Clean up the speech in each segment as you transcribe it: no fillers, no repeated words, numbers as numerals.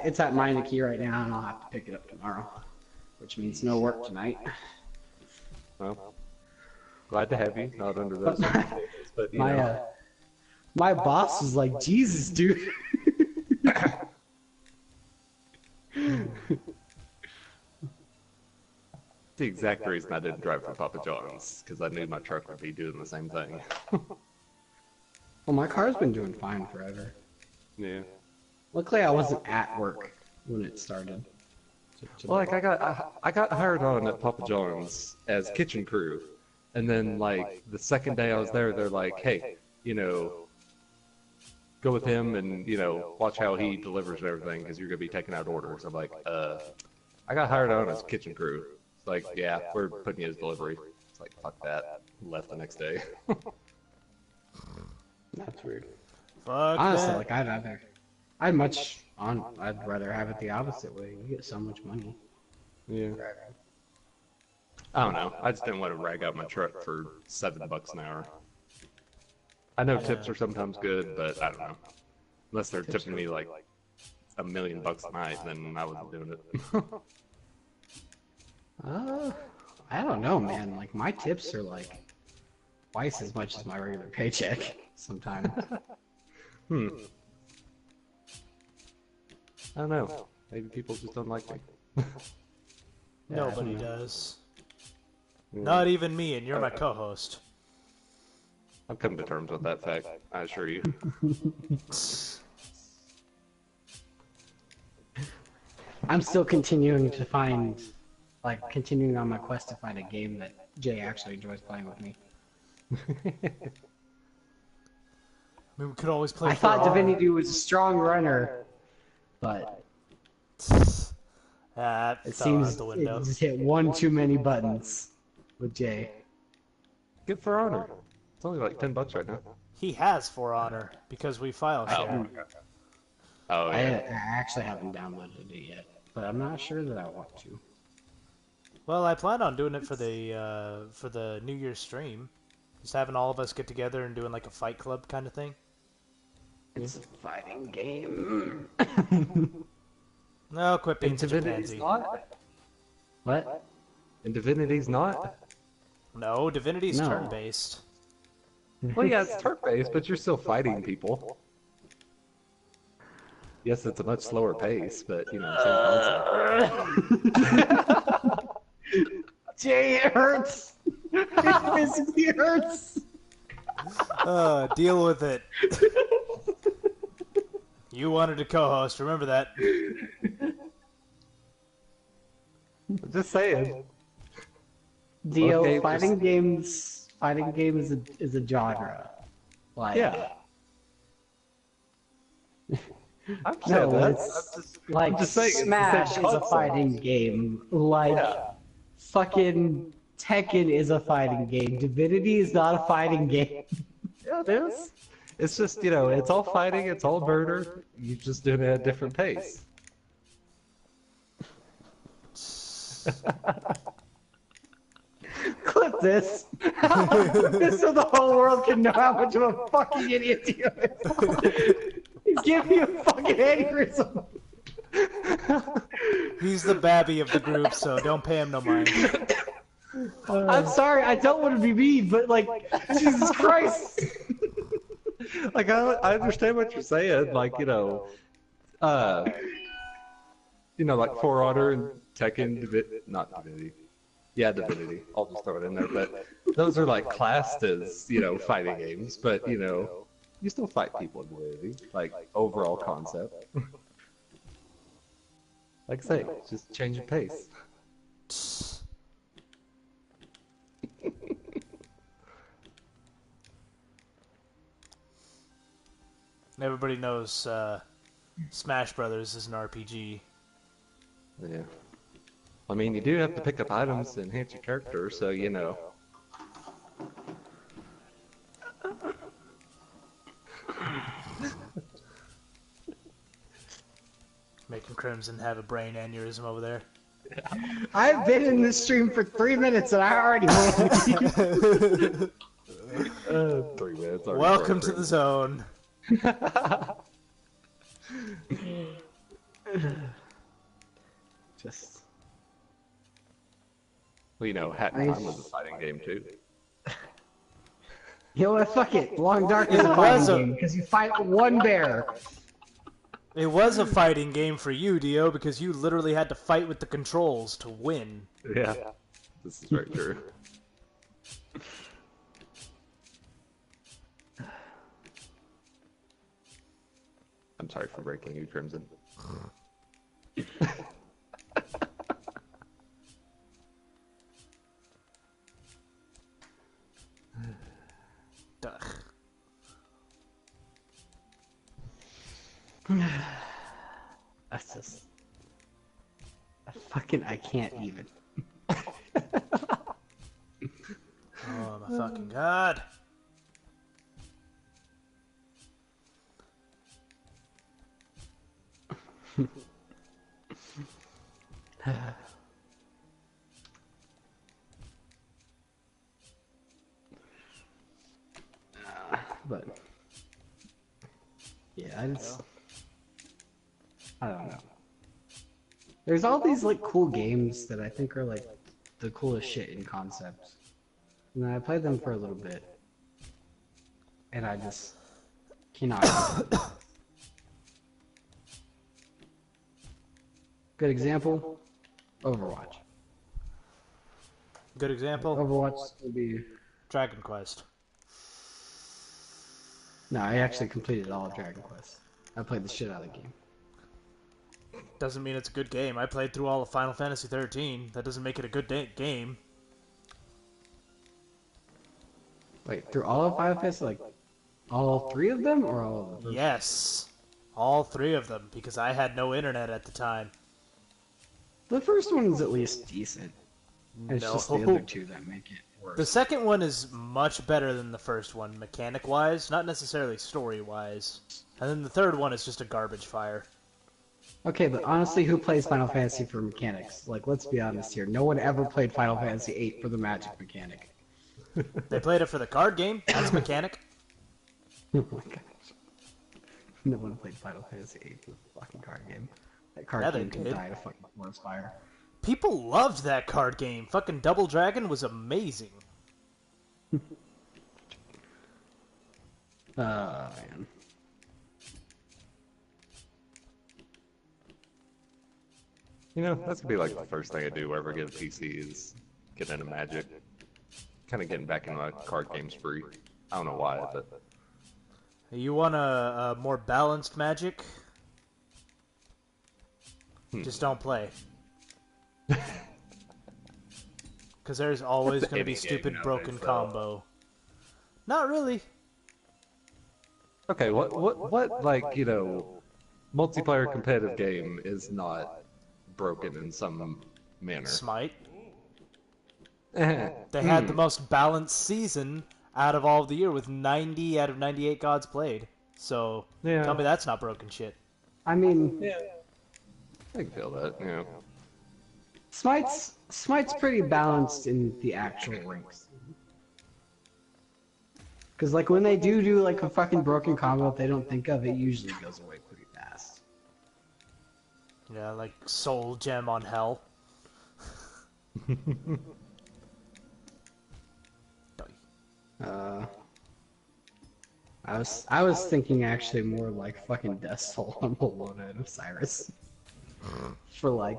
at Meineke right now, and I'll have to pick it up tomorrow, which means no work tonight. Well, glad to have you. Not under those But circumstances, but you know. my boss was like, Jesus, dude. The exact reason I didn't drive for Papa John's, because I knew my truck would be doing the same thing. Well, my car's been doing fine forever. Yeah. Luckily, I wasn't at work when it started. Well, like I got hired on at Papa John's as kitchen crew, and then like the second day I was there, they're like, hey, you know, go with him and you know watch how he delivers and everything because you're gonna be taking out orders. I'm like, I got hired on as kitchen crew. It's like, yeah, we're putting you as delivery. It's like, fuck that. Left the next day. That's weird. Fuck Honestly, that. like I'd rather have it the opposite way. You get so much money. Yeah. I don't know. I just didn't want to rag out my truck for $7 an hour. I know tips are sometimes good, but I don't know. Unless they're tipping me like $1 million a night, then I wasn't doing it. I don't know, man. Like my tips are like twice as much as my regular paycheck sometimes. I don't know. Maybe people just don't like me. Nobody does. Yeah. Not even me, and you're my co-host. I've come to terms with that fact, I assure you. I'm still continuing to find, like, continuing on my quest to find a game that Jay actually enjoys playing with me. I mean, we could always play. I thought For Honor. Divinity was a strong runner, but That it fell seems out the window. it just hit one too many buttons with Jay. Get For Honor. It's only like $10 right now. He has For Honor because we file share. Oh I yeah. actually haven't downloaded it yet, but I'm not sure that I want to. Well, I plan on doing it for the New Year's stream. Just having all of us get together and doing like a fight club kind of thing. It's a fighting game. No, quit being And such a Divinity's pansy. not? What? And Divinity's not? No, Divinity's No. turn-based. Well, yeah, it's turn-based, but you're still fighting people. Yes, it's a much slower pace, but, you know, same concept. Jay, it hurts. It physically hurts. Deal with it. You wanted to co-host, remember that. I'm just saying. Dio, Okay, fighting games is a genre. Like, Yeah. I'm no, saying that. it's like just saying it's the same Smash is a concept. fighting game. Like, Yeah. fucking Tekken is a fighting game. Divinity is not a fighting game. Yeah, it is. It's just, you know, it's all fighting, it's all murder. You just do it at a different pace. Clip this. Clip this so the whole world can know how much of a fucking idiot Dio is. Give me a fucking aneurysm. He's the babby of the group, so don't pay him no mind. I'm sorry, I don't want to be mean, but like, Jesus Christ. Like, I understand what you're saying. Like, you know, like For Honor and Tekken, not Divinity. Yeah, Divinity. I'll just throw it in there. But those are like classed as, you know, fighting games. But, you know, you still fight people in Divinity. Like, overall concept. Like I say, just change your pace. Everybody knows Smash Brothers is an RPG. Yeah. I mean, you do have to pick up items to enhance your character, so, you know. Making Crimson have a brain aneurysm over there. I've been in this stream for 3 minutes and I already won. 3 minutes. already Welcome to broken. the zone. Just. Well, you know, Hat in I- Time was a fighting game too. You know what? Fuck it. Long Dark is It a was fighting a- game because you fight one bear. It was a fighting game for you, Dio, because you literally had to fight with the controls to win. Yeah, this is very true. I'm sorry for breaking you, Crimson. Ugh. That's just. I can't even. Oh my fucking god. But. Yeah, I don't know. There's all these like cool games that I think are like the coolest shit in concept. And I played them for a little bit. And I just cannot. Good example, Overwatch. Good example, Overwatch would be. Dragon Quest. No, I actually completed all of Dragon Quest. I played the shit out of the game. Doesn't mean it's a good game. I played through all of Final Fantasy 13. That doesn't make it a good game. Wait, through all of Final Fantasy, like all three of them, or all of them? Yes. All three of them, because I had no internet at the time. The first one is at least decent. It's No. just the other two that make it worse. The second one is much better than the first one, mechanic-wise, not necessarily story-wise. And then the third one is just a garbage fire. Okay, but honestly, who plays Final Fantasy for mechanics? Like, let's be honest here. No one ever played Final Fantasy VIII for the magic mechanic. They played it for the card game. That's mechanic. Oh my gosh. No one played Final Fantasy VIII for the fucking card game. That card Yeah, they game can did. die in a fucking forest fire. People loved that card game. Fucking Double Dragon was amazing. Man. You know, that's gonna be like the first thing I do whenever I get a PC is get into Magic. Kind of getting back into my card game spree. I don't know why, but You want a more balanced Magic? Just don't play. Because there's always going to be Any game stupid nowadays, broken though. combo. Not really. okay. What like you know, multiplayer competitive game is not broken in some manner? Smite. Eh, They had the most balanced season out of all of the year with 90 out of 98 gods played. So Yeah. tell me that's not broken shit. I mean, I can feel that. You know. Smite's pretty balanced in the actual ranks. Because, like, when they do like a fucking broken combo that they don't think of, it usually goes away pretty fast. Yeah, like Soul Gem on Hell. I was thinking actually more like fucking Death Soul on Bologna and Osiris. For like,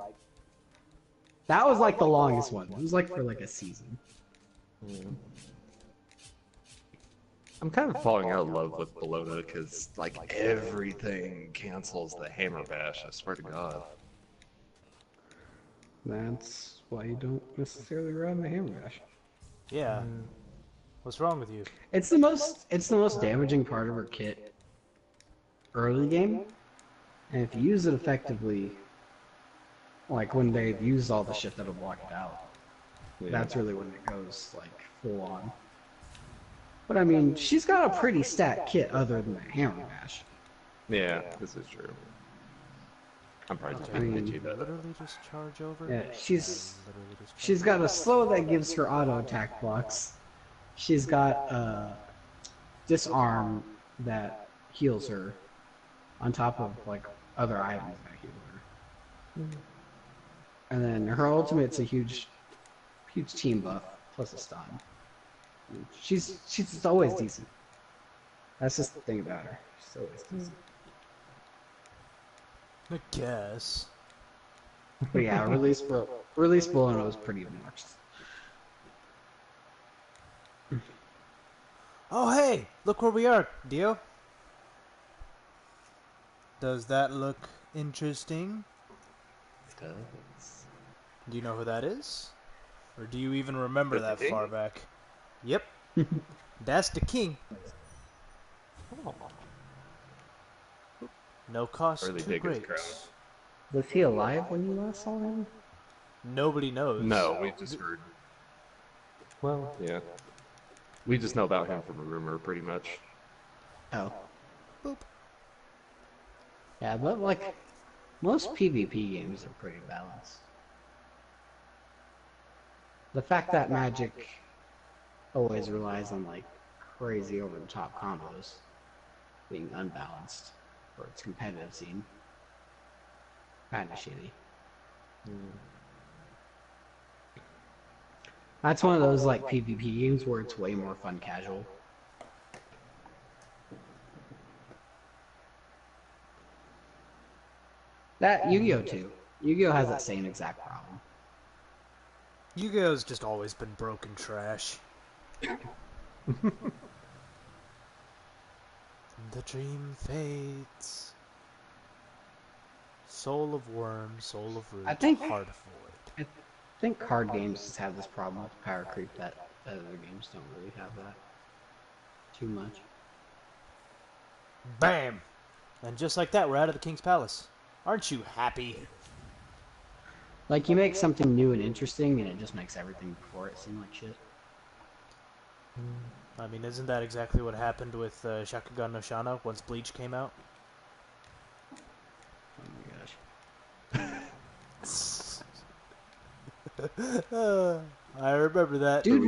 that was like the longest one. It was like for like a season. I'm kind of falling out of love with Bologna because like everything cancels the hammer bash. I swear to God. That's why you don't necessarily run the hammer dash. Yeah. What's wrong with you? It's the most damaging part of her kit early game. And if you use it effectively, like when they've used all the shit that'll block it out, that's really when it goes like full on. But I mean, she's got a pretty stat kit other than the hammer bash. Yeah, this is true. I'm probably just Okay, being mean- bitchy about it. Literally just charge over? Yeah, she's Literally just she's got a slow that gives her auto attack blocks. She's got disarm that heals her, on top of like other items that heal her. And then her ultimate's a huge team buff plus a stun. She's always decent. That's just the thing about her. She's always decent. I guess. But yeah, release Bullen was pretty obnoxious. Oh hey, look where we are, Dio. Does that look interesting? It does. Do you know who that is? Or do you even remember That's that the king? far back? Yep. That's the king. Oh. No cost Early too Diggins great. crown. Was he alive when you last saw him? Nobody knows. No, we just heard. Well, yeah. We just know about him from a rumor, pretty much. Oh. Boop. Yeah, but like most PvP games are pretty balanced. The fact that Magic always relies on like crazy over the top combos being unbalanced for its competitive scene. Kinda shitty. That's one of those like PvP games where it's way more fun casual. That Yu-Gi-Oh too. Yu-Gi-Oh has that same exact problem. Yu-Gi-Oh's just always been broken trash. The dream fades. Soul of worm, soul of root, I think- heart of void. I think card games just have this problem with power creep that other games don't really have that too much. Bam! And just like that, we're out of the King's Palace. Aren't you happy? Like you make something new and interesting, and it just makes everything before it seem like shit. I mean, isn't that exactly what happened with Shakugan no Shana once Bleach came out? Oh my gosh. I remember that. Dude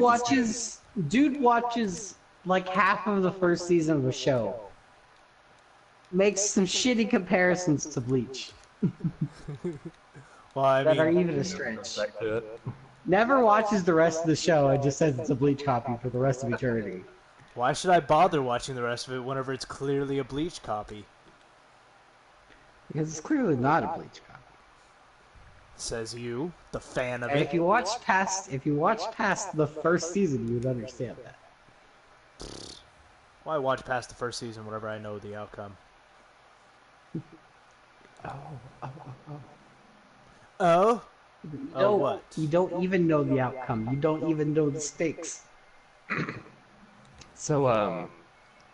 watches like half of the first season of a show. Makes some shitty comparisons to Bleach Well, I that are mean, even a stretch. Back to it. Never watches the rest of the show and just says it's a Bleach copy for the rest of eternity. why should I bother watching the rest of it whenever it's clearly a Bleach copy? Because it's clearly not a Bleach copy. Says you, the fan of And it. if you watch past the first season, you would understand that. Why watch past the first season whenever I know the outcome? Oh? Oh, what? You don't even know the outcome. You don't even know the stakes. So,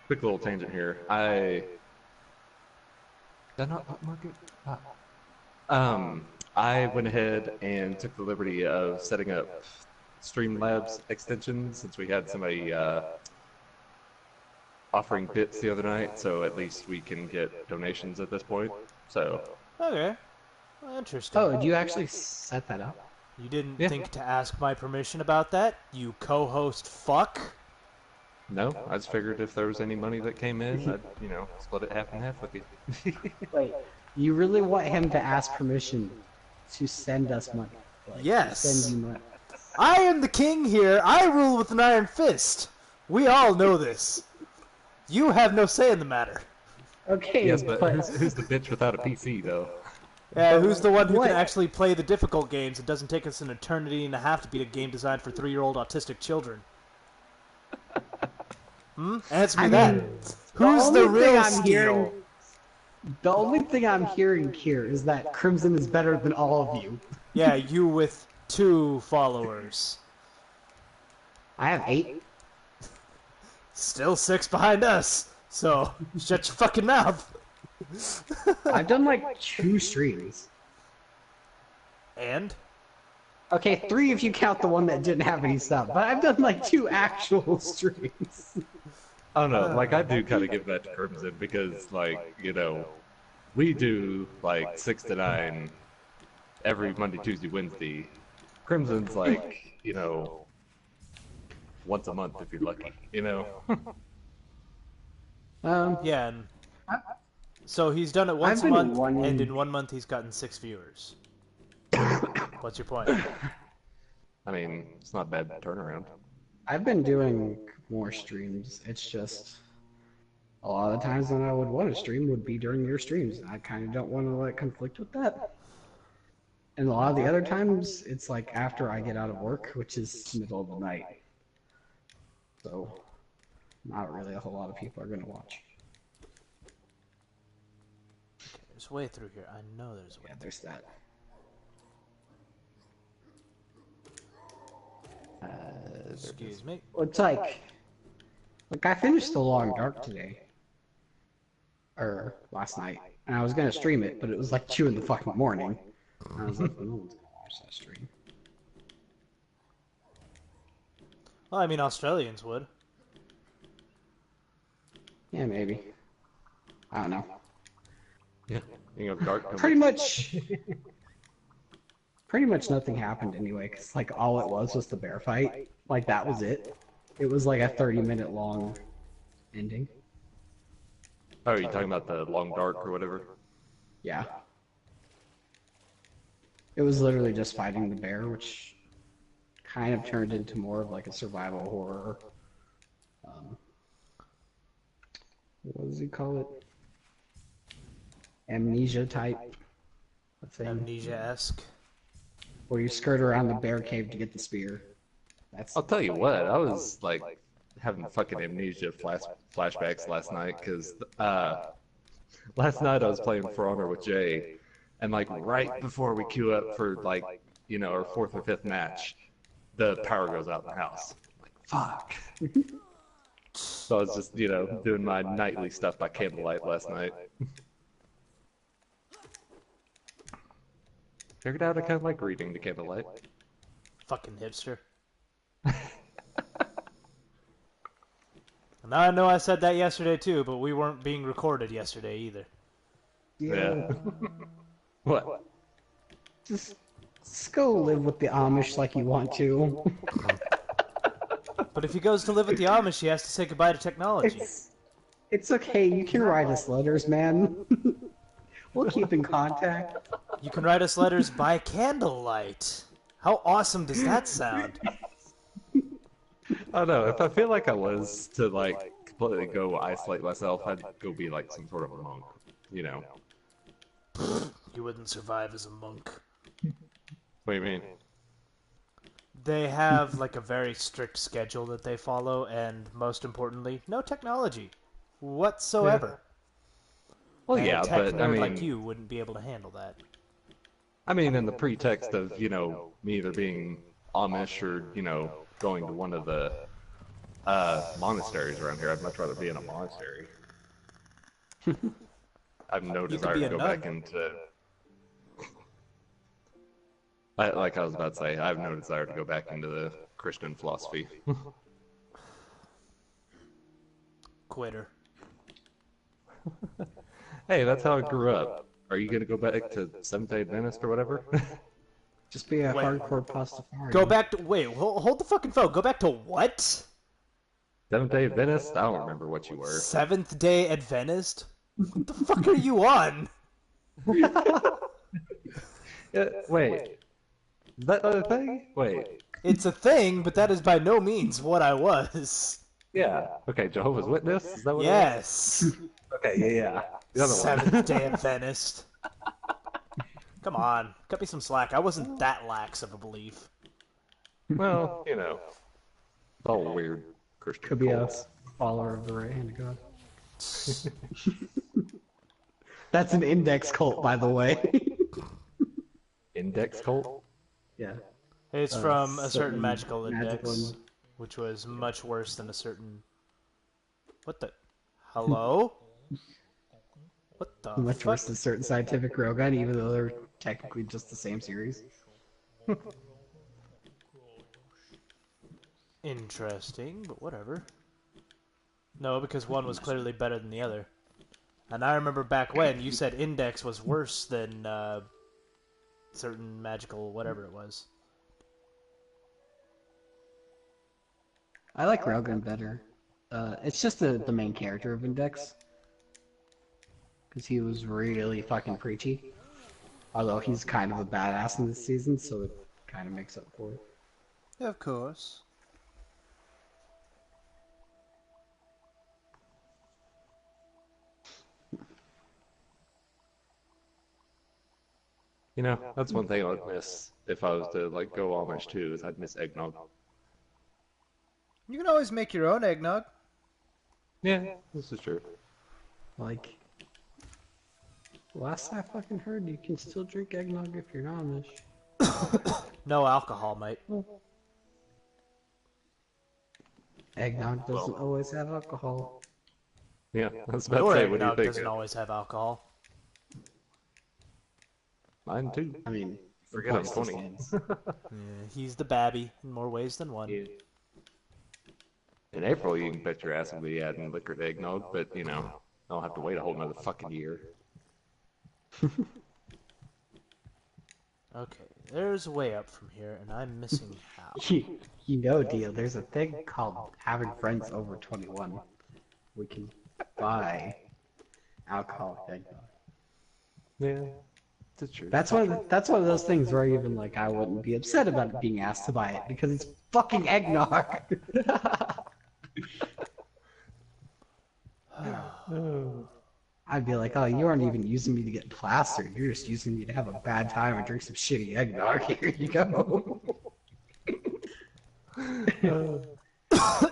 quick little tangent here. Did I not bookmark it? I went ahead and took the liberty of setting up Streamlabs extension since we had somebody offering bits the other night, so at least we can get donations at this point. So, Okay. Well, interesting. Oh, did you actually set that up? You didn't Yeah. think to ask my permission about that, you co-host fuck? no, I just figured if there was any money that came in, I'd, split it half and half with you. Wait, you really want him to ask permission to send us money? Like, Yes. Send you money. I am the king here. I rule with an iron fist. We all know this. You have no say in the matter. Okay, Yes, but who's the bitch without a PC, though? Yeah, who's the one who What? can actually play the difficult games? It doesn't take us an eternity and a half to beat a game designed for 3-year-old autistic children. Answer me I that. mean, Who's the only real thing I'm Steel? hearing- The only thing I'm hearing here is that Crimson is better than all of you. Yeah, you with 2 followers. I have 8. Still 6 behind us. So, shut your fucking mouth. I've done like 2 streams. And? Okay, 3 if you count the one that didn't have any stuff. But I've done like 2 actual streams. I don't know, like, I do kind of give that to Crimson because, like, we do, like, 6 to 9 every Monday, Tuesday, Wednesday. Crimson's, like, once a month if you're lucky, Yeah, and So he's done it once I've a been month, wanting- and in 1 month he's gotten 6 viewers. What's your point? I mean, it's not a bad turnaround. I've been doing more streams. It's just a lot of the times when I would want to stream would be during your streams, and I kind of don't want to let conflict with that. And a lot of the other times, it's like after I get out of work, which is middle of the night. So, not really a whole lot of people are going to watch. There's way through here. I know there's way. Yeah, there's that. Excuse me. Well, it's like I finished The Long Dark today. Or last night. And I was going to stream it, but it was like 2 in the fucking morning. And I was like, no one's going to watch that stream. Well, I mean, Australians would. Yeah, maybe. I don't know. Yeah. You know, dark. Pretty much nothing happened anyway, because like all it was the bear fight. Like that was it. It was like a 30-minute long ending. Oh, are you talking about the Long Dark or whatever? Yeah. It was literally just fighting the bear, which kind of turned into more of like a survival horror. What does he call it? Amnesia type thing. Amnesia-esque. Where you skirt around the bear cave to get the spear. That's I'll tell you what, I was like having fucking amnesia flashbacks last night because last night I was playing For Honor with Jay, and like right before we queue up for like our 4th or 5th match, the power goes out in the house. I'm like fuck. So I was just doing my nightly stuff by candlelight last night. Figured out I kind of like reading to candlelight. Fucking hipster. Now I know I said that yesterday too, but we weren't being recorded yesterday either. Yeah. What? Just go live with the Amish like you want to. But if he goes to live with the Amish, he has to say goodbye to technology. It's okay. You can write us letters, man. We'll keep in contact. You can write us letters by candlelight. How awesome does that sound? I don't know. If I feel like I was to like completely go isolate myself, I'd go be like some sort of a monk. You wouldn't survive as a monk. What do you mean? They have like a very strict schedule that they follow, and most importantly, no technology whatsoever. Well, And yeah, a tech but nerd I mean, like you wouldn't be able to handle that. I mean, in the pretext of me either being Amish or going to one of the monasteries around here, I'd much rather be in a monastery. I have no desire be to a go nun. back into. Like I was about to say, I have no desire to go back into the Christian philosophy. Quitter. Hey, that's how I grew up. Are you gonna go back to Seventh-day Adventist or whatever? Just be a Wait. hardcore Pastafarian. Go back to wait. Hold the fucking phone. Go back to what? Seventh-day Adventist? I don't remember what you were. Seventh Day Adventist. What the fuck are you on? Wait. Is that the thing? Wait. It's a thing, but that is by no means what I was. Yeah. Okay, Jehovah's Witness? Is that what Yes. it is? Okay, yeah. The other one. Seventh Day Adventist. Come on, cut me some slack. I wasn't that lax of a belief. Well, it's all weird Christian Could be a cults. follower of the right hand of God. That's an index cult, by the way. Index cult? Yeah. It's from a certain certain magical index, magical- which was much worse than a certain. What the? Hello? What the? Much fuck? worse than certain scientific railgun, even though they're technically just the same series. Interesting, but whatever. No, because one was clearly better than the other. And I remember back when you said Index was worse than certain magical whatever it was. I like railgun better. It's just the main character of Index. because he was really fucking preachy. Although he's kind of a badass in this season, so it kind of makes up for it. Of course. You know, that's one thing I would miss if I was to like go Amish too, is I'd miss eggnog. You can always make your own eggnog. Yeah, this is true. Like, last I fucking heard, you can still drink eggnog if you're not Amish. No alcohol, mate. Eggnog doesn't always have alcohol. Yeah, I was about to Your say, what do you eggnog think? doesn't always have alcohol. Mine too. I mean, Forget I'm voice 20. stands. Yeah, he's the babby in more ways than one. Yeah. In April, you can bet your ass will be adding liquor to eggnog, but you know, I'll have to wait a whole another fucking year. Okay, there's a way up from here, and I'm missing how. You know, Dio, there's a thing called having friends over 21. We can buy alcoholic eggnog. Yeah, that's true. That's one of those things where even like I wouldn't be upset about being asked to buy it because it's fucking eggnog. I'd be like, oh, you aren't even using me to get plastered. You're just using me to have a bad time and drink some shitty eggnog. Here you go.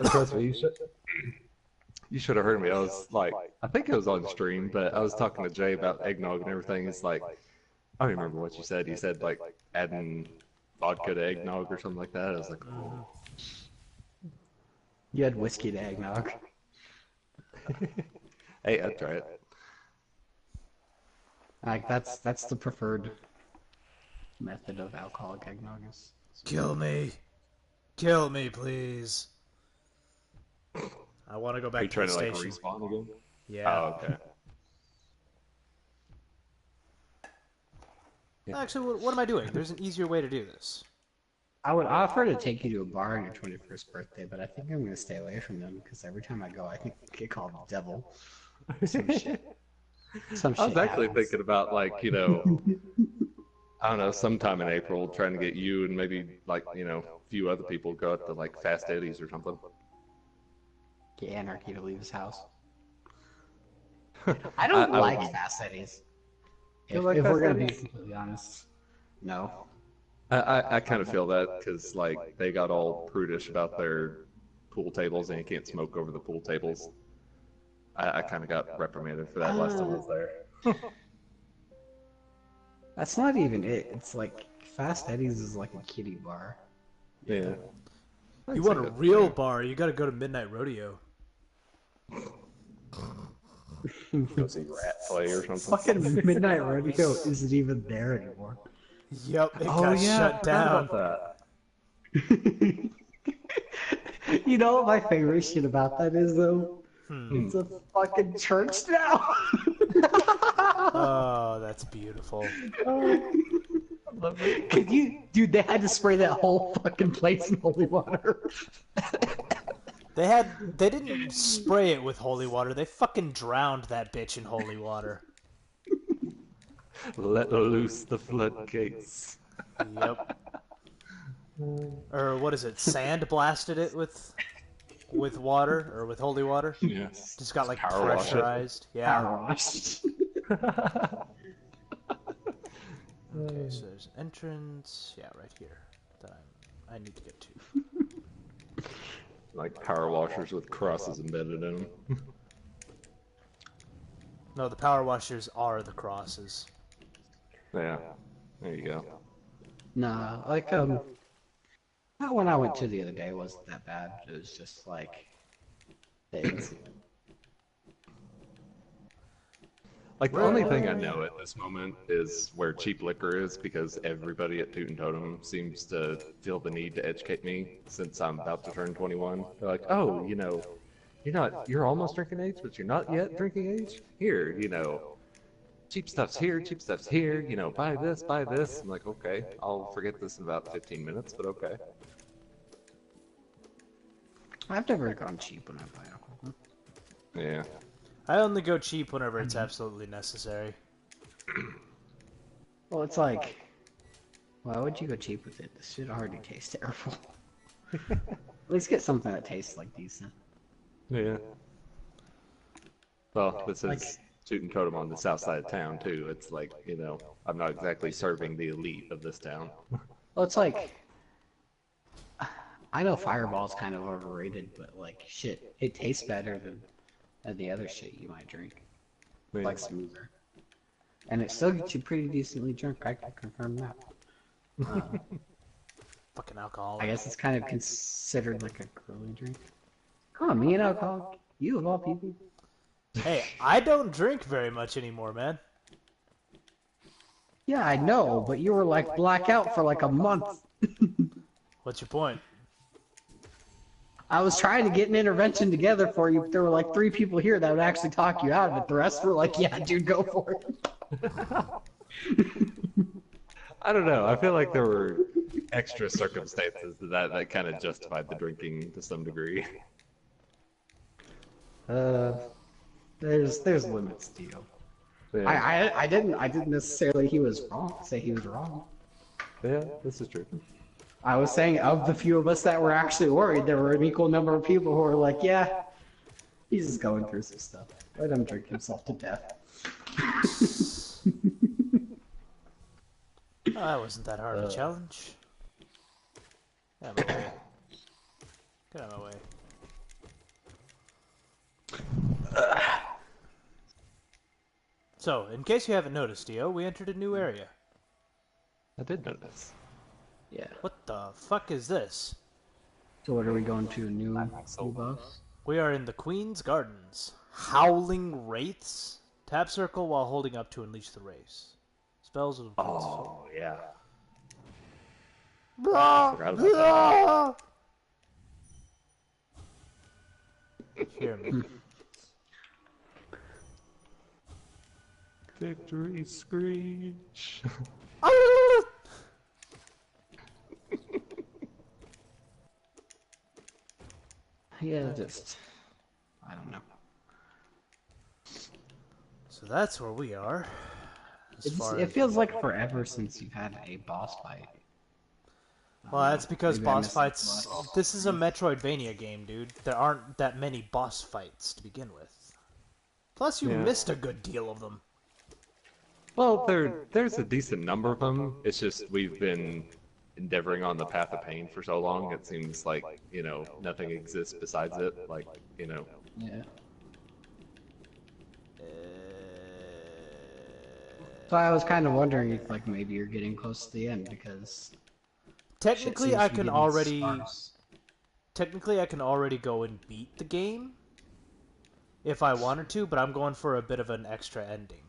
Trust me, you should have heard me. I was like, I think it was on stream, but I was talking to Jay about eggnog and everything. It's like, I don't remember what you said. You said like adding vodka to eggnog or something like that. I was like, oh. You had whiskey to eggnog. Hey, I'd try it. Like that's the preferred method of alcoholic eggnog is. Kill me. Kill me, please. I want to go Are back you to trying the to like station. respawn again? Yeah. Oh, okay. Actually, what am I doing? There's an easier way to do this. I would offer to take you to a bar on your 21st birthday, but I think I'm going to stay away from them because every time I go, I get called devil. Some shit. Some I was shit actually happens. thinking about like, you know, I don't know, sometime in April, trying to get you and maybe like, you know, a few other people go out to like Fast Eddie's or something. Get Anarchy to leave his house. I don't I like would- Fast Eddie's. You If, like if we're Fast going to be Eddie's? completely honest, no. I kind of feel that because like they got all prudish about their pool tables and you can't smoke over the pool tables. I kind of got reprimanded for that last time I was there. That's not even it. It's like Fast Eddie's is like a kiddie bar. Yeah. You want a real bar, you gotta go to Midnight Rodeo. Go see Rat Play or something. Fucking Midnight Rodeo isn't even there anymore. Yep, it Oh got yeah, shut I forgot down. about that. You know what my favorite shit about that is though? It's a fucking church now. Oh, that's beautiful. Could you, dude? They had to spray that whole fucking place in holy water. They didn't spray it with holy water, they fucking drowned that bitch in holy water. Let loose the floodgates. Yep. Or what is it? Sand blasted it with water or with holy water? Yes. Just got like Power wash it. pressurized. Yeah. Power washed. Okay, so there's entrance. Yeah, right here. That I need to get to. Like power washers with crosses embedded in them. No, the power washers are the crosses. Yeah. There you go. Nah, like that one I went to the other day wasn't that bad. It was just like things. Like the only thing I know at this moment is where cheap liquor is because everybody at Toot and Totem seems to feel the need to educate me since I'm about to turn 21. They're like, oh, you know, you're almost drinking age, but you're not yet drinking age. Here, you know, cheap stuff's here, you know, buy this, buy this. I'm like, okay, I'll forget this in about 15 minutes, but okay. I've never gone cheap when I buy alcohol. Yeah. I only go cheap whenever it's absolutely necessary. Well, it's like, why would you go cheap with it? This shit already tastes terrible. At least get something that tastes like decent. Yeah. Well, this Like- is shooting totem on the south side of town too. It's like, you know, I'm not exactly serving the elite of this town. Well, it's like, I know Fireball's kind of overrated, but like, shit, it tastes better than the other shit you might drink. Yeah. Like smoother. And it still gets you pretty decently drunk, I can confirm that. Fucking alcohol. I guess it's kind of considered like a girly drink. Come on, me and alcohol, you of all people. Hey, I don't drink very much anymore, man. Yeah, I know, but you were like blackout for like a month. What's your point? I was trying to get an intervention together for you, but there were like 3 people here that would actually talk you out of it. The rest were like, yeah, dude, go for it. I don't know. I feel like there were extra circumstances that kind of justified the drinking to some degree. There's limits, Dio. Yeah, I didn't necessarily say he was wrong. yeah, this is true. I was saying of the few of us that were actually worried, there were an equal number of people who were like, yeah, he's just going through some stuff. Let him drink himself to death. Oh, that wasn't that hard of a challenge. Get out of my way. Get out of my way. So, in case you haven't noticed, Dio, we entered a new area. I did notice. Yeah. What the fuck is this? So what are we going to? New boss? We are in the Queen's Gardens. Howling Wraiths. Tap circle while holding up to unleash the race. Spells of... Oh, yeah. Blah, forgot about Hear me. Victory screech. Yeah, just I don't know. So that's where we are. It feels like forever since you've had a boss fight. Well, that's because Maybe I boss missed fights... the boss. This is a Metroidvania game, dude. There aren't that many boss fights to begin with. Plus, you Yeah. missed a good deal of them. Well, there's a decent number of them. It's just we've been endeavoring on the path of pain for so long. It seems like, you know, nothing exists besides it. Like, you know, Yeah. So I was kind of wondering if like maybe you're getting close to the end because Technically, shit seems I to be can getting already... sparse. Technically, I can already go and beat the game if I wanted to, but I'm going for a bit of an extra ending,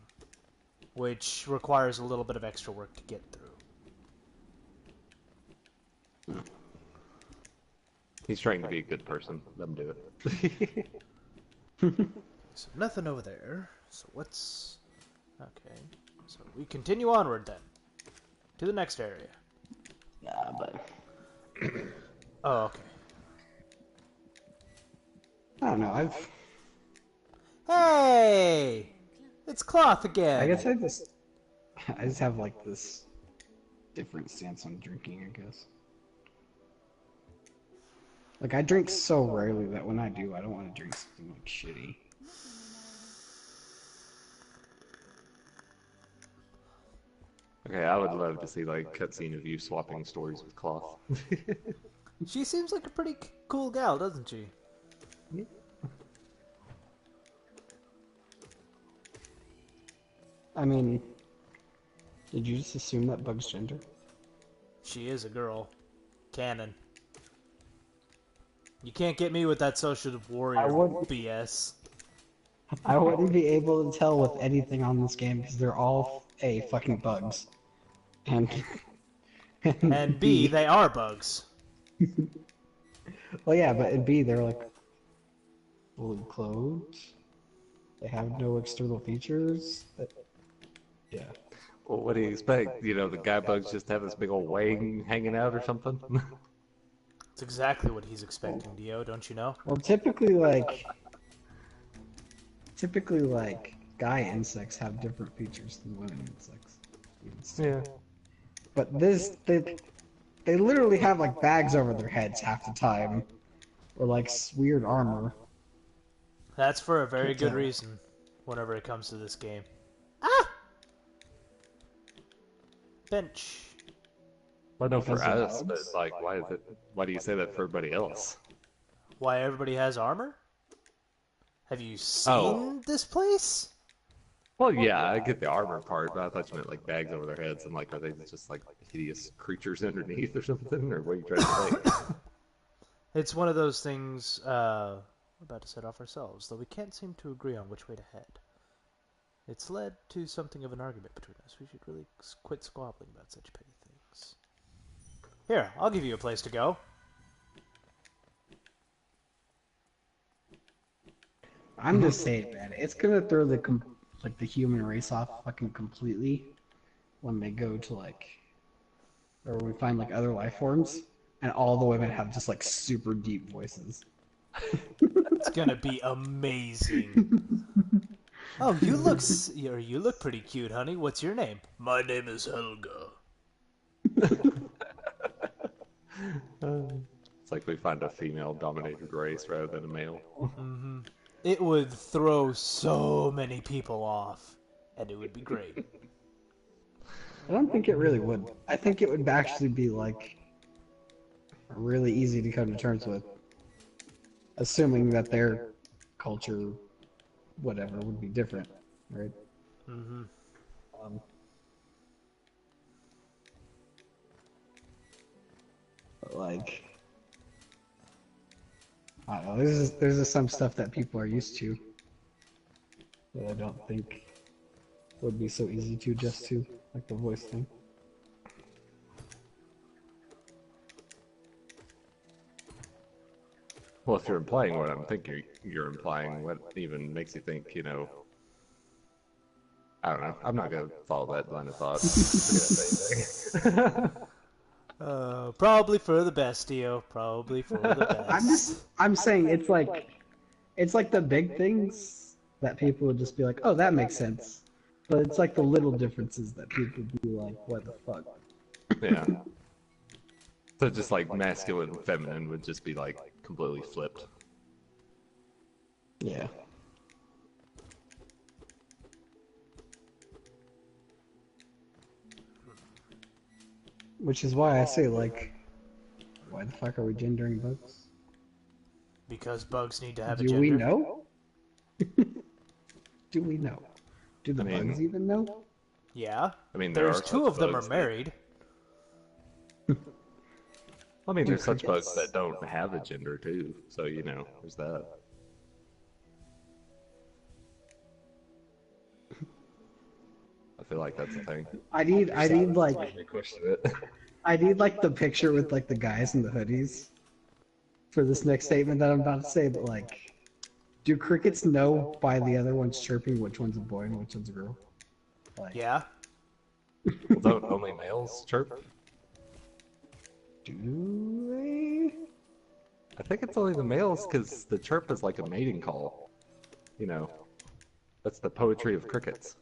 which requires a little bit of extra work to get through. he's trying to be a good person. Let him do it. So nothing over there. So what's... Okay. So we continue onward then. To the next area. Yeah, but Oh, okay. I don't know. Hey! It's Cloth again! I guess I just have like this different stance on drinking, I guess. Like I drink so rarely that when I do, I don't want to drink something like shitty. Okay, I would love to see like cutscene of you swapping stories with Cloth. She seems like a pretty cool gal, doesn't she? I mean, did you just assume that Bug's gender? She is a girl. Canon. You can't get me with that social warrior wouldn't- BS. I wouldn't be able to tell with anything on this game because they're all A, fucking bugs. And And B, they are bugs. well, yeah, but in B, they're like fully clothed. They have no external features. Yeah. Well, what do you expect? You know, the guy bugs just have this big old wang hanging out or something? It's exactly what he's expecting, Dio, don't you know? Well, typically, like, typically like guy insects have different features than women insects. Yeah. But they literally have like bags over their heads half the time, or like weird armor. That's for a very Can't good tell. reason. Whenever it comes to this game. Ah! Bench. Well, no, for Because of us, but bugs? like, why do you say that for everybody else? Why everybody has armor? Have you seen Oh. this place? Well, yeah, I get the armor part, but I thought you meant like bags over their heads and like, are they just like hideous creatures underneath or something, or what are you trying to say? It's one of those things we're about to set off ourselves, though we can't seem to agree on which way to head. It's led to something of an argument between us. We should really quit squabbling about such petty things. Here, I'll give you a place to go. I'm just saying, man, it's gonna throw like the human race off fucking completely when they go to like, or we find like other life forms, and all the women have just like super deep voices. It's gonna be amazing. Oh, you look pretty cute, honey. What's your name? My name is Helga. It's like we find a female-dominated race rather than a male. It would throw so many people off, and it would be great. I don't think it really would. I think it would actually be like really easy to come to terms with, assuming that their culture, whatever, would be different, right? Mm-hmm. But like, I don't know. There's just some stuff that people are used to that I don't think would be so easy to adjust to, like the voice thing. Well, if you're implying what I'm thinking, you're implying what even makes you think, I don't know. I'm not gonna follow that line of thought. Probably for the best, Dio. Probably for the best. I'm saying it's like the big things that people would just be like, oh, that makes sense. But it's like the little differences that people be like, what the fuck? Yeah. So just like masculine and feminine would just be like completely flipped. Yeah. Which is why I say, like, why the fuck are we gendering bugs? Because bugs need to have a Do gender. we know? Do we know? Do the I mean- bugs even know? Yeah. I mean, there There's are two such of them are bugs that- married. I mean, there's such crickets. bugs that don't have a gender too. So there's that. I feel like that's a thing. I need like I question it. I need like the picture with like the guys in the hoodies for this next statement that I'm about to say, but like, do crickets know by the other ones chirping which one's a boy and which one's a girl? Like, Yeah. Well, don't only males chirp? do they? I think it's only the males because the chirp is like a mating call. That's the poetry of crickets.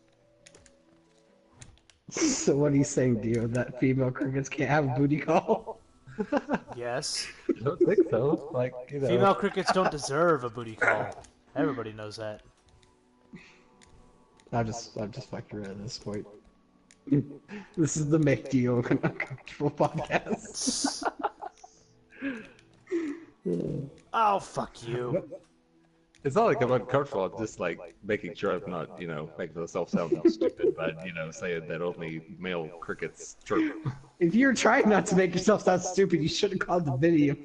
So what are you saying, Dio? That female crickets can't have a booty call? Yes. I don't think so. Like, Female crickets don't deserve a booty call. Everybody knows that. I'm just fucking at this point. This is the Make Dio Uncomfortable podcast. Oh, fuck you. It's not like I'm uncomfortable. I'm just like making sure I'm not, making myself sound stupid by, saying that only male crickets chirp. If you're trying not to make yourself sound stupid, you should have called the video.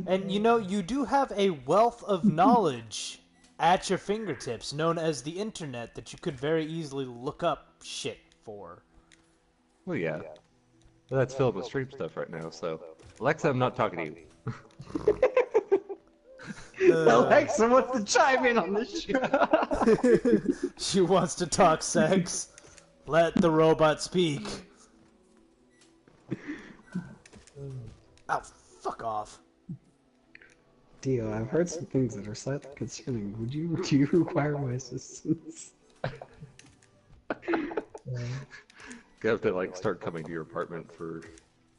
And you do have a wealth of knowledge at your fingertips, known as the internet, that you could very easily look up shit for. Well, yeah. But that's filled with stream stuff right now, so. Alexa, I'm not talking to you. Alexa wants to chime in on this shit. She wants to talk sex. Let the robot speak. Oh, fuck off. Dio, I've heard some things that are slightly concerning. Do you require my assistance? You have to like start coming to your apartment for,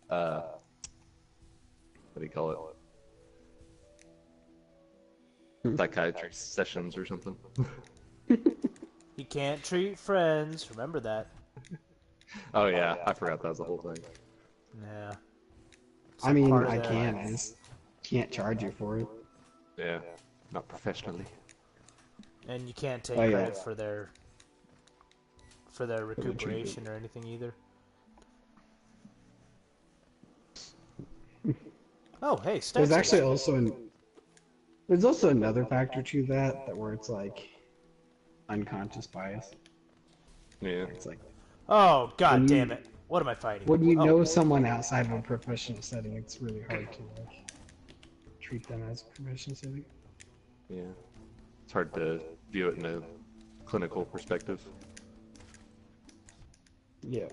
what do you call it? Psychiatry sessions or something. You can't treat friends. Remember that. Oh yeah, I forgot that was the whole thing. Yeah. I mean, part of I their can. life. I just can't charge you for it. Yeah, not professionally. And you can't take Oh, yeah. credit for their recuperation or anything either. Oh, hey, stats. There's actually there's also another factor to that where it's like unconscious bias. Yeah. It's like Oh, god When damn you- it. What am I fighting? when you Oh, know someone outside of a professional setting, it's really hard to like treat them as a professional setting. Yeah. It's hard to view it in a clinical perspective. Yeah.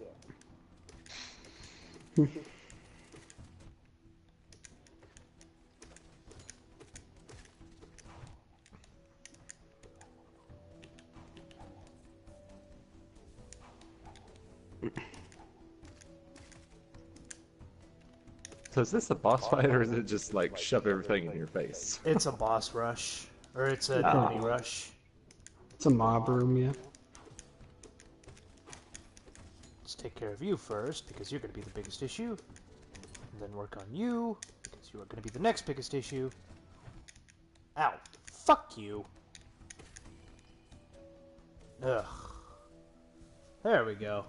So is this a boss fight or is it just like shove everything in your face? it's a boss rush. Or it's an Oh. enemy rush. It's a mob room, yeah. Let's take care of you first, because you're going to be the biggest issue. And then work on you, because you are going to be the next biggest issue. Ow. Fuck you. Ugh. There we go.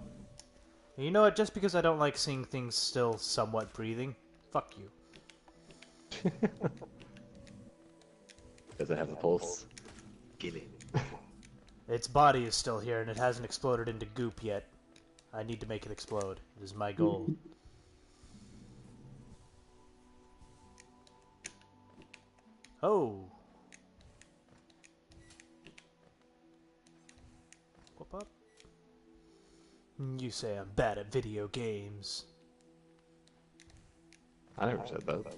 And you know what? Just because I don't like seeing things still somewhat breathing, fuck you. Does it have a pulse? Give it. Its body is still here, and it hasn't exploded into goop yet. I need to make it explode. It is my goal. Oh. Whoop up. You say I'm bad at video games. I never said that.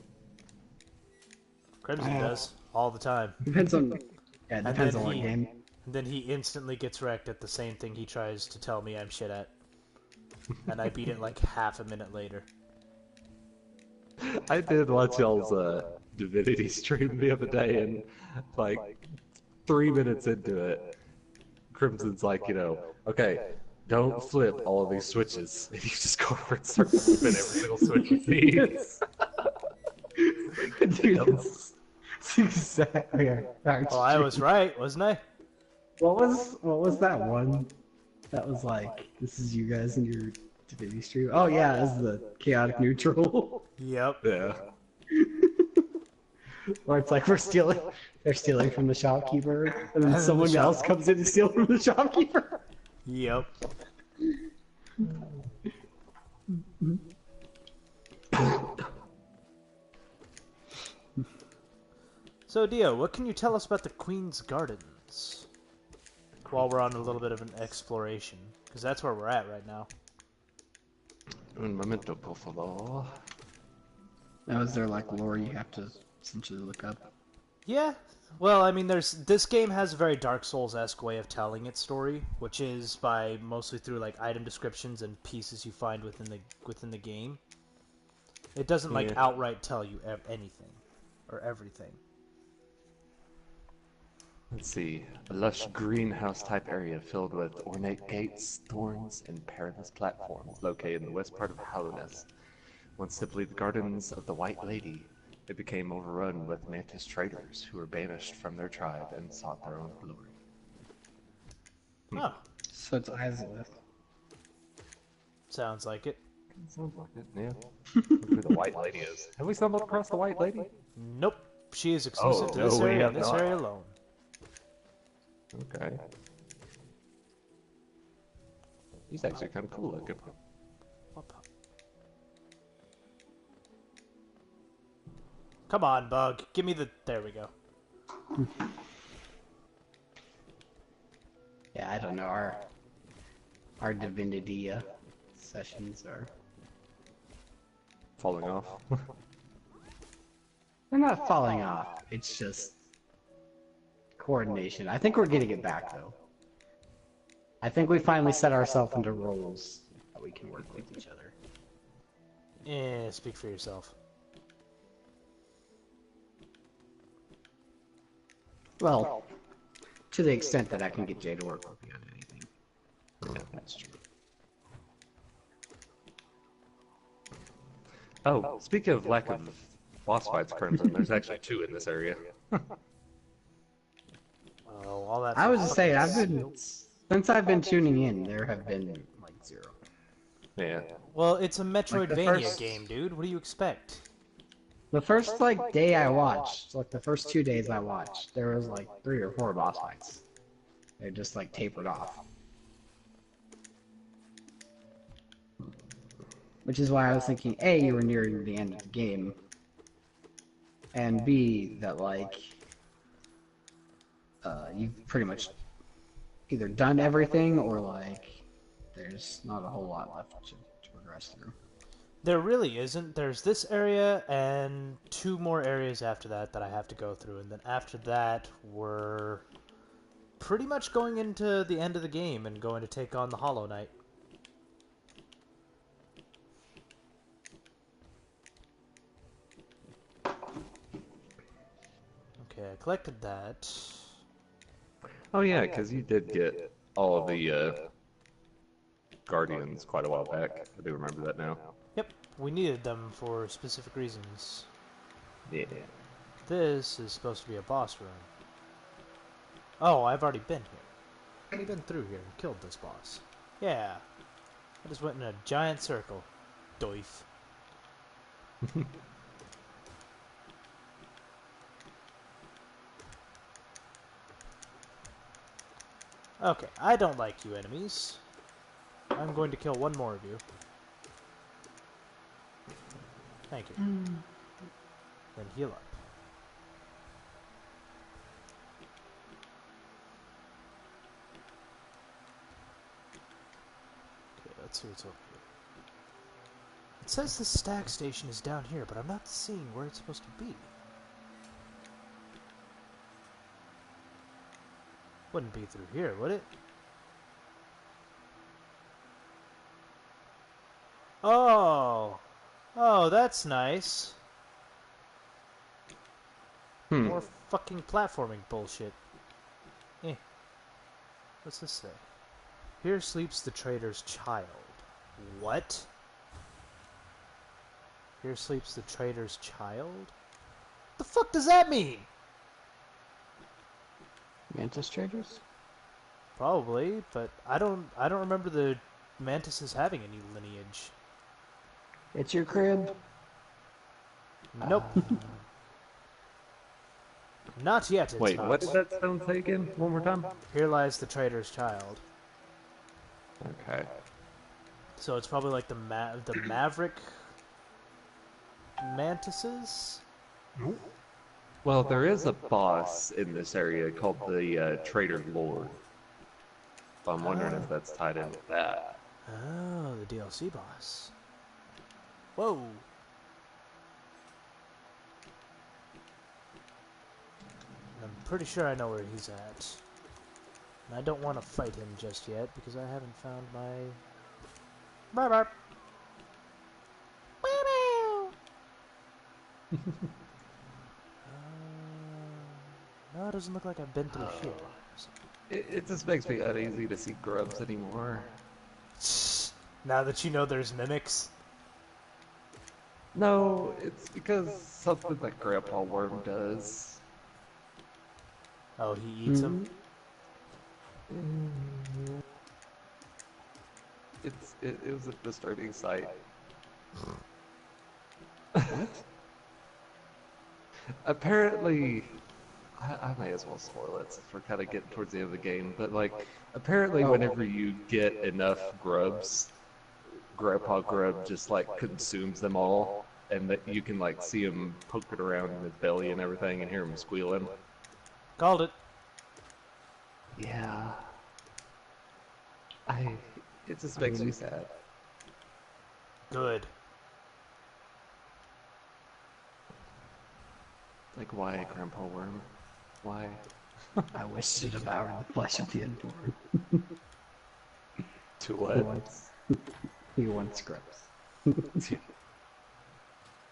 Crimson does all the time. Depends on yeah, it depends then on what he- game. And then he instantly gets wrecked at the same thing he tries to tell me I'm shit at. And I beat it like half a minute later. I did watch y'all's Divinity stream the other day, and like 3 minutes into it, Crimson's like, okay, don't flip all of these switches. And you just go over and start flipping every single switch you see. Dude, it's exactly right. Well, I was right, wasn't I? What was that one? That was like, this is you guys in your Divinity stream. Oh yeah, this is the chaotic neutral. Yep. Yeah. Where it's like they're stealing from the shopkeeper, and then And then someone the else comes in to steal from the shopkeeper. Yep. So, Dio, what can you tell us about the Queen's Gardens? While we're on a little bit of an exploration. Because that's where we're at right now. Un momento, por favor. Now, is there like lore you have to essentially look up? Yeah. Well, I mean, this game has a very Dark Souls-esque way of telling its story, which is by mostly through like item descriptions and pieces you find within the game. It doesn't like Yeah. outright tell you anything or everything. Let's see. A lush greenhouse-type area filled with ornate gates, thorns, and perilous platforms located in the west part of Hallownest. Once simply the Gardens of the White Lady, it became overrun with Mantis traders who were banished from their tribe and sought their own glory. Oh, So it's Izalith. sounds like it. Sounds like it, yeah. Who the White Lady is. Have we stumbled across the White Lady? Nope. She is exclusive to no, this we area have and this not. area alone. Okay. He's actually kind of cool looking. Come on, bug. Give me the... There we go. Yeah, I don't know. Our Divinity sessions are. Falling off. They're not falling off. It's just coordination. I think we're getting it back, though. I think we finally set ourselves into roles that we can work with each other. Speak for yourself. Well, to the extent that I can get Jay to work with me on anything. Yeah. That's true. Oh, speaking of lack of boss fights, Crimson, there's actually 2 in this area. Oh, all that. I was just saying, since I've been tuning in, there have been like 0. Yeah. Well, it's a Metroidvania first- game, dude. What do you expect? The first like day I watched, like the first 2 days I watched, there was like 3 or 4 boss fights. They just like tapered off. Which is why I was thinking, A, you were nearing the end of the game, and B, that like you've pretty much either done everything or like there's not a whole lot left to progress through. There really isn't. There's this area and 2 more areas after that I have to go through, and then after that we're pretty much going into the end of the game and going to take on the Hollow Knight. Okay, I collected that. Oh yeah, because you did get all of the Guardians quite a while back. I do remember that now. Yep, we needed them for specific reasons. Yeah. This is supposed to be a boss room. Oh, I've already been here. I've already been through here and killed this boss. Yeah. I just went in a giant circle. Doif. Okay, I don't like you enemies. I'm going to kill 1 more of you. Thank you. Then heal up. Okay, let's see what's over here. It says the stack station is down here, but I'm not seeing where it's supposed to be. Wouldn't be through here, would it? Oh! Oh, that's nice. More fucking platforming bullshit. Eh. What's this say? Here sleeps the trader's child. What? Here sleeps the trader's child? The fuck does that mean? Mantis traders? Probably, but I don't remember the mantises having any lineage. It's your crib? Nope. Not yet, it's Wait, not. what did that stone say again? One more time? Here lies the trader's child. Okay. So it's probably like the maverick mantises? Well, there is a boss in this area called the Trader Lord. So I'm wondering if that's tied in with that. Oh, the DLC boss. Whoa. I'm pretty sure I know where he's at. And I don't want to fight him just yet because I haven't found my... Bark bark. No, it doesn't look like I've been through here. It just makes me uneasy to see grubs anymore. Now that you know there's mimics. No, it's because something that Grandpa Worm does. Oh, he eats them? It was a disturbing sight. Apparently, I may as well spoil it since we're kind of getting towards the end of the game, but like, apparently whenever you get enough grubs, Grandpa Grub just like consumes them all, and that you can like see him poking around in his belly and everything and hear him squealing. Called it. Yeah. It just makes me sad. Good. Like, why, Grandpa Worm? Why? I wish to devour the flesh of the unborn. To He what? wants, he wants scrubs. Well,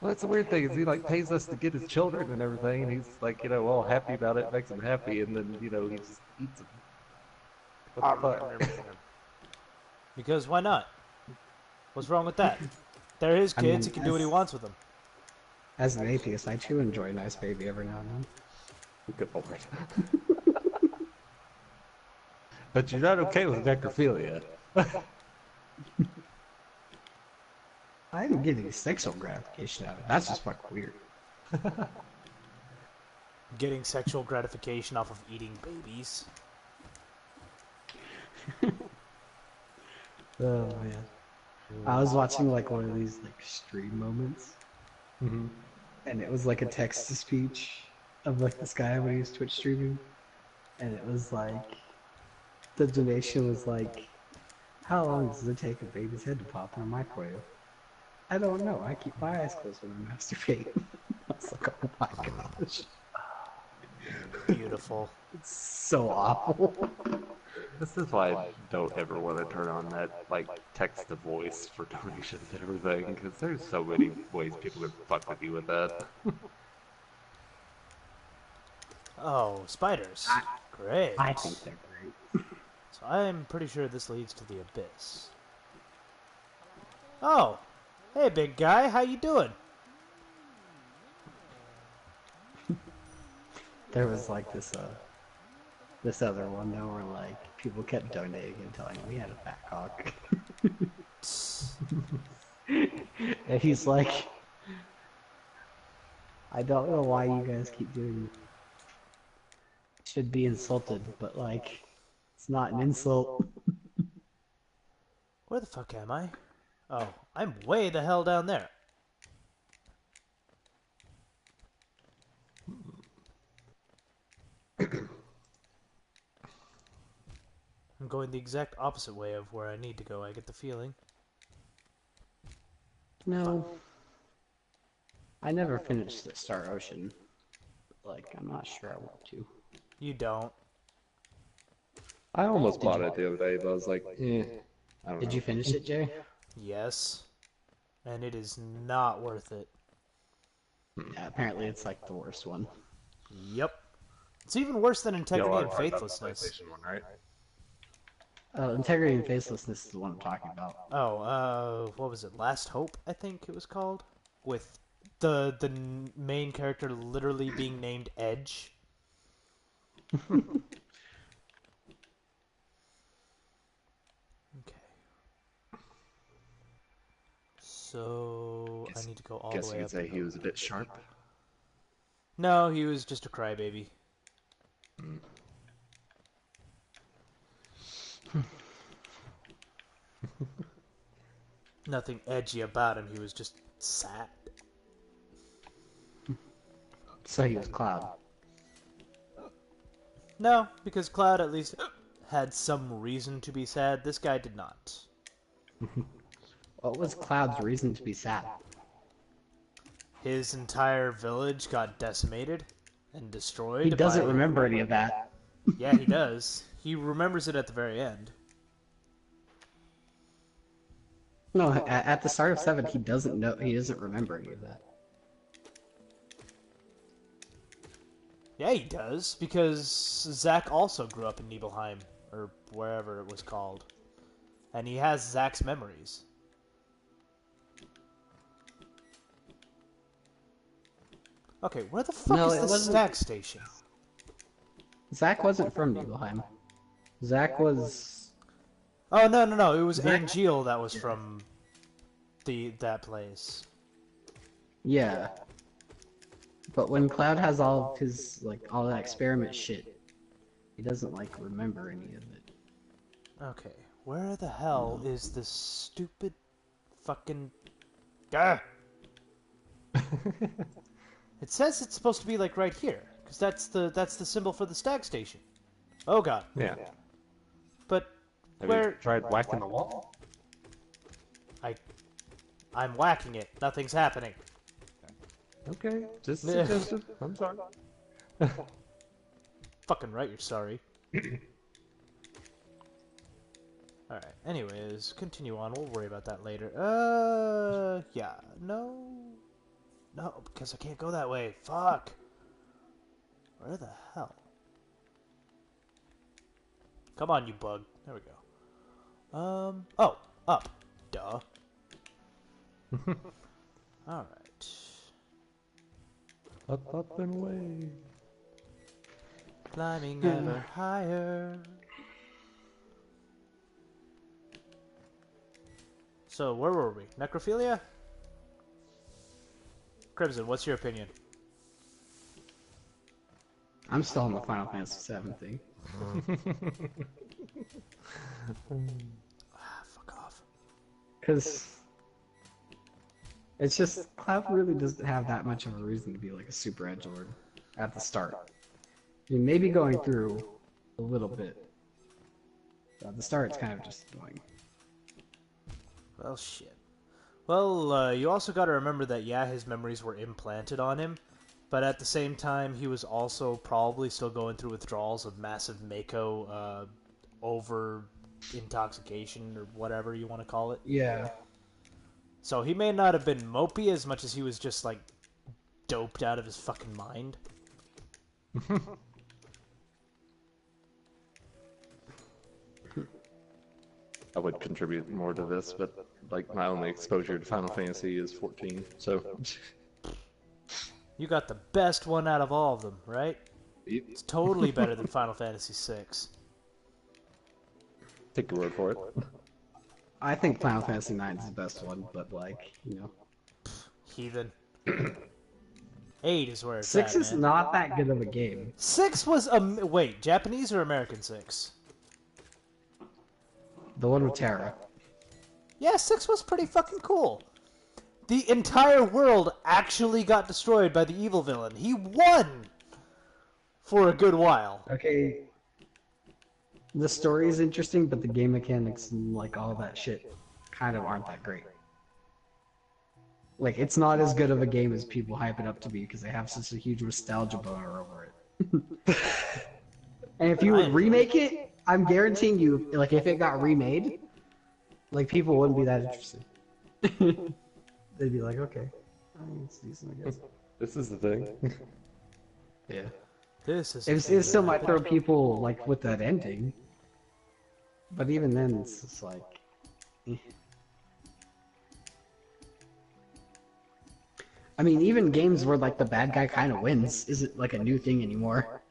that's the weird thing is he like pays us to get his children and everything, and he's like, all happy about it, makes him happy, and then he just eats them. What the fuck? Because why not? What's wrong with that? They're his I kids. mean, He can do what he wants with them. As an atheist, I too enjoy a nice baby every now and then. Good lord. But you're not okay with necrophilia. I didn't get any sexual gratification out of it. That's just fucking weird. Getting sexual gratification off of eating babies. Oh man. I was watching like one of these like stream moments, Mm-hmm. and it was like a text to speech of like this guy when he was Twitch streaming, and it was like the donation was like, "How long does it take a baby's head to pop in a microwave?" I don't know. I keep my eyes closed when I masturbate. I was like, oh my gosh. Beautiful. It's so awful. This is why I don't ever want to turn on that like text to voice for donations and everything, because there's so many ways people can fuck with you with that. Oh, spiders. Great. I think they're great. So I'm pretty sure this leads to the abyss. Oh, hey big guy, how you doing? There was like this other one though where like people kept donating and telling him he had a fat cock. And he's like, I don't know why you guys keep doing it. Should be insulted, but like it's not an insult. Where the fuck am I? Oh, I'm way the hell down there. I'm going the exact opposite way of where I need to go, I get the feeling. No. I never finished the Star Ocean. Like, I'm not sure I want to. You don't. I almost bought it the other day, but I was like, I don't know. Did you finish it, Jay? Yes. And it is not worth it. Yeah, apparently it's like the worst one. Yep. It's even worse than Integrity Y'all and are talking about the Faithlessness. PlayStation one, right? Integrity and Facelessness is the one I'm talking about. Oh, what was it? Last Hope, I think it was called? With the main character literally being named Edge. Okay. So I need to go all Guess the you way could up. say he was a bit sharp. No, he was just a crybaby. Nothing edgy about him. He was just sad. So he was Cloud. No, because Cloud at least had some reason to be sad. This guy did not. What was Cloud's reason to be sad? His entire village got decimated and destroyed. He doesn't by... remember any of that. Yeah, he does. He remembers it at the very end. No, at the start of 7, he doesn't know. He doesn't remember any of that. Yeah, he does, because Zack also grew up in Nibelheim, or wherever it was called. And he has Zack's memories. Okay, where the fuck No, is it the wasn't- stack station? Zack wasn't from Nibelheim. Zack was... Oh, no, it was Zack- Angeal that was from that place. Yeah. But when Cloud has all of his, like, all that experiment shit, he doesn't, like, remember any of it. Okay, where the hell is this stupid fucking... Ah! It says it's supposed to be, like, right here, because that's the symbol for the stag station. Oh god. Yeah. But Have where... you tried whacking the wall? I'm whacking it. Nothing's happening. Okay, just Yeah. suggested. I'm sorry. Fucking right, you're sorry. Alright, anyways, continue on. We'll worry about that later. Yeah. No. No, because I can't go that way. Fuck. Where the hell? Come on, you bug. There we go. Oh, up. Duh. Alright. Up and away. Climbing ever higher. So, where were we? Necrophilia? Crimson, what's your opinion? I'm still on the Final Fantasy VII thing. Fuck off. Because it's just, Cloud really doesn't have that much of a reason to be like a super edgelord at the start. I mean, maybe going through a little bit. But at the start, it's kind of just annoying. Well, shit. Well, you also gotta remember that, yeah, his memories were implanted on him, but at the same time, he was also probably still going through withdrawals of massive Mako over intoxication, or whatever you want to call it. Yeah. So he may not have been mopey as much as he was just, like, doped out of his fucking mind. I would contribute more to this, but like my only exposure to Final Fantasy is 14, so You got the best one out of all of them, right? It's totally better than Final Fantasy VI. take your word for it. I think Final Fantasy IX is the best one, but like, you know. Heathen. 8 is where it's 6 at, is man. not that good of a game. 6 was wait, Japanese or American 6? The one with Terra. Yeah, 6 was pretty fucking cool. The entire world actually got destroyed by the evil villain. He won for a good while. Okay. The story is interesting, but the game mechanics and like all that shit kind of aren't that great. Like, it's not as good of a game as people hype it up to be because they have such a huge nostalgia boner over it. And if you would remake it, I'm guaranteeing you, like, if it got remade, like, people wouldn't be that interested. They'd be like, okay, it's decent, I guess. This is the thing. Yeah. This is It still might throw people, like, with that ending. But even then, it's just like... eh. I mean, even games where, like, the bad guy kind of wins isn't, like, a new thing anymore.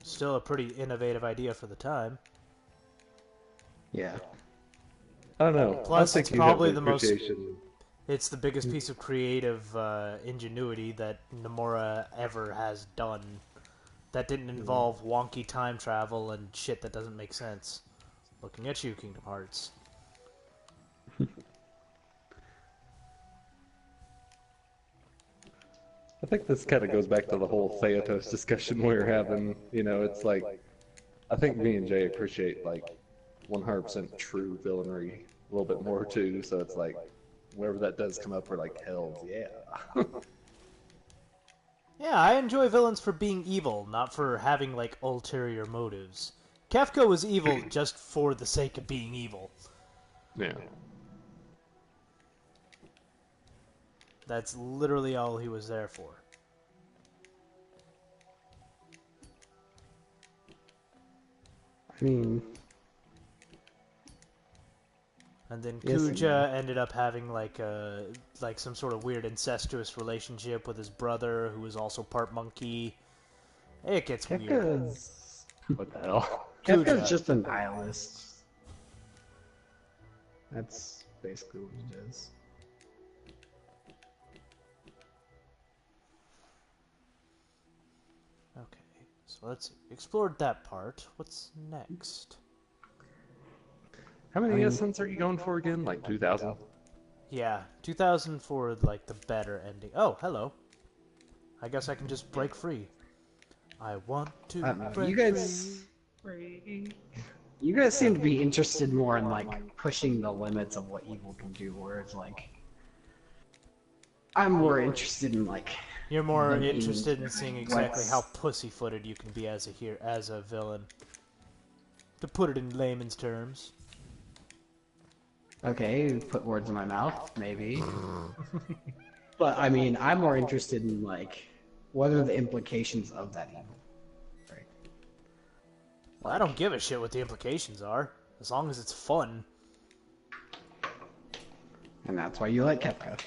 still a pretty innovative idea for the time. Yeah. I don't know. Plus, I it's think you have probably the the most- appreciation. It's the biggest piece of creative ingenuity that Nomura ever has done. That didn't involve wonky time travel and shit that doesn't make sense. Looking at you, Kingdom Hearts. I think this kind of goes back to the whole Theatos discussion we were having. You know, it's like, I think me and Jay appreciate like 100% true villainry a little bit more too. So it's like, wherever that does come up, we're like, hells yeah. Yeah, I enjoy villains for being evil, not for having, like, ulterior motives. Kefka was evil just for the sake of being evil. Yeah. That's literally all he was there for. I mean... And then Yes and Kuja ended up having like some sort of weird incestuous relationship with his brother, who was also part monkey. It gets weird. Kefka's... What the hell? Kuja. Kefka's just a nihilist. That's basically what it is. Okay, so let's see. Explored that part. What's next? How many I mean- essence are you going for again? Like 2,000? Yeah, 2000 for like the better ending. Oh, hello. I guess I can just break free. I want to I don't know. break You guys... You guys seem to be interested more in, like, pushing the limits of what evil can do, where it's like... I'm more interested in like You're more them interested aiming in seeing for exactly what's- how pussy-footed you can be as a villain. To put it in layman's terms. Okay, you put words in my mouth, maybe. But I mean, I'm more interested in like what are the implications of that evil, right? Well, I don't give a shit what the implications are, as long as it's fun. And that's why you like Kefka.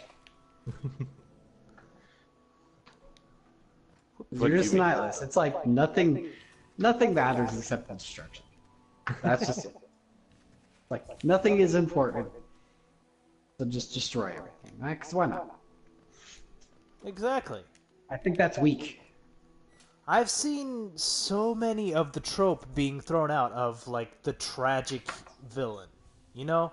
What You're do just you mean? nihilist. It's like nothing matters except the destruction. That's just it. Like nothing is important. So just destroy everything, right? 'Cause why not? Exactly. I think that's weak. I've seen so many of the trope being thrown out of, like, the tragic villain. You know?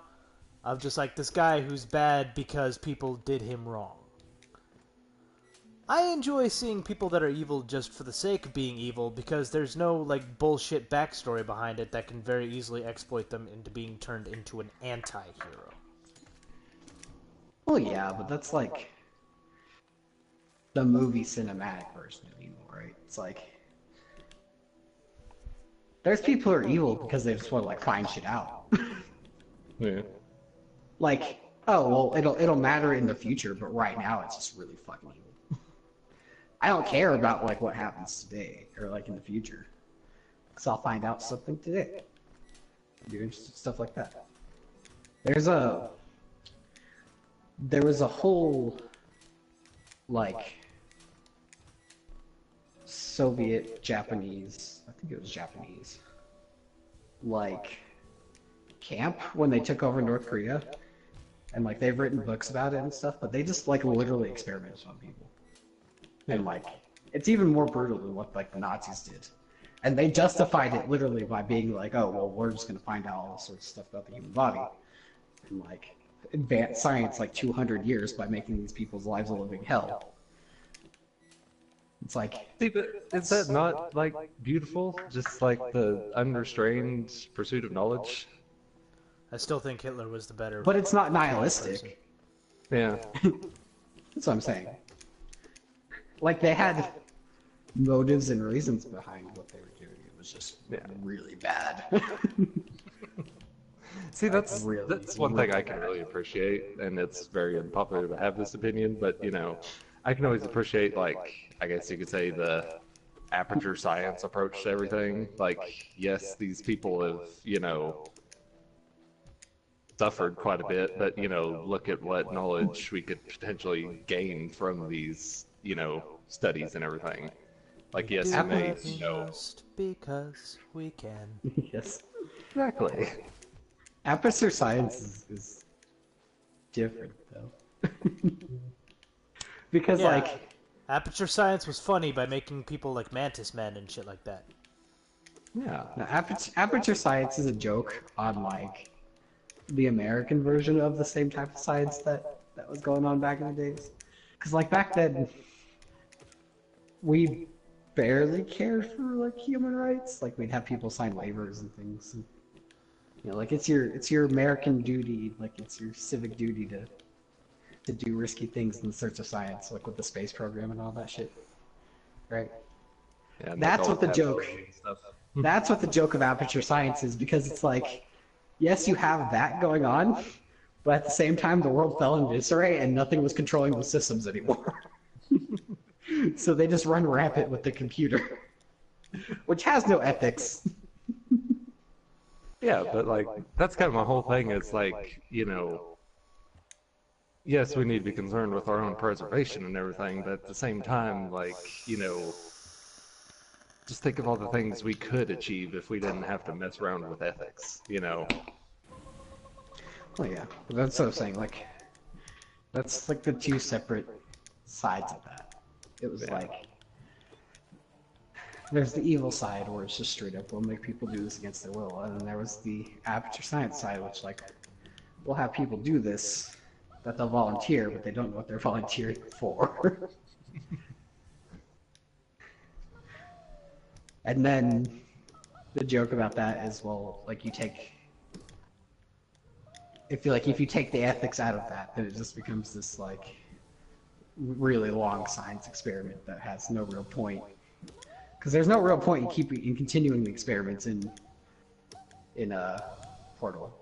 Of just, like, this guy who's bad because people did him wrong. I enjoy seeing people that are evil just for the sake of being evil because there's no, like, bullshit backstory behind it that can very easily exploit them into being turned into an anti-hero. Well, yeah, but that's like the movie cinematic version of evil, right? It's like there's people who are evil because they just want to like find shit out. Yeah. Like, oh well, it'll matter in the future, but right now it's just really fucking evil. I don't care about like what happens today or like in the future, because I'll find out something today. Do interesting stuff like that. There was a whole like Soviet Japanese, I think it was Japanese, like camp when they took over North Korea, and like they've written books about it and stuff, but they just like literally experimented on people, and like it's even more brutal than what like the Nazis did, and they justified it literally by being like, oh well, we're just gonna find out all this sorts of stuff about the human body, and like advance science like 200 years by making these people's lives a living hell. It's like, See, but is that not like beautiful? Just like the unrestrained pursuit of knowledge? I still think Hitler was the better. but it's not nihilistic. Yeah. That's what I'm saying. Like they had motives and reasons behind what they were doing. It was just really bad. See, that's Really, one thing I can really appreciate, and it's very unpopular to have this opinion, but you know, I can always appreciate, like, I guess you could say the aperture science approach to everything. Like, yes, these people have, you know, suffered quite a bit, but you know, look at what knowledge we could potentially gain from these, you know, studies and everything. Like, yes, Do it may, what we you know, must because we can. Yes. exactly. Aperture science is different though. Because Yeah. like Aperture Science was funny by making people like Mantis Men and shit like that. Yeah. no, aperture science is a joke on like the American version of the same type of science that was going on back in the days. Because like back then, we barely cared for like human rights. Like we'd have people sign waivers and things. And, you know, like it's your American duty, like it's your civic duty to do risky things in the search of science, like with the space program and all that shit. Right? Yeah, and That's like what the all joke. and stuff. That's what the joke of aperture science is, because it's like, yes, you have that going on, but at the same time, the world fell in disarray and nothing was controlling those systems anymore. So they just run rampant with the computer, which has no ethics. Yeah, but like that's kind of my whole thing is like, you know, yes, we need to be concerned with our own preservation and everything, but at the same time, like, you know, just think of all the things we could achieve if we didn't have to mess around with ethics, you know. Well, yeah, but that's what I'm saying. Like, that's like the two separate sides of that. It was Yeah. like, there's the evil side where it's just straight up, we'll make people do this against their will, and then there was the aperture science side, which like, we'll have people do this, that they'll volunteer, but they don't know what they're volunteering for. And then the joke about that is, well, like you take, if you take the ethics out of that, then it just becomes this like really long science experiment that has no real point. Because there's no real point in continuing the experiments in a Portal.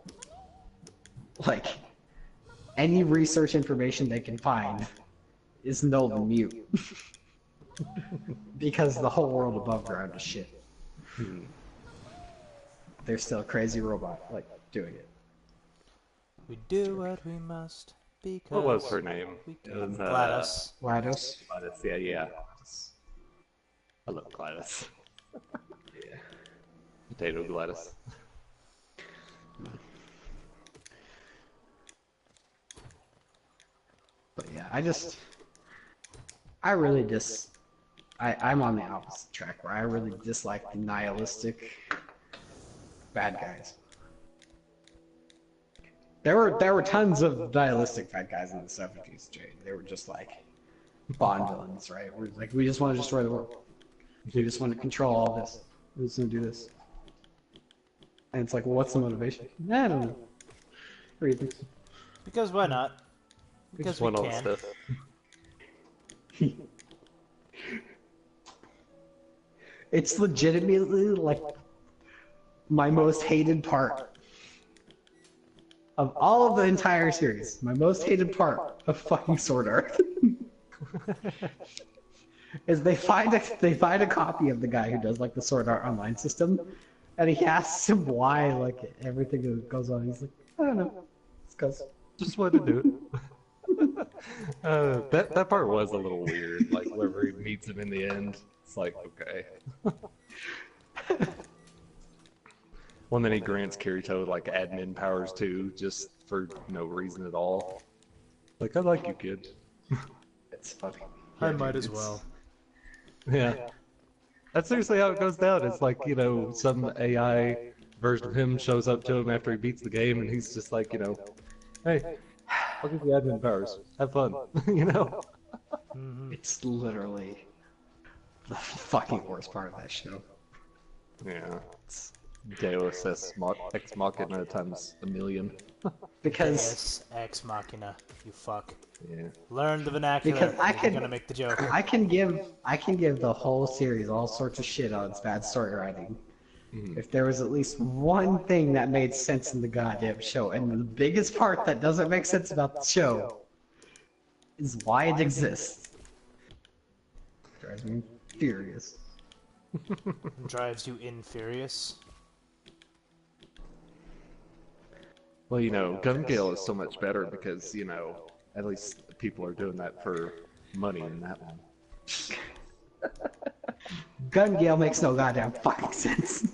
Like, any research information they can find is null and mute. Because the whole world above ground is shit. There's still a crazy robot, like, doing it. We do what we must because. What was her name? We It was, GLaDOS. GLaDOS? Gladys, yeah. I love Gladys. Yeah. Potato Gladys. But yeah, I'm on the opposite track where I really dislike the nihilistic bad guys. There were tons of nihilistic bad guys in the 70s, Jay. They were just like Bond villains, right? We're like, we just want to destroy the world. We just want to control all this. We're just gonna do this. And it's like, well, what's the motivation? I don't know. What do you think? Because why not? We Because just we want all the can. stuff. It's legitimately like my most hated part of all of the entire series. My most hated part of fucking Sword Art is they find a copy of the guy who does like the Sword Art Online system, and he asks him why like everything that goes on. He's like, I don't know, it's because Just wanted to do it. That part was a little weird. Like whenever he meets him in the end, it's like okay. Well, then he grants Kirito like admin powers too, just for no reason at all. Like I like you, kid. it's funny. I Yeah, might dude, as well. Yeah. That's seriously how it goes down. It's like, you know, some AI version of him shows up to him after he beats the game, and he's just like, you know, hey, I'll give you admin powers. Have fun. You know? It's literally the fucking worst part of that show. Yeah. It's Deus Ex Machina times a million. Because Yes, Ex Machina, you fuck. Yeah. Learn the vernacular. Because I if you're could- gonna make the joke. I can give the whole series all sorts of shit on its bad story writing. If there was at least one thing that made sense in the goddamn show, and the biggest part that doesn't make sense about the show is why it exists. Drives me furious. Drives you infurious. Well, you know, Gun Gale is so much better because, you know, at least people are doing that for money in that one. Gun Gale makes no goddamn fucking sense.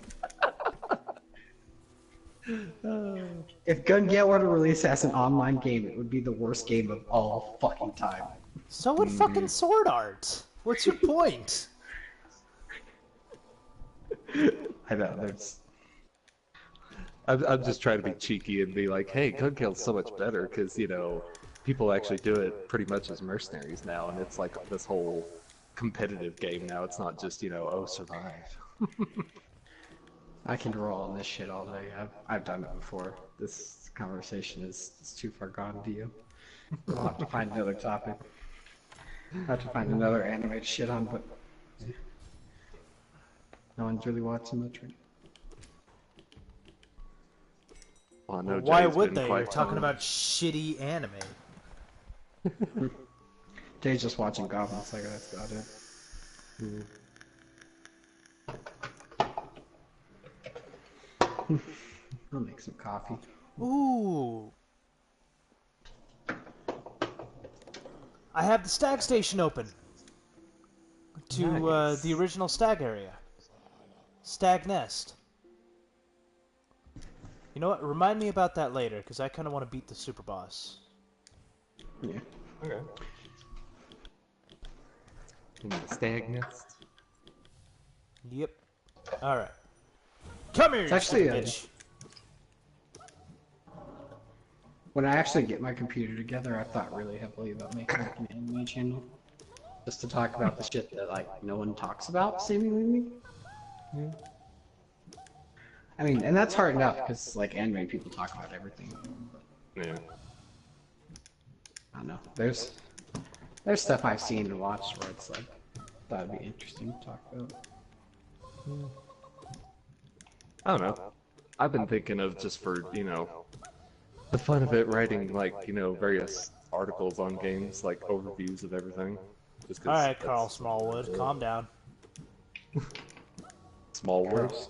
If Gun Gale were to release as an online game, it would be the worst game of all fucking time. So would fucking Sword Art. What's your point? I know, there's... I'm just trying to be cheeky and be like, hey, Gun Gale's so much better because, you know, people actually do it pretty much as mercenaries now, and it's like this whole competitive game now. It's not just, you know, oh, survive. I can roll on this shit all day. I've done it before. This conversation is too far gone to you. We'll have to find another topic. I'll have to find another anime to shit on, but no one's really watching much right now. Well, I know Why Jay's would been they? quite You're talking fun. about shitty anime. Jay's just watching Goblin Slayer, that's about it. I'll make some coffee. Ooh. I have the stag station open. To Nice. the original stag area. Stag nest. You know what? Remind me about that later, because I kind of want to beat the super boss. Yeah. Okay. In the stag nest. Yep. Alright. Come here, you actually stupid a- bitch. When I actually get my computer together, I thought really heavily about making like an anime channel. Just to talk about the shit that like no one talks about, seemingly. I mean, and that's hard enough because like anime people talk about everything. But Yeah. I don't know. There's There's stuff I've seen and watched where it's like, that would be interesting to talk about. I don't know. I've been thinking of just for, the fun of it, writing like, various articles on games, like overviews of everything. Just 'cause Alright, Carl that's Smallwood, calm down. small words.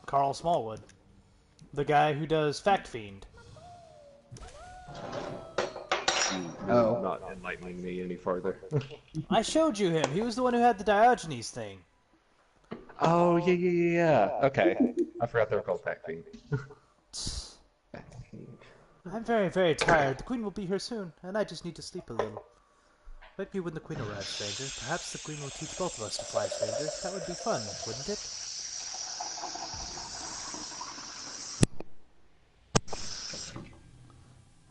Carl Smallwood. The guy who does Fact Fiend. Oh. Not enlightening me any farther. I showed you him. He was the one who had the Diogenes thing. Oh, yeah. Okay. I forgot they were called Pack Fiend. I'm very, very tired. The Queen will be here soon, and I just need to sleep a little. Wake me when the Queen arrives, stranger. Perhaps the Queen will teach both of us to fly, stranger. That would be fun, wouldn't it?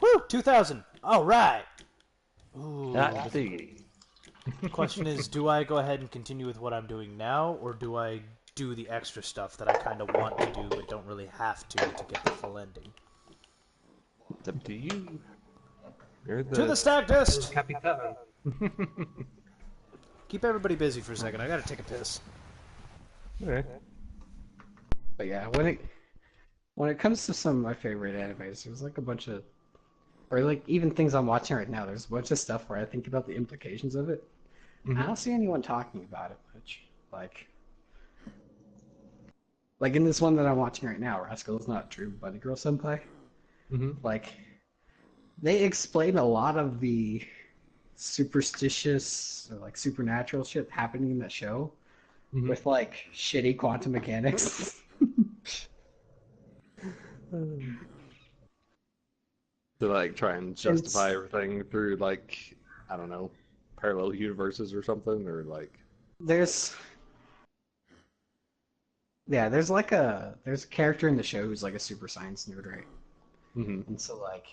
Woo! 2,000! Alright! Ooh. Not the. The question is, do I go ahead and continue with what I'm doing now, or do I do the extra stuff that I kind of want to do but don't really have to get the full ending? It's up to you. You're To the stack dist! Capitan. Keep everybody busy for a second. I gotta take a piss. Okay. But yeah, when it comes to some of my favorite animes, there's like a bunch of, or like even things I'm watching right now, there's a bunch of stuff where I think about the implications of it. I don't see anyone talking about it much. Like in this one that I'm watching right now, Rascal is not True Bunny Girl Senpai. Like, they explain a lot of the superstitious or like supernatural shit happening in that show with like shitty quantum mechanics. To like try and justify everything through like, I don't know, parallel universes or something, or like. There's like there's a character in the show who's like a super science nerd, right? And so like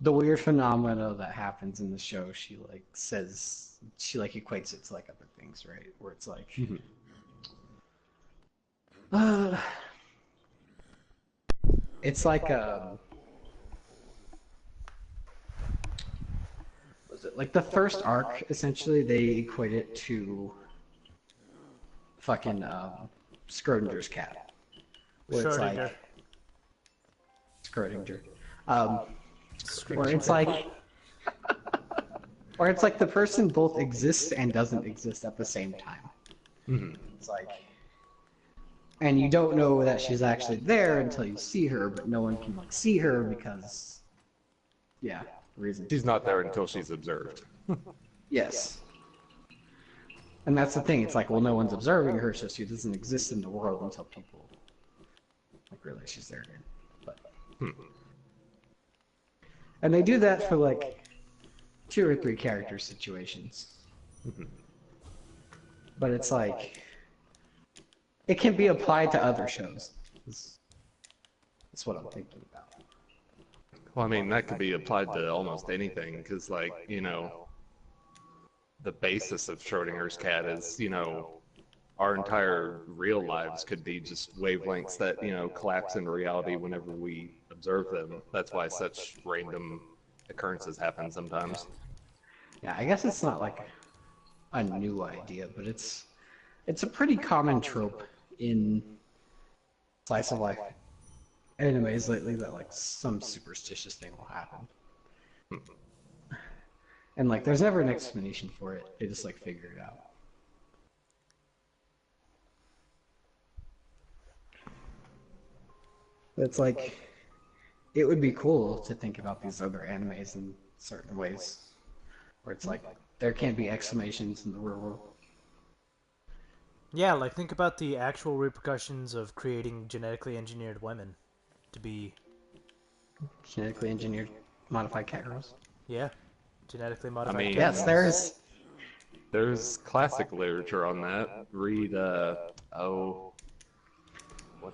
the weird phenomena that happens in the show, she like equates it to like other things, right? Where it's like it's like was it like the first arc, essentially they equate it to fucking Schrodinger's cat. Where it's Schrodinger. like Schrodinger. Where it's like the person both exists and doesn't exist at the same time. It's like, and you don't know that she's actually there until you see her, but no one can like see her because, yeah, reason. She's not there until she's observed. Yes. And that's the thing. It's like, well, no one's observing her, so she doesn't exist in the world until people like realize she's there again. But. And they do that for like 2 or 3 character situations. But it's like it can be applied to other shows. That's what I'm thinking about. Well, I mean, that could be applied to almost anything, because, like, the basis of Schrodinger's cat is, our entire real lives could be just wavelengths that, collapse into reality whenever we observe them. That's why such random occurrences happen sometimes. Yeah, I guess it's not like a new idea, but it's a pretty common trope in slice of life animes lately that like some superstitious thing will happen. And like there's never an explanation for it. They just like figure it out. It's like it would be cool to think about these other animes in certain ways where it's like there can't be explanations in the real world. Yeah, like think about the actual repercussions of creating genetically engineered women to be Genetically engineered modified cat girls. Yeah, genetically modified. mean, Yes, cats. There's classic literature on that. Read, what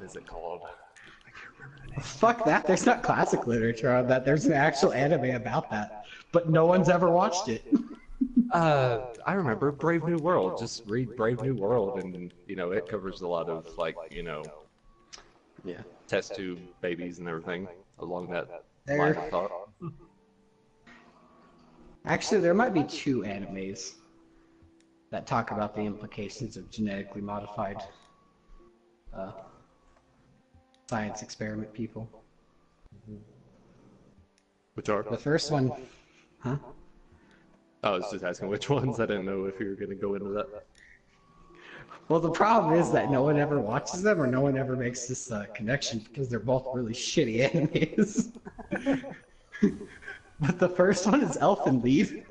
is it called? I can't remember the name. Fuck that. There's not classic literature on that. There's an actual anime about that, but no one's ever watched it. I remember Brave New World. Just read Brave New World, and it covers a lot of like Yeah. test tube babies and everything along that There- line of thought. Actually, there might be two animes that talk about the implications of genetically modified uh, science experiment people. Which are? The first one, huh? I was just asking which ones. I didn't know if you were going to go into that. Well, the problem is that no one ever watches them or no one ever makes this connection because they're both really shitty animes. But the first one is Elfen Lied.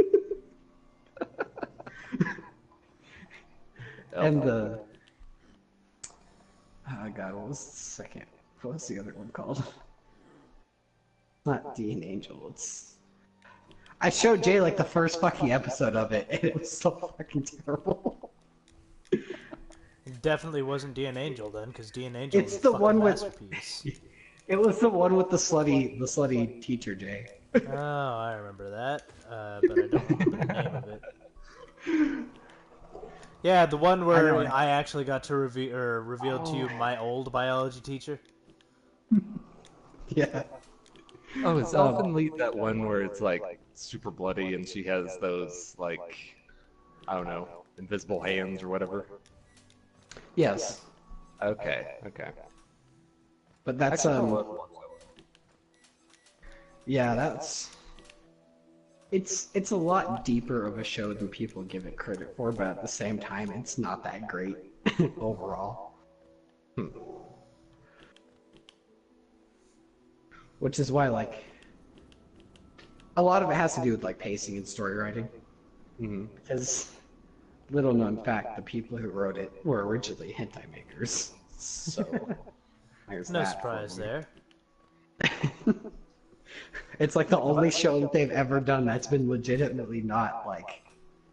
And the... Oh god, what was the second? What was the other one called? Not Dean Angel, it's... I showed Jay like the first fucking episode of it, and it was so fucking terrible. It definitely wasn't D and Angel then, because D and Angel It's was a the fucking one with... masterpiece. It was the one with the slutty teacher, Jay. Oh, I remember that, but I don't remember the name of it. Yeah, the one where I actually got to reveal to you my old biology teacher. Yeah. Oh, is Elfen Lied that one where it's like super bloody and she has those like, I don't know, invisible hands or whatever? Yes. Okay, okay. But that's yeah, that's it's a lot deeper of a show than people give it credit for, but at the same time it's not that great overall. Which is why like a lot of it has to do with like pacing and story writing. Because little known fact, the people who wrote it were originally hentai makers. So there's No that surprise for you. there. It's like the only show that they've ever done that's been legitimately not like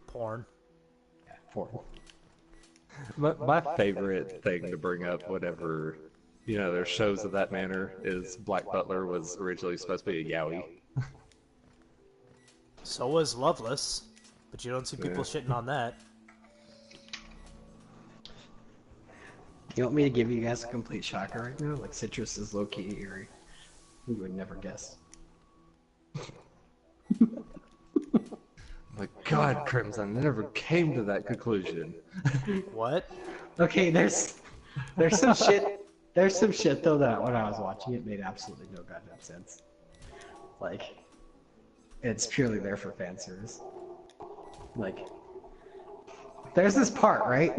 Porn. porn. My favorite thing to bring up, whatever, you know, there's shows of that manner, is Black Butler was originally supposed to be a yaoi. So was Loveless, but you don't see people shitting on that. You want me to give you guys a complete shocker right now? Like Citrus is low-key eerie. You would never guess. My God, Crimson, I never came to that conclusion. What? Okay, there's some shit. There's some shit though that when I was watching it made absolutely no goddamn sense. Like, it's purely there for fan service. Like, there's this part right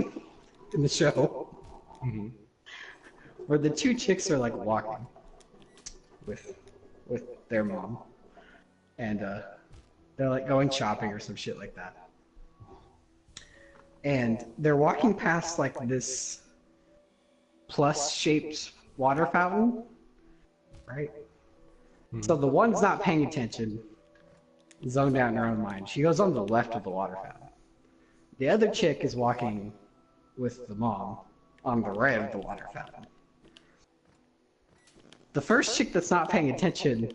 in the show where the two chicks are like walking with their mom, and they're like going shopping or some shit like that. And they're walking past like this plus-shaped water fountain, right? So the one's not paying attention, zoned out in her own mind. She goes on the left of the water fountain. The other chick is walking with the mom on the right of the water fountain. The first chick that's not paying attention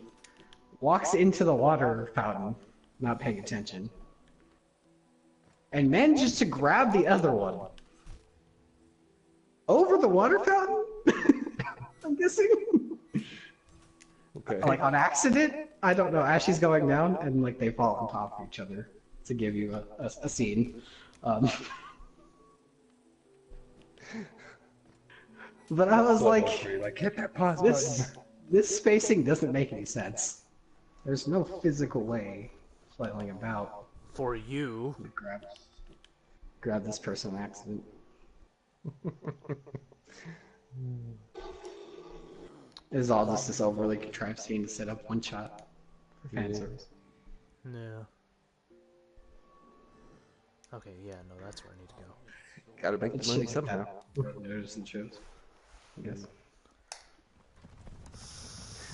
walks into the water fountain, not paying attention, and manages to grab the other one. Over the water fountain? I'm guessing? Okay. Like on accident? I don't know. As she's going down, and like they fall on top of each other to give you a scene. But I was like, hit that pause this spacing doesn't make any sense. There's no physical way flailing about For you. to grab this person on accident. It was all just this overly contrived scene to set up one shot for fan service. No. Okay, yeah, no, that's where I need to go. Gotta make the money Shit like somehow. that. Notice in shows, I guess.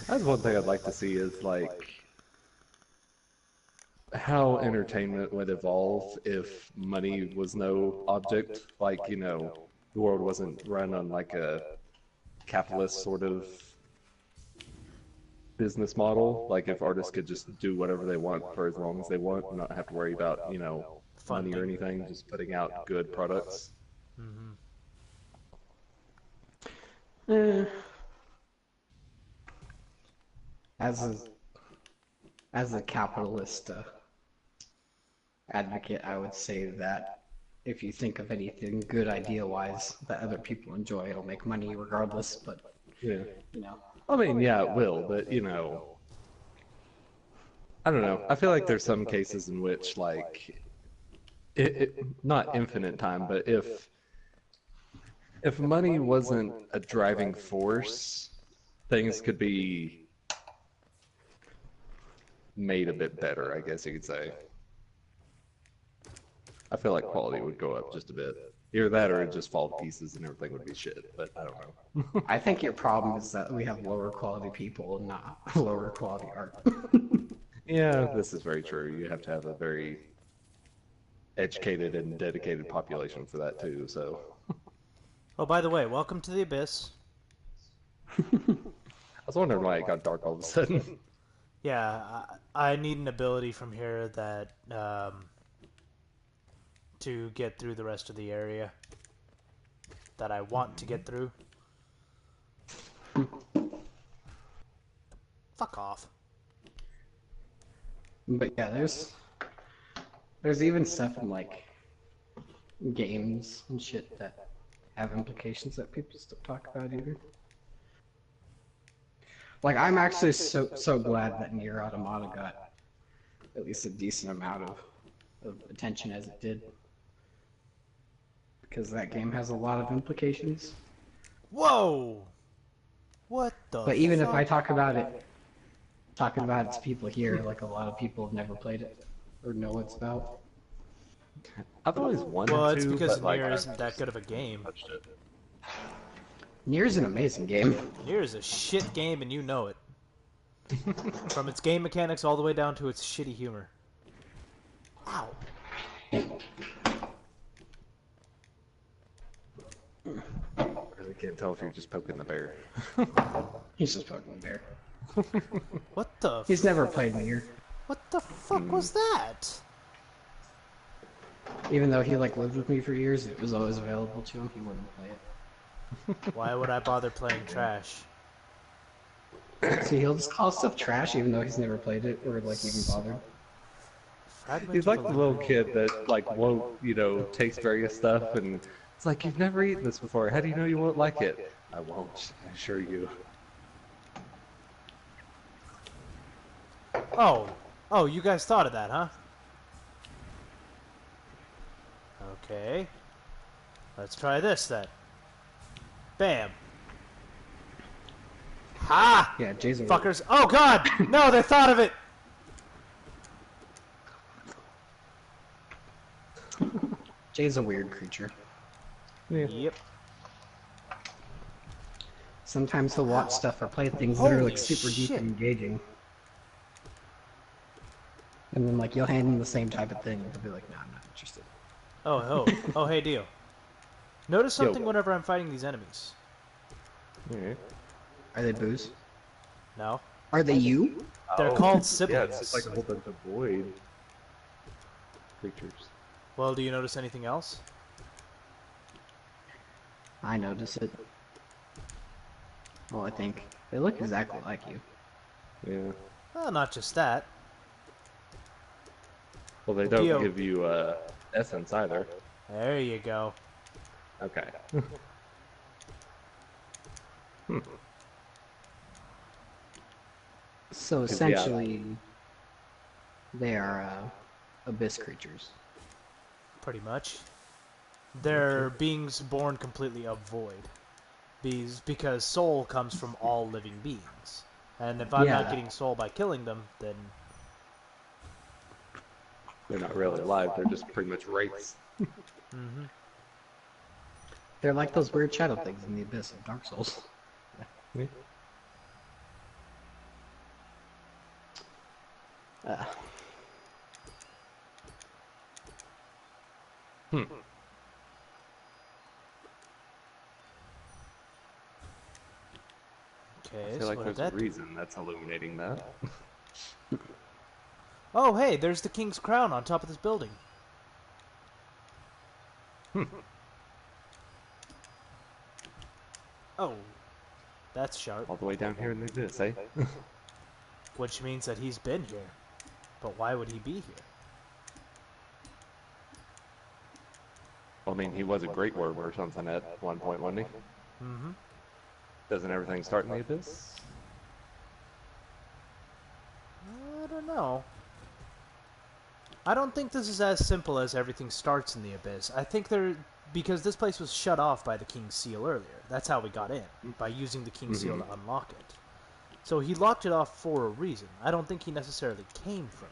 That's one thing I'd like to see is like how entertainment would evolve if money was no object. Like, you know, the world wasn't run on like a capitalist sort of business model. Like if artists could just do whatever they want for as long as they want and not have to worry about, you know, money or anything, just putting out good products. As a capitalist advocate, I would say that if you think of anything good idea-wise that other people enjoy, it'll make money regardless. But Yeah. you know, I mean, yeah, it will, but I don't know. I feel like there's some cases in which, like, not infinite time, but if money wasn't a driving force, things could be made a bit better, I guess you could say. I feel like quality would go up just a bit. Either that or it'd just fall to pieces and everything would be shit, but I don't know. I think your problem is that we have lower quality people and not lower quality art. Yeah, this is very true. You have to have a very educated and dedicated population for that too, so. Oh, by the way, welcome to the Abyss. I was wondering why it got dark all of a sudden. Yeah, I need an ability from here that to get through the rest of the area that I want to get through. Fuck off. But yeah, there's even stuff in like games and shit that have implications that people still talk about either. Like I'm actually so glad that Nier Automata got at least a decent amount of attention as it did. Because that game has a lot of implications. Whoa! What the But even if fuck? I talking about it to people here, like a lot of people have never played it or know what it's about. I've always wanted Well, to, it's because but like, Nier I've isn't that good of a game. touched it. Nier's an amazing game. Nier is a shit game and you know it. From its game mechanics all the way down to its shitty humor. Ow. I really can't tell if you're just poking the bear. He's just poking the bear. What the He's never played Nier, What the fuck was that? even though he like lived with me for years. It was always available to him. He wouldn't play it. Why would I bother playing trash? See, he'll just call stuff trash, even though he's never played it or like even bothered. Fragment He's of like a the little kid that like won't, taste various stuff, and it's like you've never eaten this before. How do you know you won't like it? I won't. I assure you. Oh, you guys thought of that, huh? Okay. Let's try this then. Bam. Ha! Yeah, Jason. Fuckers. Oh god! No, they thought of it! Jay's a weird creature. Yeah. Yep. Sometimes he'll watch stuff or play things that are Holy like super deep shit. and engaging. And then like you'll hand him the same type of thing and he'll be like, "No, I'm not interested." Oh, hey, Dio. Notice something Yo. whenever I'm fighting these enemies. Alright. Are they booze? No? Are they you? They're Oh, called Yeah, siblings. it's just like a whole bunch of void creatures. Well, do you notice anything else? I notice it. Well, I think they look exactly like you. Yeah. Well, not just that. Well, they don't Dio. give you essence either. There you go. Okay. So yeah. essentially, they are abyss creatures. Pretty much. They're beings born completely of void. Because soul comes from all living beings. And if I'm not Yeah. getting soul by killing them, then... They're not really alive. They're just pretty much wraiths. Mm-hmm. They're like those weird shadow things in the abyss of Dark Souls. Yeah. Uh, Okay, I so feel like what there's did a that do? reason that's illuminating that. Oh, hey, there's the king's crown on top of this building. Oh, that's sharp. All the way down here in the abyss, eh? Which means that he's been here. But why would he be here? Well, I mean, he was a great worm or something at one point, wasn't he? Mm-hmm. Doesn't everything start in the abyss? I don't know. I don't think this is as simple as everything starts in the abyss. I think because this place was shut off by the King's Seal earlier. That's how we got in, by using the King's Seal to unlock it. So he locked it off for a reason. I don't think he necessarily came from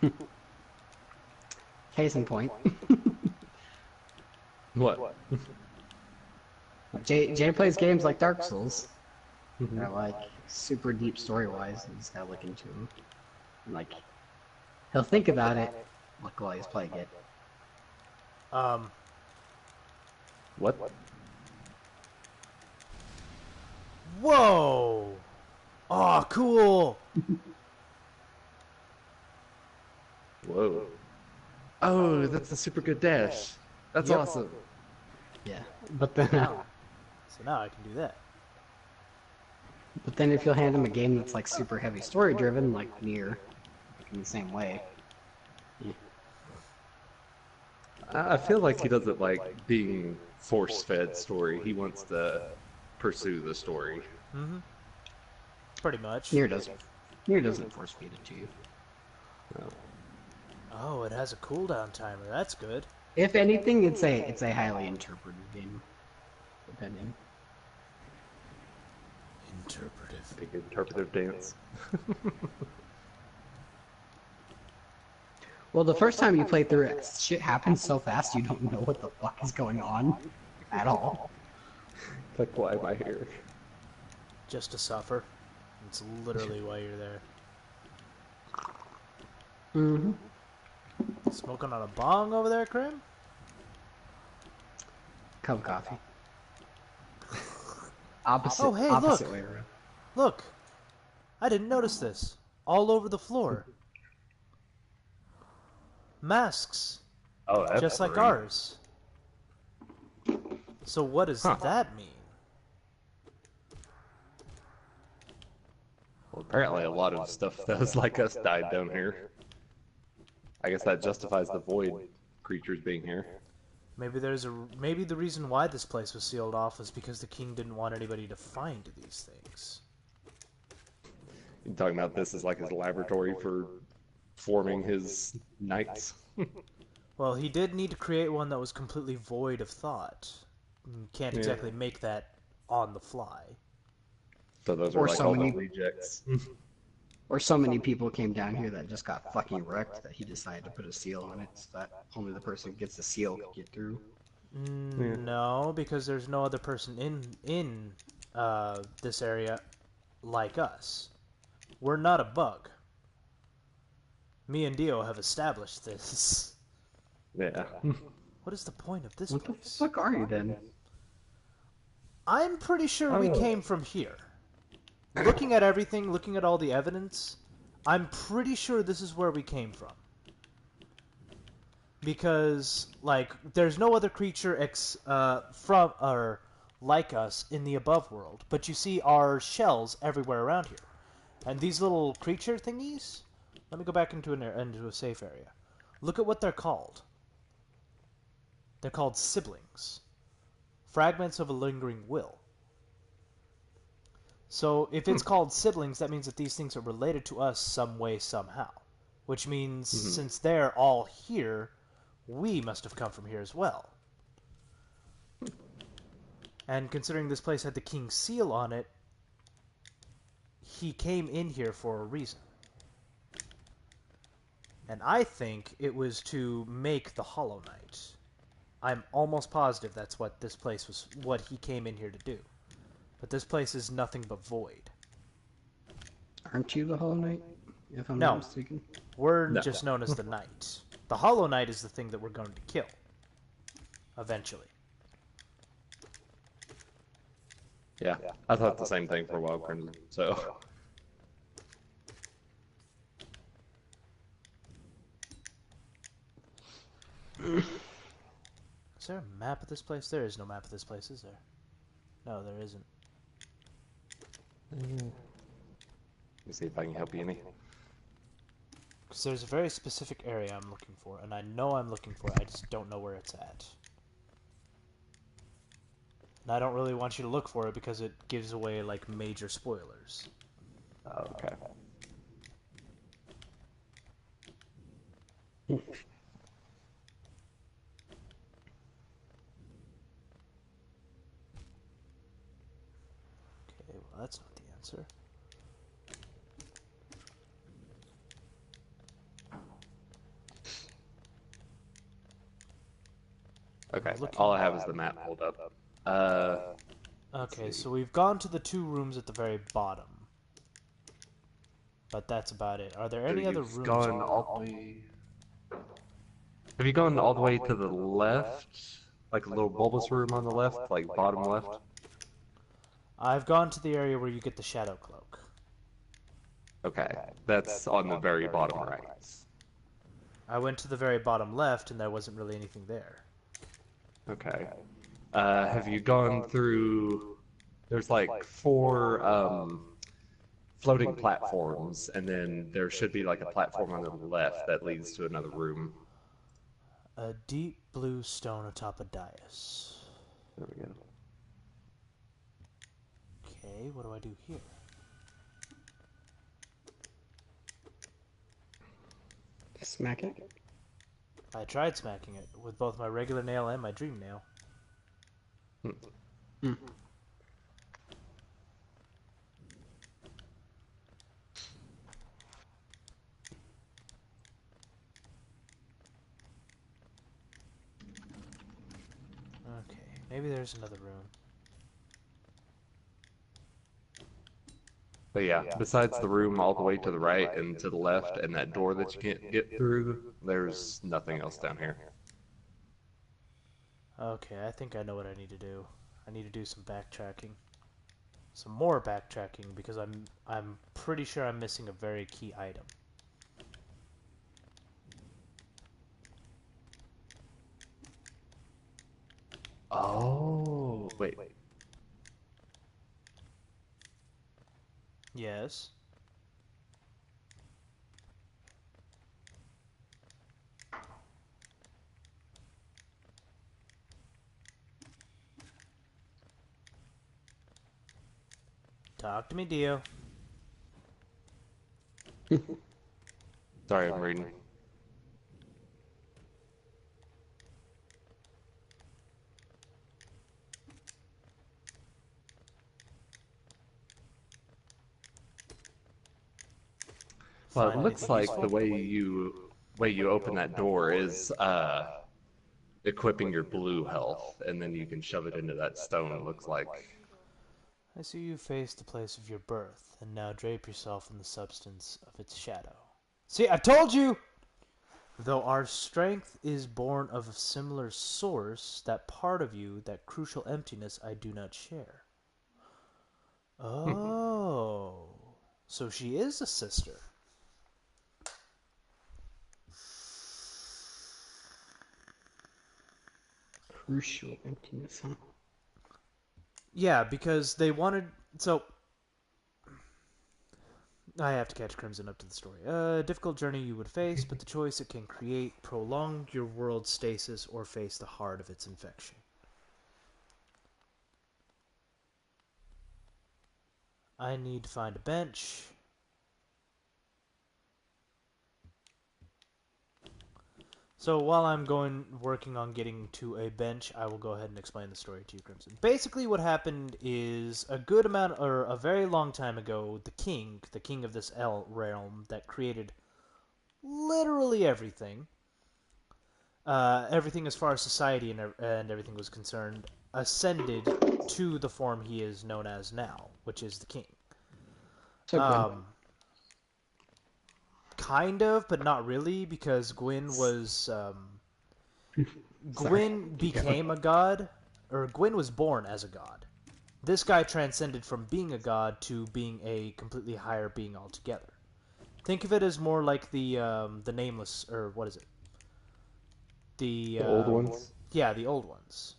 here. Case in point. What? Jay plays games like Dark Souls. They're like super deep story-wise. You just gotta look into them. Like, he'll think about it, look while he's playing it. What? Whoa! Oh, cool! Whoa. Oh, that's a super good dash. That's Yep. awesome. Yeah, but then, So now I can do that. but then if you'll hand him a game that's like super heavy story-driven, like Nier, in the same way. I feel like he doesn't like being force-fed story. He wants to pursue the story. Mm-hmm. Pretty much. Nier doesn't force feed it to you. No. Oh, it has a cooldown timer. That's good. If anything, it's a highly interpretive game, depending. Interpretive. Big interpretive dance. Well, the first time you play through it, shit happens so fast you don't know what the fuck is going on at all. Like, why am I here? Just to suffer. It's literally why you're there. Mm-hmm. Smoking on a bong over there, Krim? Cup of coffee. Opposite. Oh, hey, opposite look. way around. Look! I didn't notice this. All over the floor. Masks. Oh, that's Just like great. ours. So what does that mean? Well, apparently a lot of stuff that was like us died down here. I guess that justifies the void creatures being here. Maybe maybe the reason why this place was sealed off was because the king didn't want anybody to find these things. You talking about this as like his laboratory for forming his knights? Well, he did need to create one that was completely void of thought. You can't exactly make that on the fly. So those Or are like so all many- the rejects. Or so many people came down here that just got fucking wrecked that he decided to put a seal on it so that only the person who gets the seal could get through. No, because there's no other person in this area like us. We're not a bug. Me and Dio have established this. Yeah. What is the point of this What the place? fuck are you then? I'm pretty sure we came from here. Looking at everything, looking at all the evidence, I'm pretty sure this is where we came from. Because, like, there's no other creature from or like us in the above world, but you see our shells everywhere around here. And these little creature thingies, let me go back into a safe area. Look at what they're called. They're called siblings. Fragments of a lingering will. So if it's called siblings, that means that these things are related to us some way, somehow. Which means since they're all here, we must have come from here as well. And considering this place had the King's Seal on it, he came in here for a reason. And I think it was to make the Hollow Knight. I'm almost positive that's what this place was, what he came in here to do. But this place is nothing but void. Aren't you the Hollow Knight? If I'm No. not mistaken. We're No. just known as the Knight. The Hollow Knight is the thing that we're going to kill. Eventually. Yeah. I thought the same thing for Wild Crimson. So Is there a map of this place? There is no map of this place, is there? No, there isn't. let me see if I can help you any. Because there's a very specific area I'm looking for, and I know I'm looking for it, I just don't know where it's at. And I don't really want you to look for it because it gives away, like, major spoilers. Oh, okay. Okay, well, that's not the answer. Okay, Looking- all I have is the map pulled up. Okay, so we've gone to the 2 rooms at the very bottom. But that's about it. Are there any other you've rooms? gone all the way... Have you gone all the way to the left? Like a little bulbous room on the left? Like bottom left? I've gone to the area where you get the shadow cloak. Okay, that's on the very bottom right. I went to the very bottom left, and there wasn't really anything there. Okay. Have you gone through... There's like 4 floating platforms, and then there should be like a platform on the left that leads to another room. A deep blue stone atop a dais. There we go. Okay, what do I do here? Smack it. I tried smacking it with both my regular nail and my dream nail. Okay, maybe there's another room. But yeah, besides the room all the way to the right and to the left and that door that you can't get through, there's nothing else down here. Okay, I think I know what I need to do. I need to do some backtracking. Some more backtracking because I'm pretty sure I'm missing a very key item. Oh, wait. Yes. Talk to me, Dio. Sorry, I'm reading. Well, it looks like the way you open that door is equipping your blue health, and then you can shove it into that stone. It looks like. I see you face the place of your birth, and now drape yourself in the substance of its shadow. See, I told you! Though our strength is born of a similar source, that part of you, that crucial emptiness, I do not share. Oh, so she is a sister. Crucial emptiness, huh? Yeah, because they wanted... So, I have to catch Crimson up to the story. A difficult journey you would face, but the choice it can create prolong your world's stasis or face the heart of its infection. I need to find a bench. So while I'm working on getting to a bench, I will go ahead and explain the story to you, Crimson. Basically what happened is a good amount, or a very long time ago, the king of this realm that created literally everything, everything as far as society and everything was concerned, ascended to the form he is known as now, which is the king. So Kind of, but not really, because Gwyn was... Gwyn became a god, or Gwyn was born as a god. This guy transcended from being a god to being a completely higher being altogether. Think of it as more like the Nameless, or what is it? The old ones? Yeah, the old ones.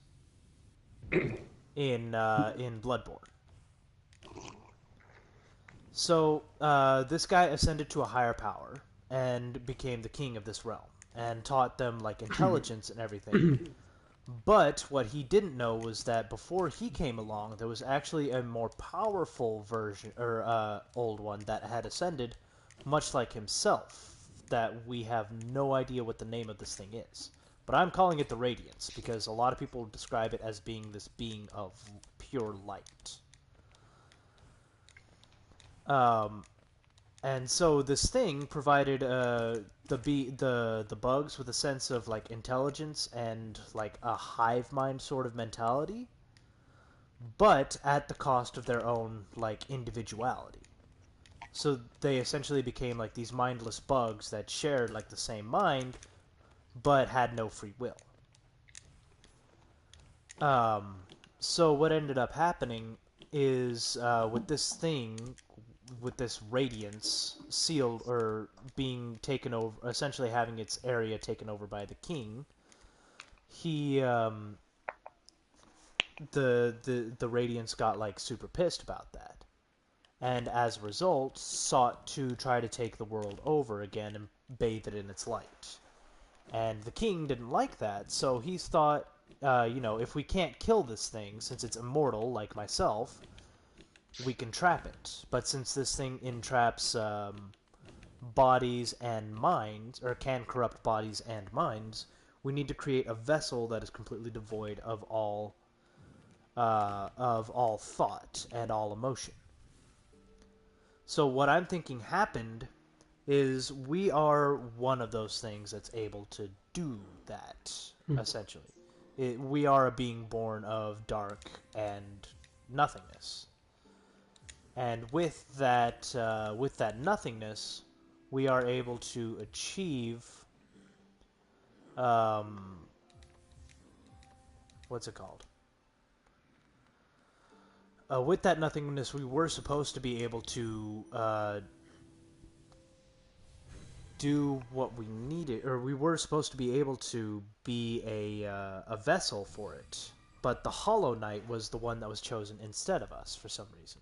in Bloodborne. So, this guy ascended to a higher power, and became the king of this realm and taught them like intelligence and everything. But what he didn't know was that before he came along, there was actually a more powerful version, or old one, that had ascended, much like himself, that we have no idea what the name of this thing is. But I'm calling it the Radiance, because a lot of people describe it as being this being of pure light. And so this thing provided the bugs with a sense of like intelligence and like a hive mind sort of mentality, but at the cost of their own like individuality. So they essentially became like these mindless bugs that shared like the same mind, but had no free will. So what ended up happening is with this thing, with this radiance sealed or being taken over, essentially having its area taken over by the king, he the radiance got like super pissed about that, and as a result sought to try to take the world over again and bathe it in its light. And the king didn't like that, so he thought, if we can't kill this thing, since it's immortal like myself, we can trap it. But since this thing entraps bodies and minds, or can corrupt bodies and minds, we need to create a vessel that is completely devoid of all thought and all emotion. So what I'm thinking happened is we are one of those things that's able to do that, essentially. We are a being born of dark and nothingness. And with that nothingness, we are able to achieve, what's it called? With that nothingness, we were supposed to be able to do what we needed, or we were supposed to be able to be a vessel for it. But the Hollow Knight was the one that was chosen instead of us for some reason.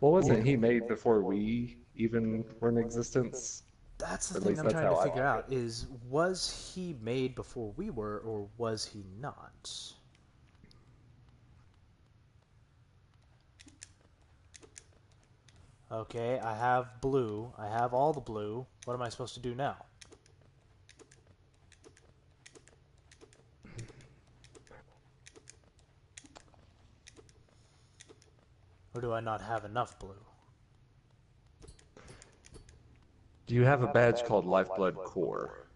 Well, wasn't he made before we even were in existence? That's the Or at thing least I'm that's trying to how I figure look out, is was he made before we were, or was he not? Okay, I have blue. I have all the blue. What am I supposed to do now? Or do I not have enough blue? Do you have a badge called Lifeblood Core?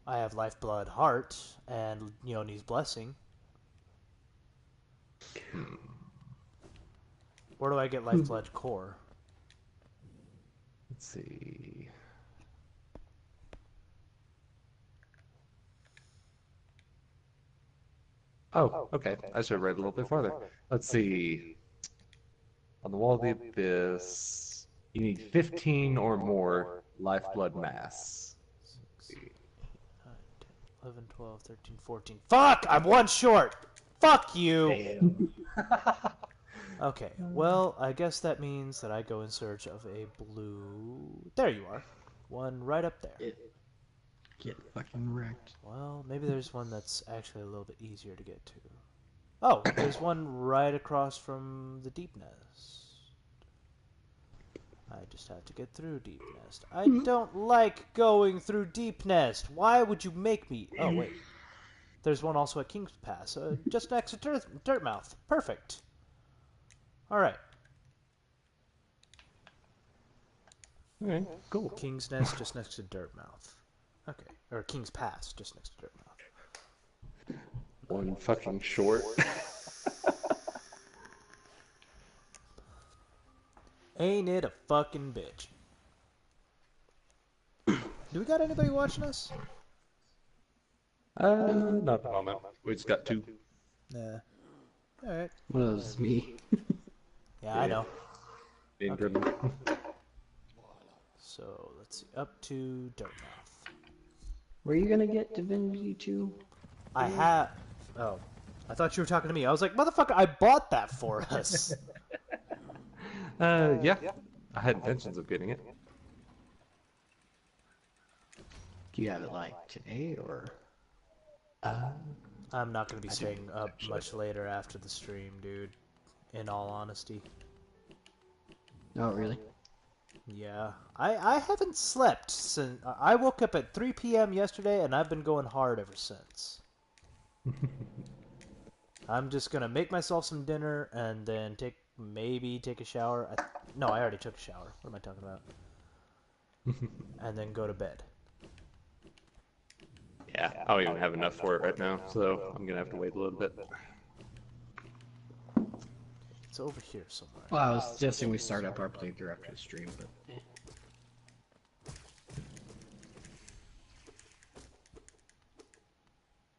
I have Lifeblood Heart and Yoni's Blessing. Where do I get Lifeblood Core? Let's see. Oh, okay. I should have read a little bit farther. Let's see. On the Wall of the Abyss, you need 15 or more Lifeblood Mass. 6, 8, 9, 10, 11, 12, 13, 14. Fuck! I'm one short! Fuck you! Damn. Okay, well, I guess that means that I go in search of a blue... There you are. One right up there. Get fucking wrecked. Well, maybe there's one that's actually a little bit easier to get to. Oh, there's one right across from the Deep Nest. I just have to get through Deep Nest. I don't like going through Deep Nest. Why would you make me... Oh, wait. There's one also at King's Pass, just next to Dirtmouth. Perfect. Alright. Okay, cool. King's Nest just next to Dirtmouth. Okay. Or King's Pass just next to Dirtmouth. One fucking short. Ain't it a fucking bitch? Do we got anybody watching us? Not at the moment. We just got 2. Nah. Alright. One of those is me. Yeah, I know. Being Okay. driven. So, let's see. Up to Dirtmouth. Were you gonna get Divinity 2? I have... Oh. I thought you were talking to me. I was like, motherfucker, I bought that for us. Yeah. I had intentions of getting it. Do you have it like today or? I'm not gonna be staying up actually. much later after the stream, dude. In all honesty. Oh, really? Yeah. I haven't slept since... I woke up at 3 p.m. yesterday, and I've been going hard ever since. I'm just gonna make myself some dinner, and then maybe take a shower. No, I already took a shower. What am I talking about? And then go to bed. Yeah, I don't even have enough for it right now, so I'm gonna have to wait a little bit. It's over here somewhere. Well, I was suggesting we start up our playthrough after the stream, but.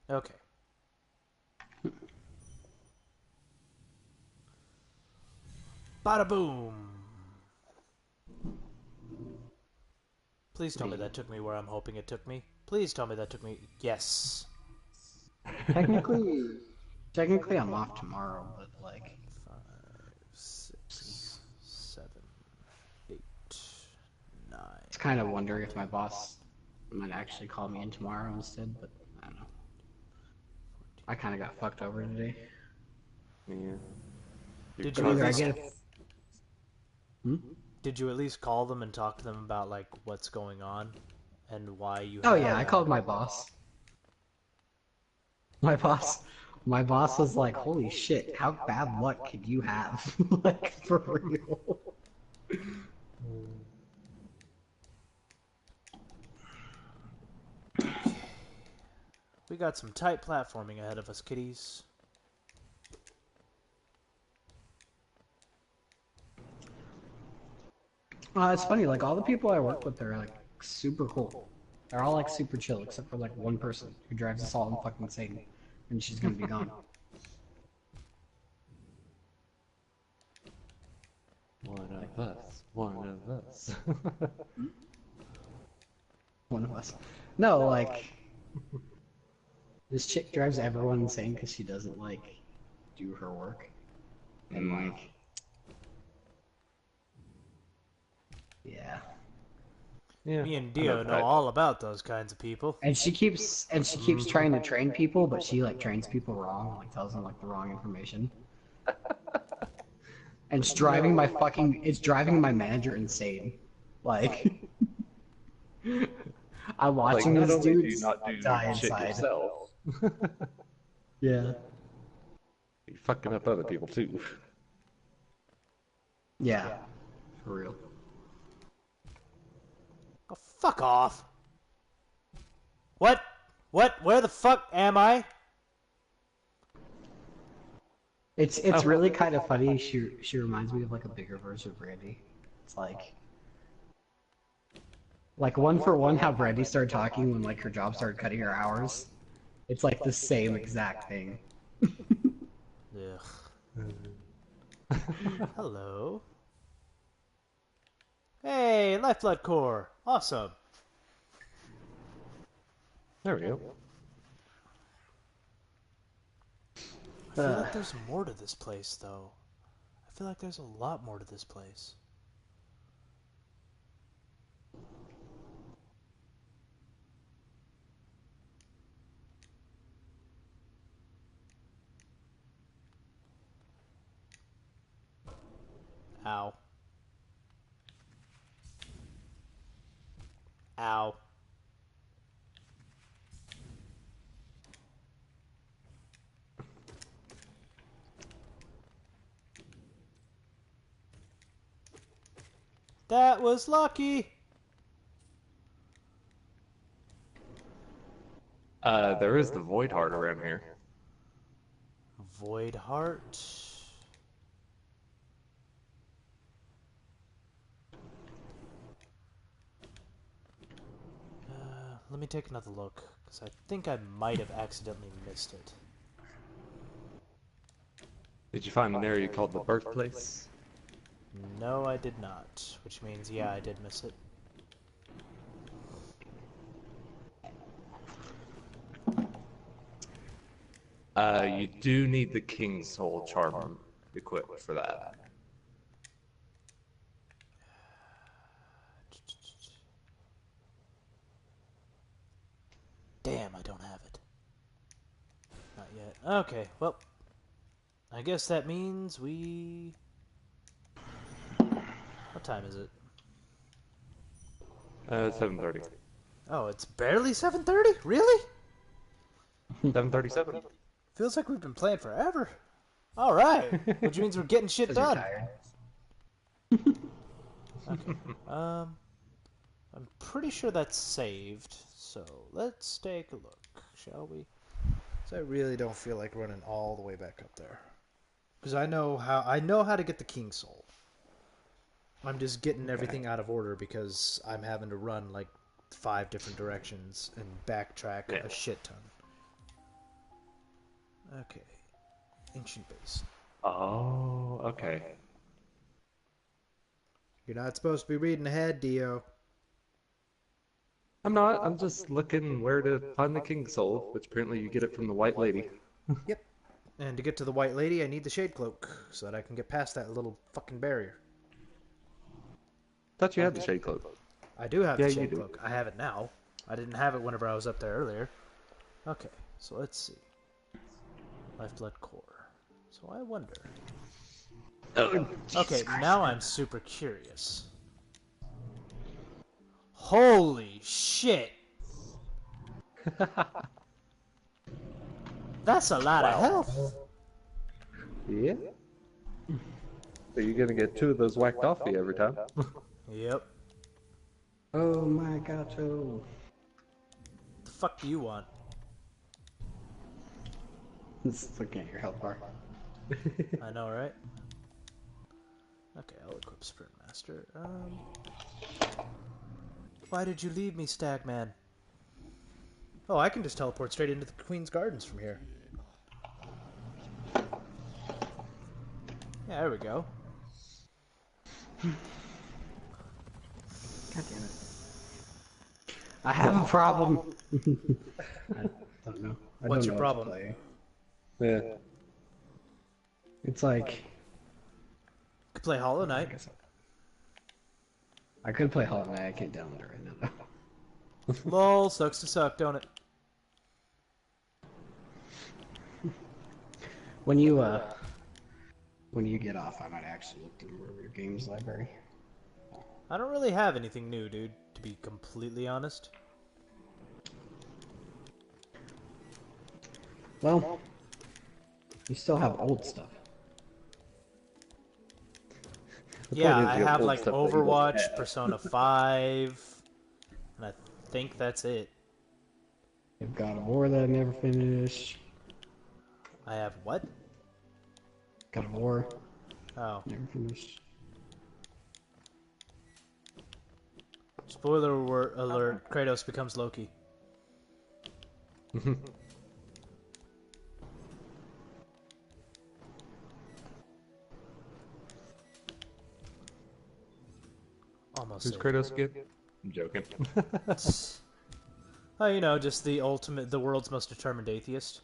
Okay. Bada boom! Please tell me that took me where I'm hoping it took me. Please tell me that took me... Yes. Technically, I'm off tomorrow, but like. 5, 6, 7, 8, 9. It's kind of wondering if my boss might actually call me in tomorrow instead, but I don't know. I kind of got fucked over today. Yeah. Did you Either I at least... get Did you at least call them and talk to them about like what's going on and why you? Oh yeah, I called my boss. My boss was like, "Holy shit, how bad luck could you have?" Like for real. We got some tight platforming ahead of us, kiddies. It's funny, like all the people I work with, they're like super cool. They're all like super chill, except for like one person who drives us all fucking insane, and she's gonna be gone. One of us. One of us. One of us. No, like this chick drives everyone insane because she doesn't like do her work, and like, yeah. Yeah. Me and I Dio know that. all about those kinds of people. And she keeps trying to train people, but she like trains people wrong, like tells them like the wrong information. And it's driving my manager insane. Like I'm watching Like, this not only do dude you not do die shit inside. yourself, Yeah. you're fucking up other people too. Yeah. For real. Oh, fuck off. What? What? Where the fuck am I? It's really kind of funny. She reminds me of like a bigger version of Brandy. It's like one for one how Brandy started talking when like her job started cutting her hours. It's like the same exact thing. Ugh. Hello. Hey, Lifeblood Core. Awesome. There we go. I feel like there's more to this place, though. I feel like there's a lot more to this place. Ow. Ow. That was lucky. There is the Void Heart around here. Void Heart. Let me take another look, because I think I might have accidentally missed it. Did you find an area called the Birthplace? No, I did not. Which means, yeah, I did miss it. You do need the King's Soul Charm equipped for that. Damn, I don't have it. Not yet. Okay, well, I guess that means we... What time is it? 7:30. Oh, it's barely 7:30? Really? 7:37. Feels like we've been playing forever. All right, which means we're getting shit 'Cause you're done. tired. Okay. I'm pretty sure that's saved. So let's take a look, shall we? So I really don't feel like running all the way back up there, because I know how to get the King Soul. I'm just getting everything out of order because I'm having to run like 5 different directions and backtrack a shit ton. Okay. Ancient base. Oh, okay. You're not supposed to be reading ahead, Dio. I'm not. I'm just looking where to find the King Soul, which apparently you get it from the White Lady. Yep. And to get to the White Lady, I need the Shade Cloak so that I can get past that little fucking barrier. Thought you had the Shade Cloak. I do have Yeah, the you Shade do. Cloak. I have it now. I didn't have it whenever I was up there earlier. Okay, so let's see. Lifeblood Core. So I wonder. Okay, now I'm super curious. Holy shit! That's a lot of health. Yeah. So you're gonna get 2 of those whacked off you every time. Yep. Oh my god, Joe. The fuck do you want? Just looking at your health bar. I know, right? Okay, I'll equip Sprint Master. Why did you leave me, Stagman? Oh, I can just teleport straight into the Queen's Gardens from here. Yeah, there we go. God damn it. I have a problem. I don't know. I What's don't your know what to problem? play. Yeah. It's like Could play Hollow Knight. I could play Hollow Knight. I can't download it right now. Though. Lol, sucks to suck, don't it? When you get off, I might actually look through your games library. I don't really have anything new, dude, to be completely honest. Well, you still have old stuff. Yeah, point is I you have have old like stuff that you don't Overwatch, have. Persona 5, and I think that's it. You've God of War that I never finished. I have what? God of War Oh. never finished. Spoiler alert, Kratos becomes Loki. Almost Who's saved. Kratos again? I'm joking. Oh, you know, just the world's most determined atheist.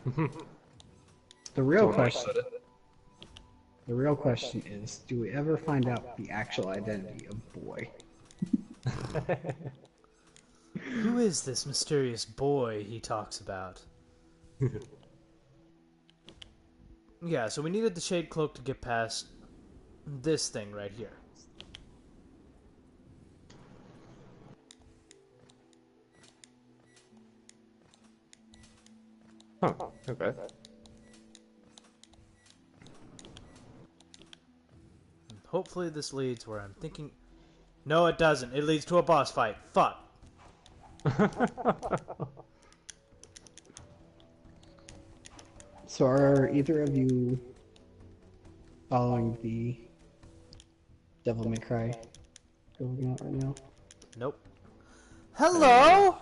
The real Someone else question. said it. The real question is, do we ever find out the actual identity of Boy? Who is this mysterious boy he talks about? Yeah, so we needed the Shade Cloak to get past this thing right here. Huh, okay. Hopefully this leads where I'm thinking... No, it doesn't. It leads to a boss fight. Fuck. So are either of you following the Devil May Cry going out right now? Nope. Hello?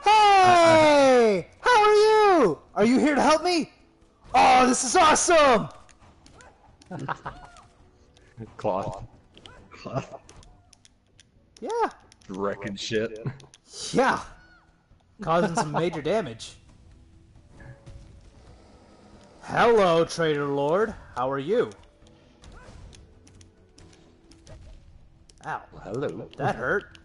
Hey! How are you? Are you here to help me? Oh, this is awesome! Cloth. Yeah. Wrecking shit. Yeah. Causing some major damage. Hello, Trader Lord. How are you? Ow. Hello. That hurt.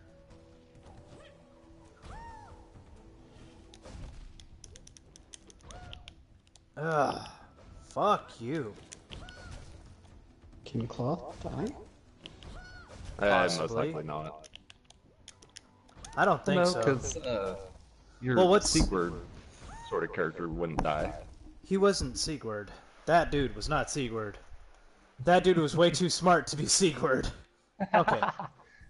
Ugh. Fuck you. Can Cloth die? Most Possibly. likely not. I don't think No, so. because your Well, what's- Sigurd sort of character wouldn't die. He wasn't Sigurd. That dude was not Sigurd. That dude was way too smart to be Sigurd. Okay.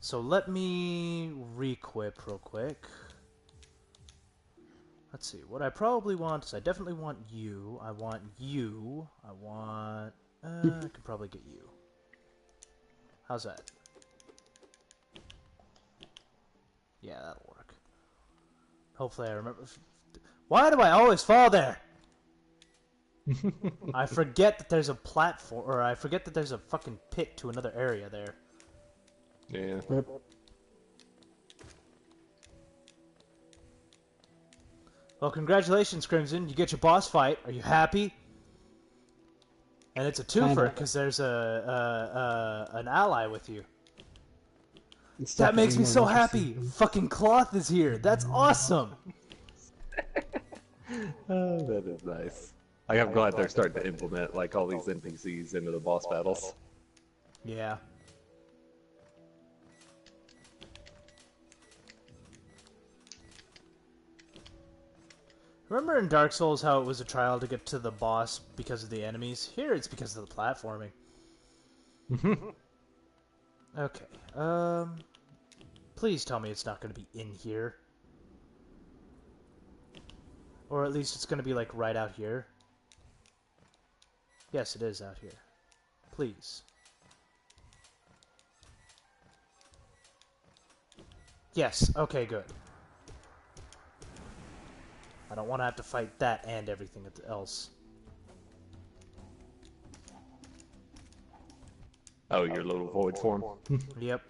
So let me re-equip real quick. Let's see. What I probably want is I definitely want you. I want you. I want... I could probably get you. How's that? Yeah, that'll work. Hopefully I remember... Why do I always fall there? I forget that there's a platform, or I forget that there's a fucking pit to another area there. Yeah. Rip. Well, congratulations, Crimson. You get your boss fight. Are you happy? And it's a twofer Kinda. because there's an ally with you. It's That makes me definitely so more happy. interesting. Fucking Cloth is here. That's awesome. Oh, that is nice. Like, I'm glad they're starting to implement like all these NPCs into the boss battles. Yeah. Remember in Dark Souls how it was a trial to get to the boss because of the enemies? Here it's because of the platforming. Okay. Please tell me it's not going to be in here. Or at least it's going to be like right out here. Yes, it is out here. Please. Yes, okay, good. I don't want to have to fight that and everything else. Oh, your little void form. Yep.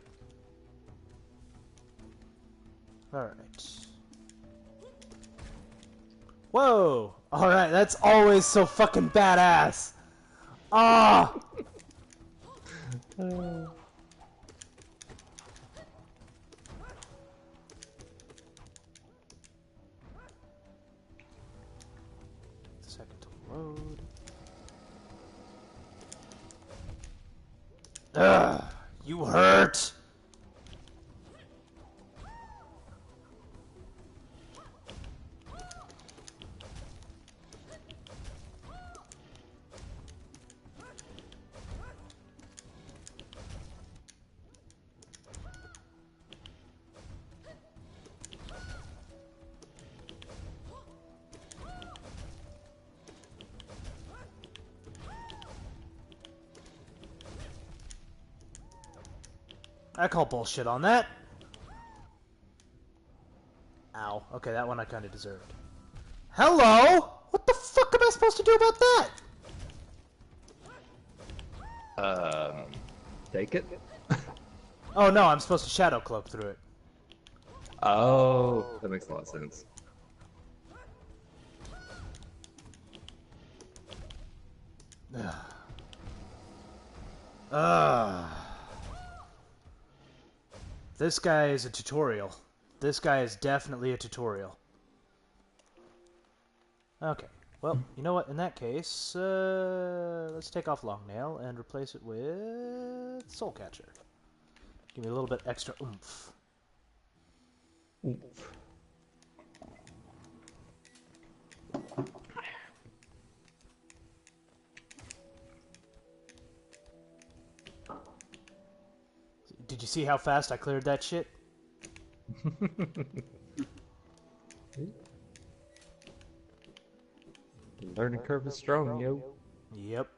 Alright. Whoa! Alright, that's always so fucking badass! Ah! Second to load. Ugh! You hurt! I call bullshit on that. Ow. Okay, that one I kind of deserved. Hello? What the fuck am I supposed to do about that? Take it? Oh no, I'm supposed to shadow cloak through it. Oh, that makes a lot of sense. This guy is a tutorial. This guy is definitely a tutorial. Okay. Well, you know what? In that case, let's take off Longnail and replace it with Soulcatcher. Give me a little bit extra oomph. Did you see how fast I cleared that shit? Learning curve is strong, yo. Yep.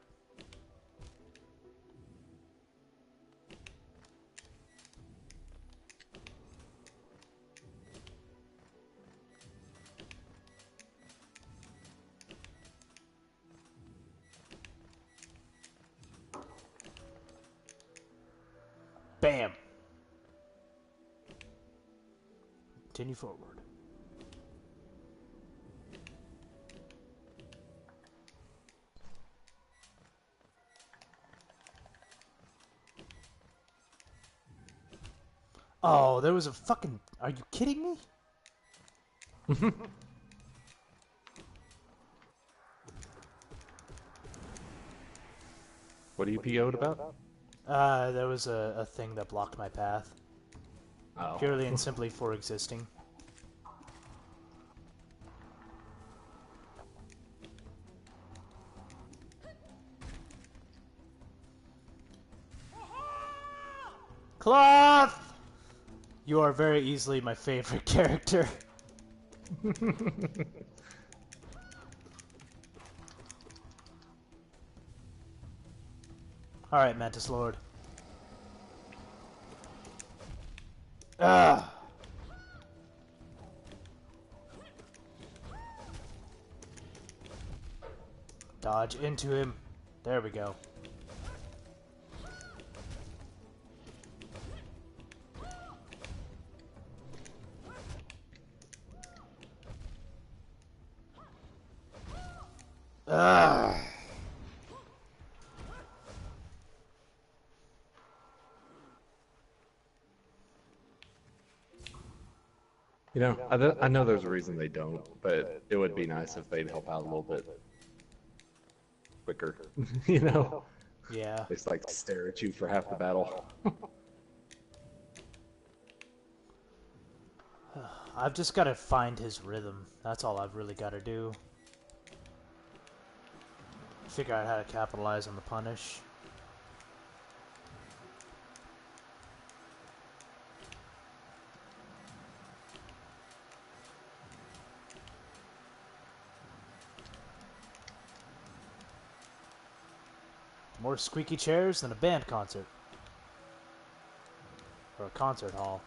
Bam. Continue forward. Oh, there was a fucking... Are you kidding me? What are you PO'd about? There was a thing that blocked my path. Oh. Purely and simply for existing. Cloth! You are very easily my favorite character. Alright, Mantis Lord. Ah! Dodge into him. There we go. Ah! You know, I know there's a reason they don't, but it would be nice if they'd help out a little bit quicker. You know, Yeah. they just like stare at you for half the battle. I've just got to find his rhythm. That's all I've really got to do. Figure out how to capitalize on the punish. More squeaky chairs than a band concert. Or a concert hall.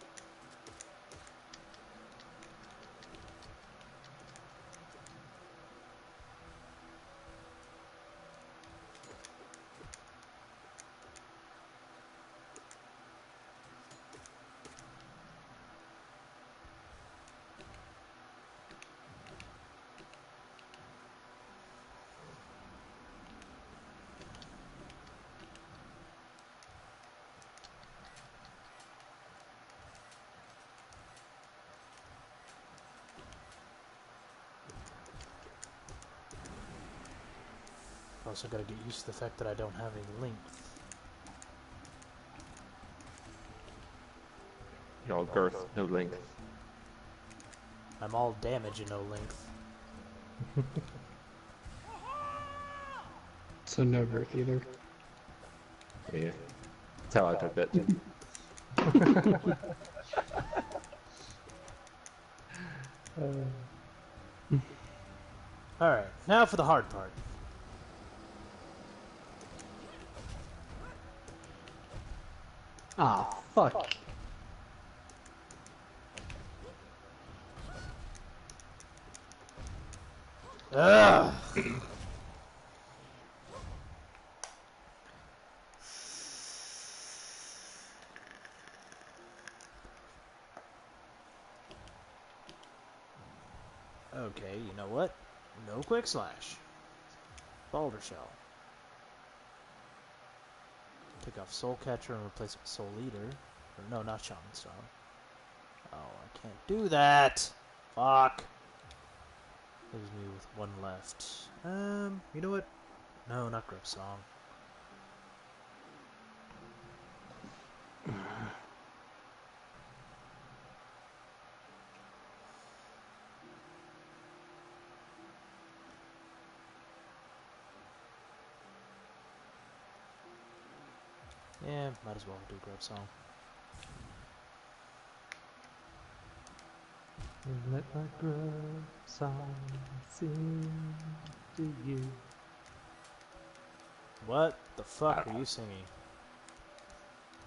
Also gotta get used to the fact that I don't have any length. You're all girth, no length. I'm all damage and no length. So no girth either. Yeah, that's how I took that too. Alright, now for the hard part. Ah, fuck. Ugh! Okay, you know what? No quick slash. Boulder Shell. Take off Soul Catcher and replace it with Soul Eater. Or no, not Shaman Stone. Oh, I can't do that! Fuck! Leaves me with one left. You know what? No, not Grip Song. Yeah, might as well do Grip Song. Let my grub song sing to you. What the fuck are you singing?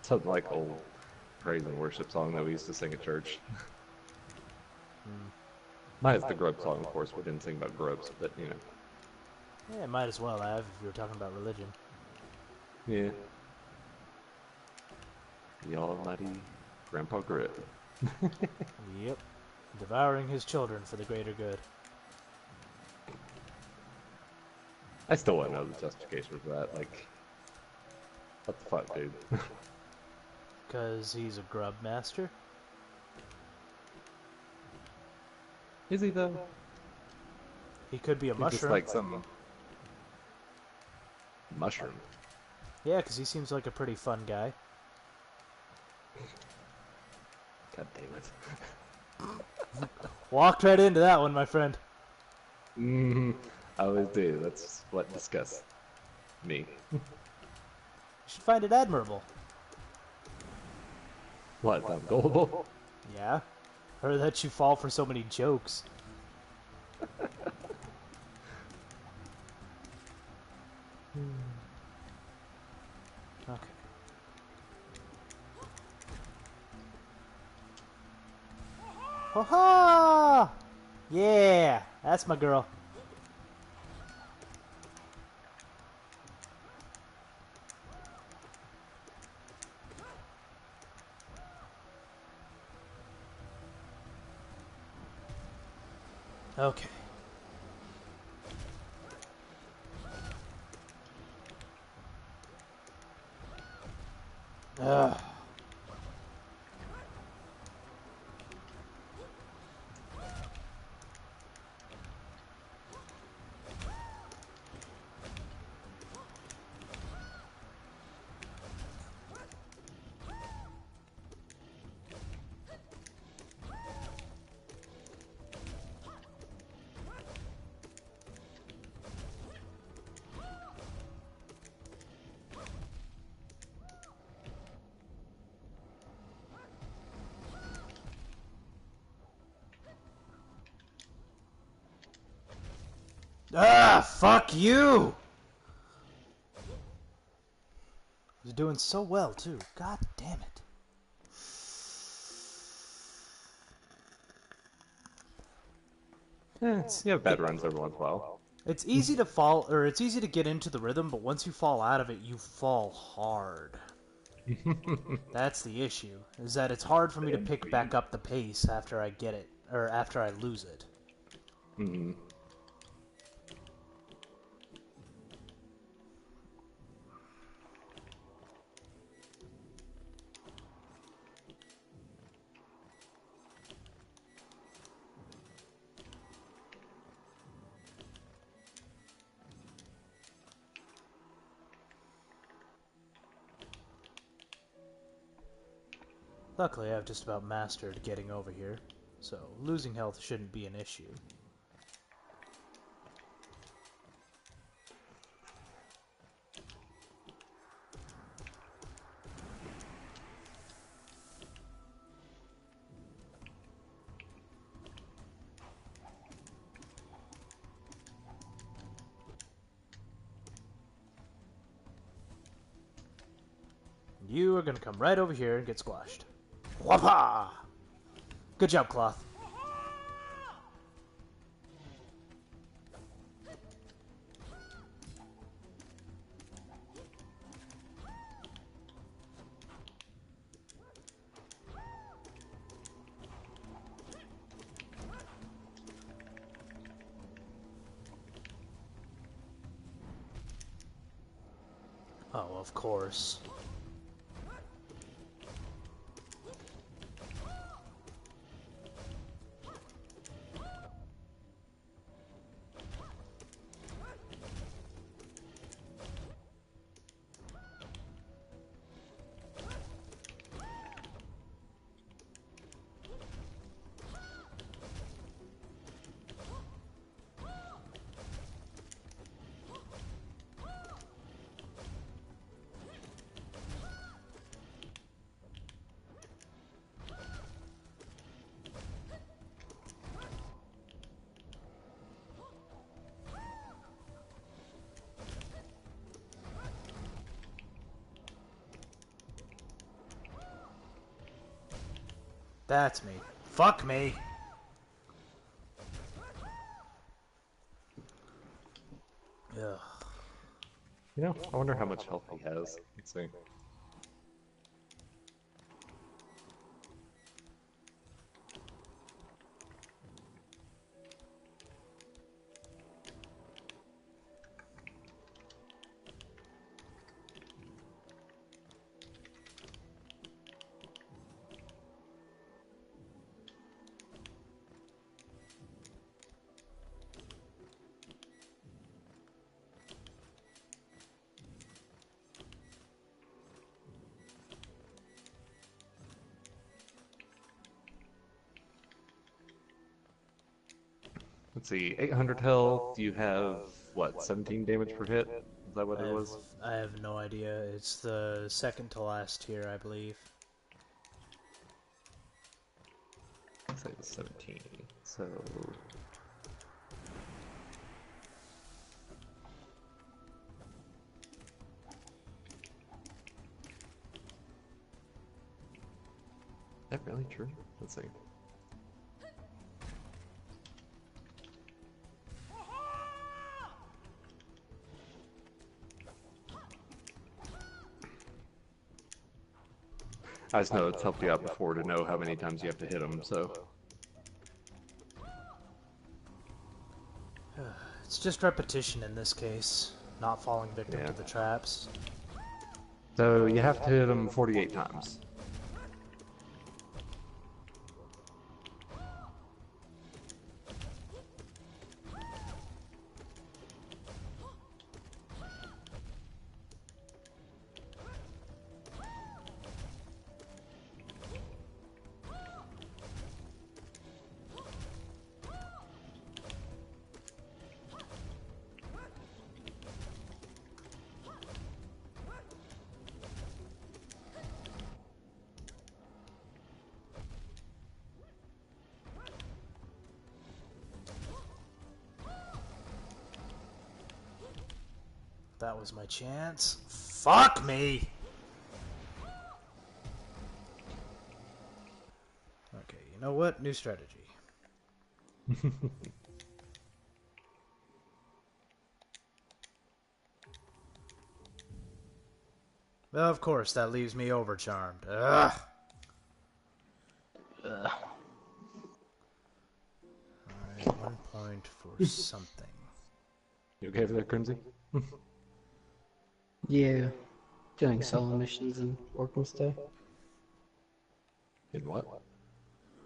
Something like old praise and worship song that we used to sing at church. Mine is the grub song, of course. We didn't sing about grubs, but you know. Yeah, might as well have if you were talking about religion. Yeah. The almighty Grandpa Grip. Yep. Devouring his children for the greater good. I still want to know the justification for that. Like, what the fuck, dude? Because he's a grub master? Is he though? He could be a He's mushroom. just like some mushroom. Yeah, because he seems like a pretty fun guy. God damn it. Walked right into that one, my friend. I always do. That's what disgusts me. You should find it admirable. What, I'm gullible? Yeah? Or that you fall for so many jokes. Okay. Ho ha! Yeah, that's my girl. Okay. Ugh. Ah, fuck you! He's doing so well, too. God damn it. You have bad runs every once in a while. It's easy to fall, or it's easy to get into the rhythm, but once you fall out of it, you fall hard. That's the issue, is that it's hard for me to pick back up the pace after I get it, or after I lose it. Luckily, I've just about mastered getting over here, so losing health shouldn't be an issue. You are gonna come right over here and get squashed. Whoppa! Good job, Cloth. Oh, of course. That's me. Fuck me. Ugh. You know, I wonder how much health he has. Let's see. let's see, 800 health. You have what, 17 damage per hit? Is that what it was? I have no idea. It's the second to last tier, I believe. Let's say it was 17. So is that really true? Let's see. I just know it's helped you out before to know how many times you have to hit them, so. It's just repetition in this case, not falling victim to the traps. So you have to hit them 48 times. That was my chance. Fuck me! Okay, you know what? New strategy. Well, of course, that leaves me overcharmed. Ugh! Ugh. Alright, 1 point for something. You okay for that, Crimsy? Yeah. Doing solo missions in Orcs Day. In what?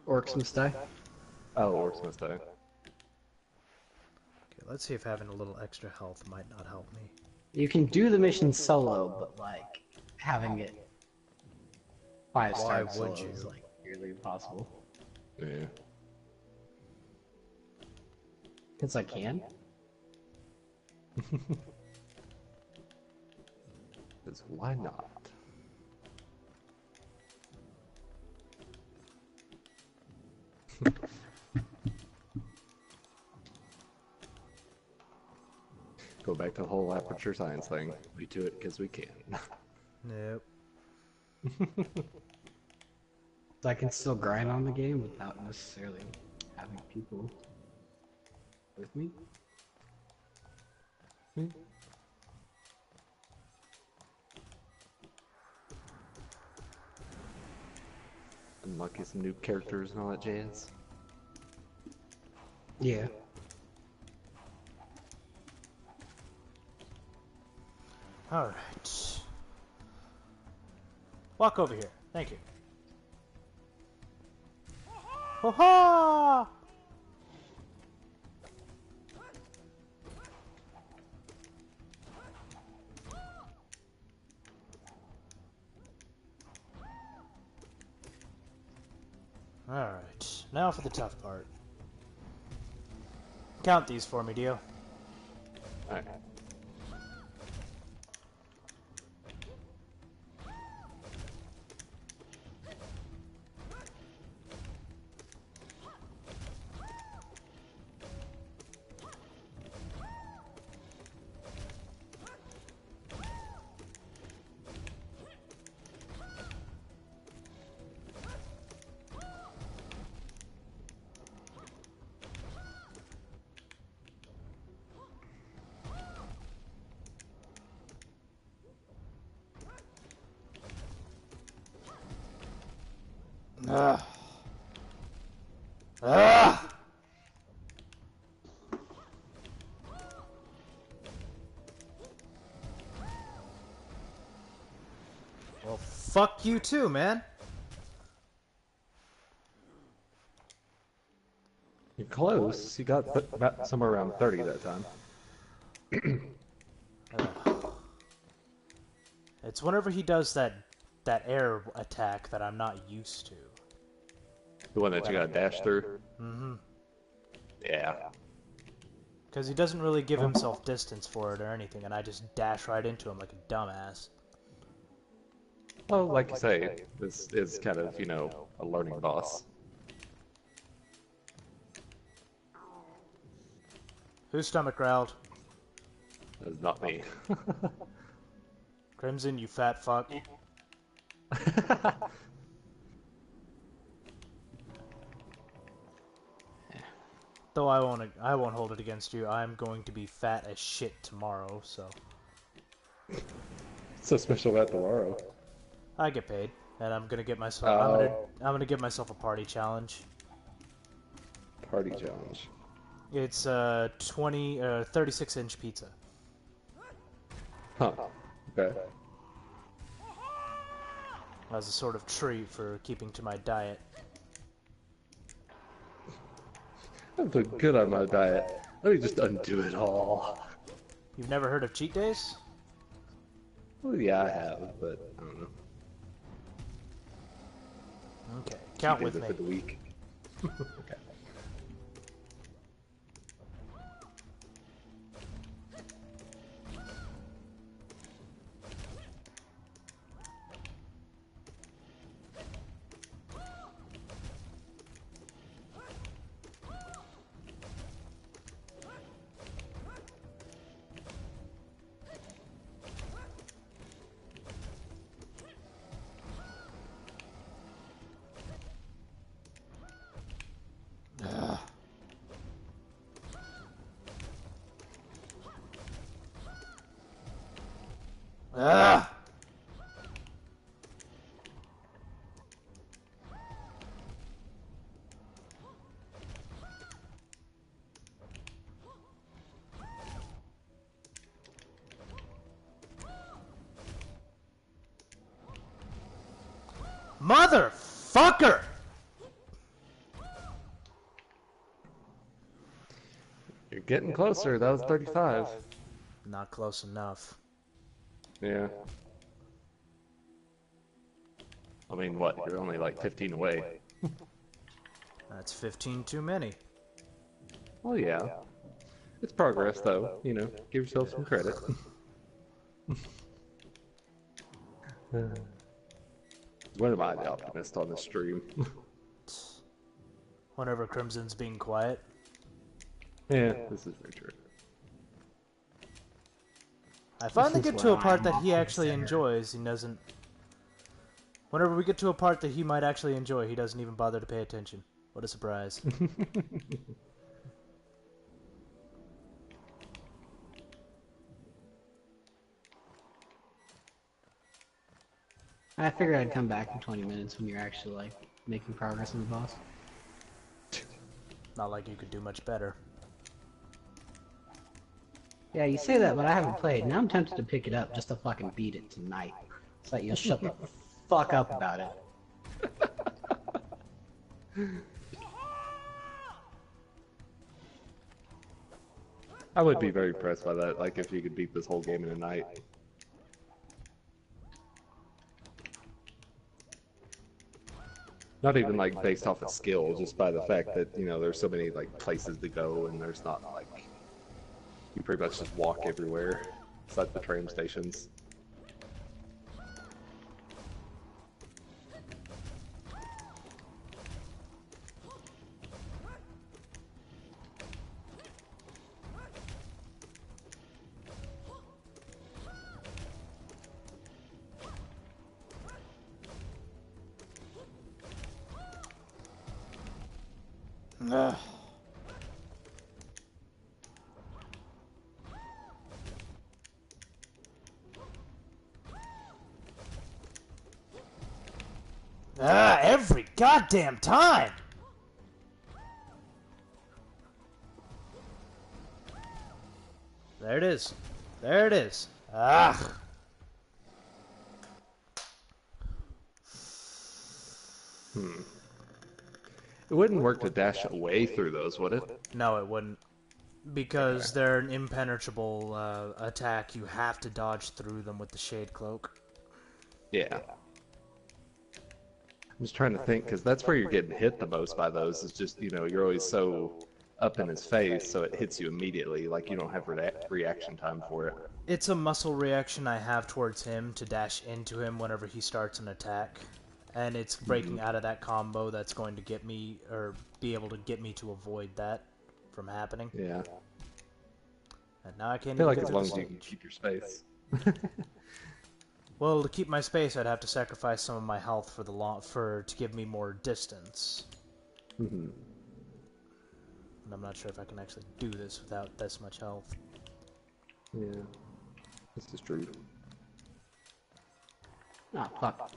Orcs Day. Oh, Orcs Must Die. Okay, let's see if having a little extra health might not help me. You can do the mission solo, but like having it 5-star Why solo would you? is like nearly impossible. Yeah. Because I can. Because why not? Go back to the whole aperture science thing. We do it because we can. Nope. So I can still grind on the game without necessarily having people with me. Unlock you some new characters and all that jazz. Yeah. Alright. Walk over here. Thank you. Ho ha! Alright, now for the tough part. Count these for me, Dio. Alright. Ugh. Ugh. Well, fuck you too, man. You're close. You got about somewhere around 30 that time. It's whenever he does that air attack that I'm not used to. The one that you got to dash through? Mm-hmm. Yeah. Because he doesn't really give himself distance for it or anything, and I just dash right into him like a dumbass. Well, like you say, this is kind of, you know, a learning boss. Whose stomach growled? That's not me. Crimson, you fat fuck. Though I won't hold it against you. I'm going to be fat as shit tomorrow, so So special about tomorrow. I get paid, and I'm gonna get myself. Oh. I'm gonna give myself a party challenge. Party challenge. It's 36-inch pizza. Huh. Okay. As a sort of treat for keeping to my diet. I'm doing good on my diet. Let me just undo it all. You've never heard of cheat days? Well, yeah, I have, but I don't know. Okay, count Cheat with days me. for the week. Okay. Ah! Motherfucker! You're getting closer. That was 35. Not close enough. Yeah. I mean, what? You're only like 15 away. That's 15 too many. Well, yeah. It's progress, though. You know, give yourself some credit. When am I the optimist on this stream? Whenever Crimson's being quiet. Yeah, this is very true. I finally This is get to a where part I'm that he off actually center. enjoys. He doesn't. Whenever we get to a part that he might actually enjoy, he doesn't even bother to pay attention. What a surprise. I figured I'd come back in 20 minutes when you're actually like making progress on the boss. Not like you could do much better. Yeah, you say that, but I haven't played. Now I'm tempted to pick it up just to fucking beat it tonight. So that you'll shut the fuck up about it. I would be very impressed by that, like if you could beat this whole game in a night. Not even like based off of skill, just by the fact that, you know, there's so many like places to go and there's not like, you pretty much just walk everywhere, besides the train stations. Ugh. Every goddamn time! There it is. There it is. Ah. It wouldn't work to dash away through those, would it? No, it wouldn't. Because they're an impenetrable attack. You have to dodge through them with the Shade Cloak. Yeah. I'm just trying to think, because that's where you're getting hit the most by those. It's just, you know, you're always so up in his face, so it hits you immediately. Like you don't have reaction time for it. It's a muscle reaction I have towards him to dash into him whenever he starts an attack. And it's breaking out of that combo that's going to get me, or be able to get me to avoid that from happening. Yeah. And now I can't I feel even like get as to long the as you can stage. keep your space. Well, to keep my space, I'd have to sacrifice some of my health for to give me more distance. Mm-hmm. And I'm not sure if I can actually do this without this much health. Yeah. This is true. Ah, fuck.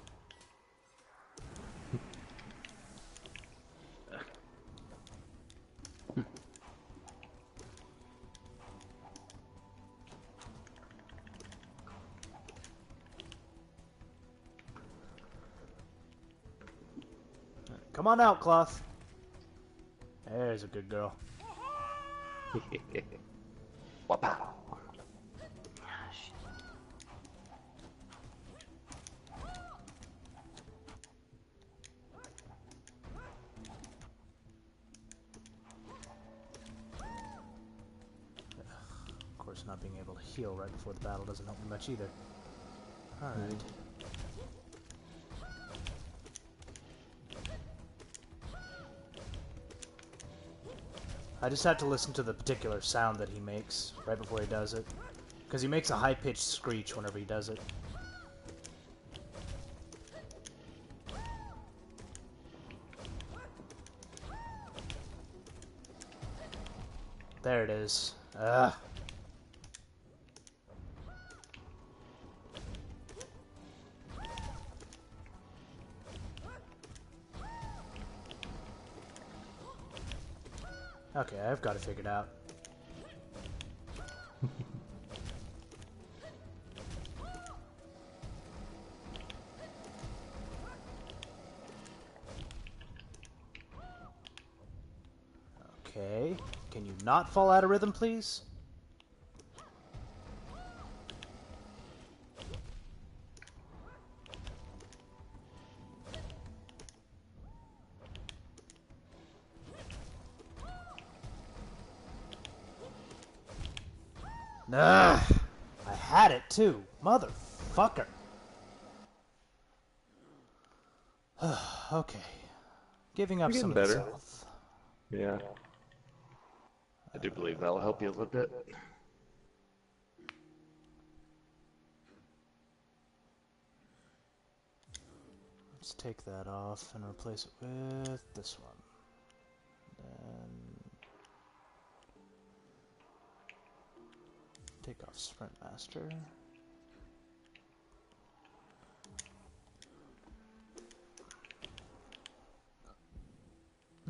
Come on out, Cloth. There's a good girl. Wapa. Of course, not being able to heal right before the battle doesn't help me much either. Alright. I just have to listen to the particular sound that he makes right before he does it. Because he makes a high-pitched screech whenever he does it. There it is. Ugh. Okay, I've got it figured out. Okay, can you not fall out of rhythm, please? Ugh! I had it too, motherfucker. Okay, giving up You're some of getting this better. health. Yeah. I do believe that'll help you a little bit. Let's take that off and replace it with this one. Then take off Sprint Master.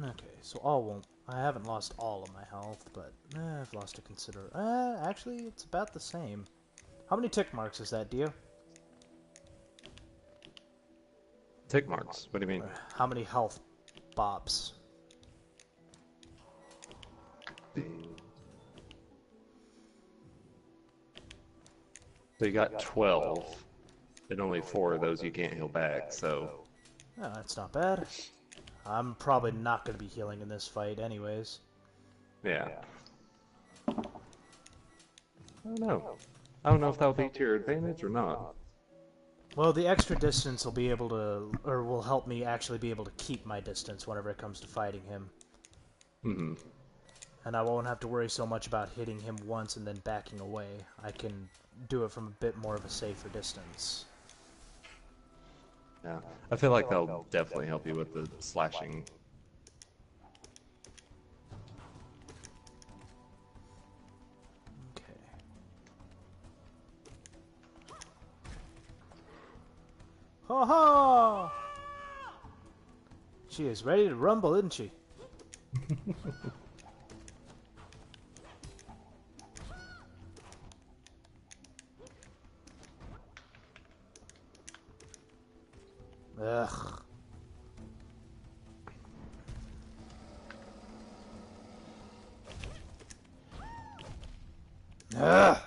Okay, so all won't. I haven't lost all of my health, but I've lost a actually, it's about the same. How many tick marks is that, Dio? Tick marks. What do you mean? How many health bobs? So you got 12, and only 4 of those you can't heal back, so... Oh, that's not bad. I'm probably not going to be healing in this fight anyways. Yeah. I don't know. I don't know if that'll be to your advantage or not. Well, the extra distance will be able to, or will help me actually be able to keep my distance whenever it comes to fighting him. Mm-hmm. And I won't have to worry so much about hitting him once and then backing away. I can do it from a bit more of a safer distance. Yeah. I feel like that'll definitely help you with the slashing. Okay. Ho ho! She is ready to rumble, isn't she? Ugh. Ugh.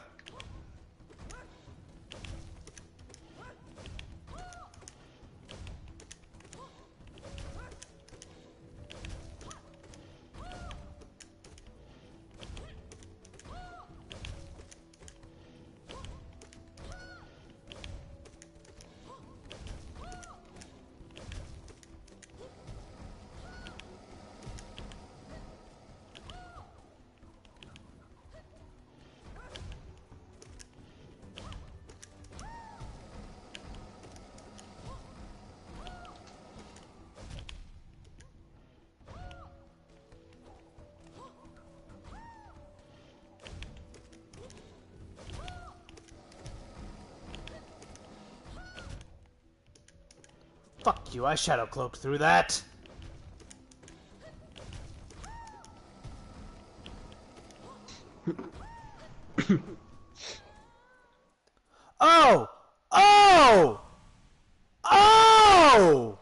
Fuck you, I shadow cloaked through that! Oh! Oh! Oh!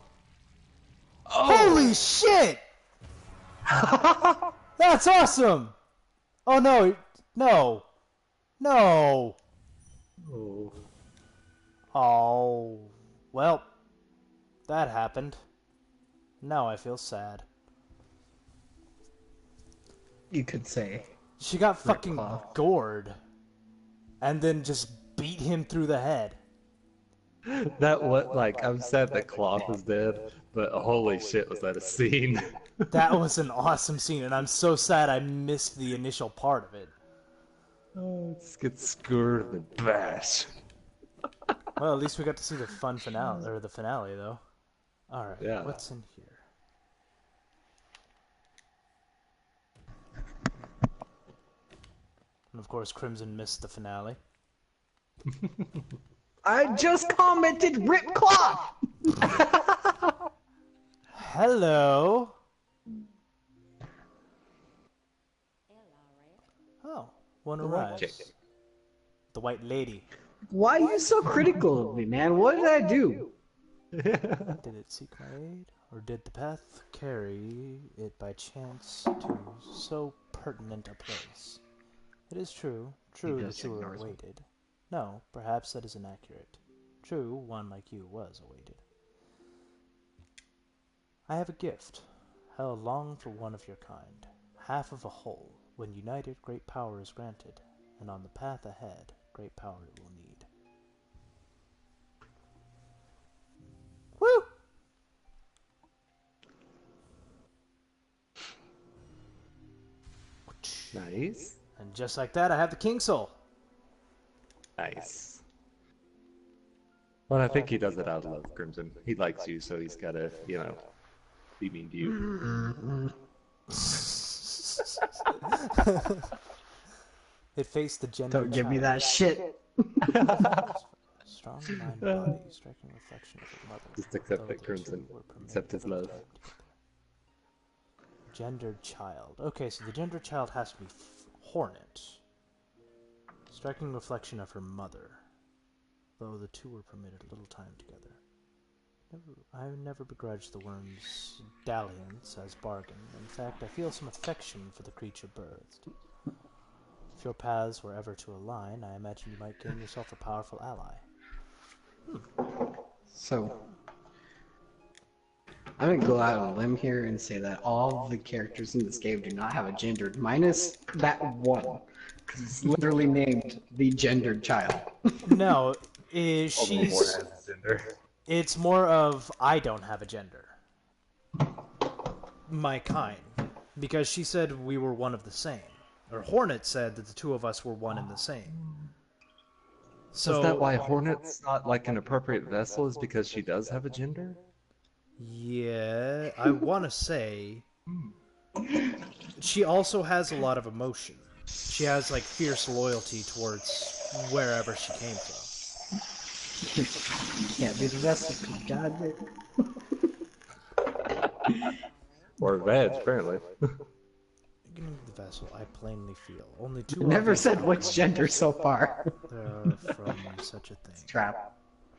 Holy shit! That's awesome! Oh no, no, no. Oh. Oh, well, that happened. Now I feel sad. You could say. She got fucking Claw. gored. And then just beat him through the head. That what like I'm sad that Cloth is dead, but holy shit was that a scene. That was an awesome scene, and I'm so sad I missed the initial part of it. Oh, just get skewered and bash. Well, at least we got to see the fun finale, or the finale, though. Alright, Yeah. what's in here? And of course, Crimson missed the finale. I just commented Rip Cloth! Hello! Oh, one arrives. chick. The White Lady. Why are you so critical of me, man? What did I do? Did it seek my aid, or did the path carry it by chance to so pertinent a place? It is true the just two were ignores him. awaited. No, perhaps that is inaccurate. True, one like you was awaited. I have a gift, held long for one of your kind, half of a whole. When united, great power is granted, and on the path ahead, great power it will need. Woo! Nice. And just like that, I have the King Soul. Nice. Well, I think he does it out of love, Crimson. He likes you, so he's gotta, you know, be mean to you. It faced the gender. Don't give me that shit. Strong mind body, striking reflection of her mother. Just accept though it, the Crimson. two were permitted Accept his to love. live together. Gendered child. Okay, so the gendered child has to be Hornet. Striking reflection of her mother. Though the two were permitted a little time together. I never begrudged the worm's dalliance as bargain. In fact, I feel some affection for the creature birthed. If your paths were ever to align, I imagine you might gain yourself a powerful ally. So, I'm gonna go out on a limb here and say that all the characters in this game do not have a gendered, minus that one. Because it's literally named the gendered child. No, Hornet she's. has a gender. It's more of I don't have a gender. My kind. Because she said we were one of the same. Or Hornet said that the two of us were one and the same. So Is that why Hornet's not like an appropriate vessel? Is because she does have a gender? yeah, I want to say she also has a lot of emotion. She has like fierce loyalty towards wherever she came from. Can't be the recipe, god damn. Or veg, apparently. Beginning of the vessel, I plainly feel only two. Never obvious said which gender so far. there are from such a thing. Trap.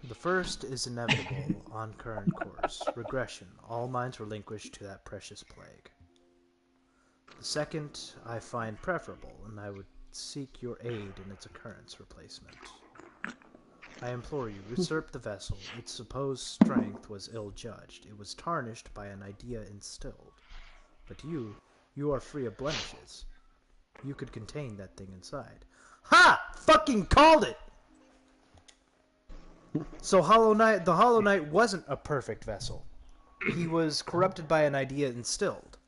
The first is inevitable on current course. Regression. All minds relinquished to that precious plague. The second I find preferable, and I would seek your aid in its occurrence replacement. I implore you, usurp the vessel. Its supposed strength was ill-judged. It was tarnished by an idea instilled. But you are free of blemishes. You could contain that thing inside. Ha! Fucking called it! So the Hollow Knight wasn't a perfect vessel. He was corrupted by an idea instilled.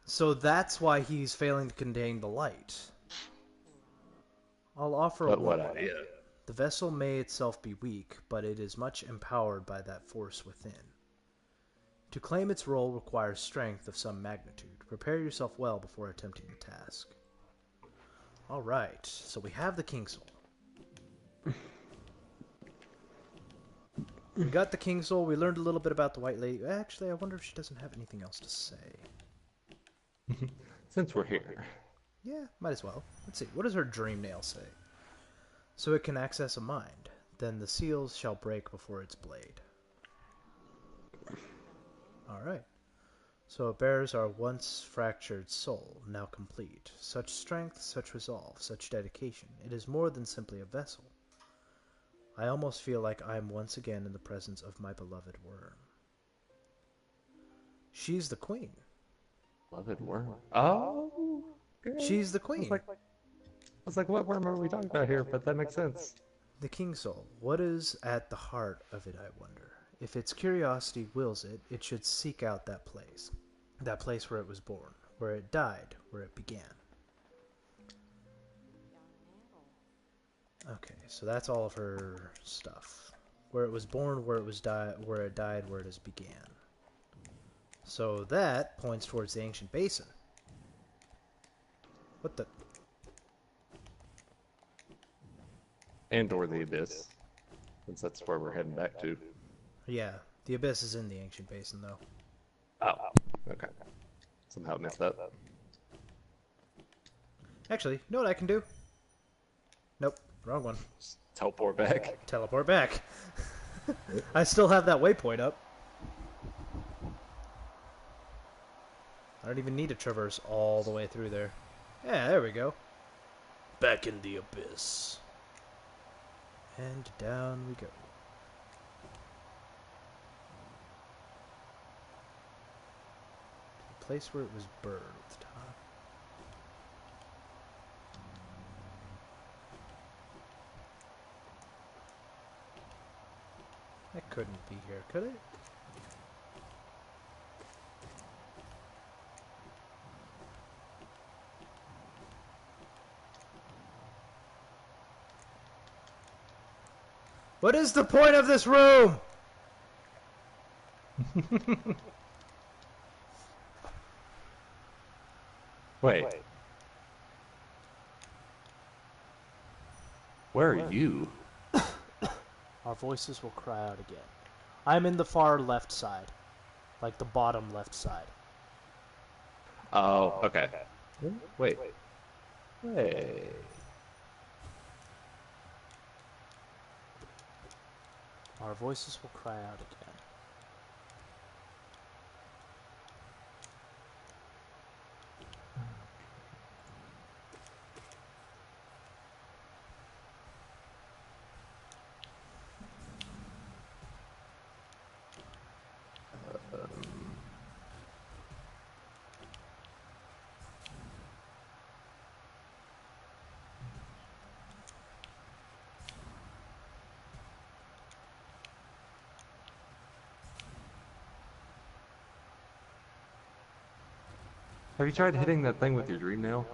So that's why he's failing to contain the light. I'll offer a But what warning. idea? The vessel may itself be weak, but it is much empowered by that force within. To claim its role requires strength of some magnitude. Prepare yourself well before attempting the task. Alright, so we have the King Soul. We got the King Soul. We learned a little bit about the White Lady. Actually, I wonder if she doesn't have anything else to say. Since we're here. Yeah, might as well. Let's see. What does her dream nail say? So it can access a mind. Then the seals shall break before its blade. Alright. So it bears our once fractured soul, now complete. Such strength, such resolve, such dedication. It is more than simply a vessel. I almost feel like I am once again in the presence of my beloved worm. She's the queen. Beloved worm. Oh! Okay. She's the I queen. was like, what worm are we talking about here? But that makes sense. The King Soul. What is at the heart of it, I wonder? If its curiosity wills it, it should seek out that place. That place where it was born, where it died, where it began. Okay, so that's all of her stuff. Where it was born, where it was where it died, where it has began. So that points towards the ancient basin. What the? And or the abyss. Since that's where we're heading back to. Yeah, the abyss is in the ancient basin, though. Oh, okay. Somehow missed that. Actually, you know what I can do? Nope, wrong one. Just teleport back. Teleport back. I still have that waypoint up. I don't even need to traverse all the way through there. Yeah, there we go. Back in the abyss. And down we go. The place where it was birthed, huh? That couldn't be here, could it? What is the point of this room? Wait. Where are you? Our voices will cry out again. I'm in the far left side. Like the bottom left side. Oh, okay. Wait. Wait. Our voices will cry out again. Have you tried hitting that thing with your dream nail?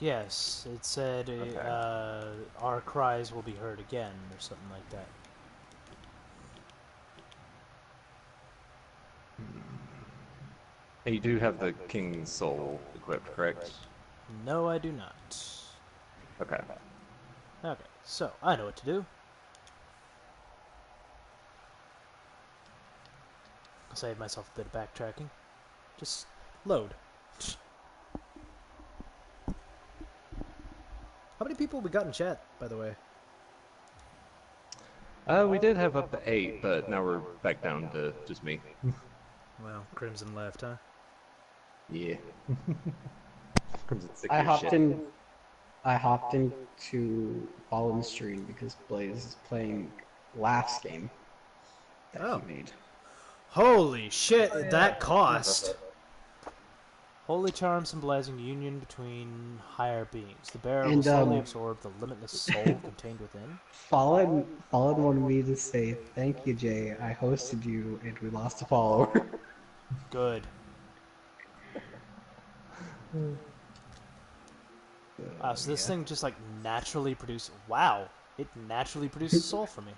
Yes, it said our cries will be heard again, or something like that. And you do have the King's Soul equipped, correct? No, I do not. Okay. Okay, so I know what to do. I'll save myself a bit of backtracking. Just load. How many people we got in chat, by the way? We did have up to 8, but now we're back down to just me. Well, Crimson left, huh? Yeah. Crimson sick I of your hopped shit. in. I hopped in to follow the stream because Blaze is playing last game that Oh. he made. Holy shit, that cost! Holy charm symbolizing union between higher beings. The bearer will And, slowly absorb the limitless soul contained within. Fallen wanted me to say thank you, Jay. I hosted you and we lost a follower. Good. So this thing just like naturally produces. Wow, it naturally produces soul for me.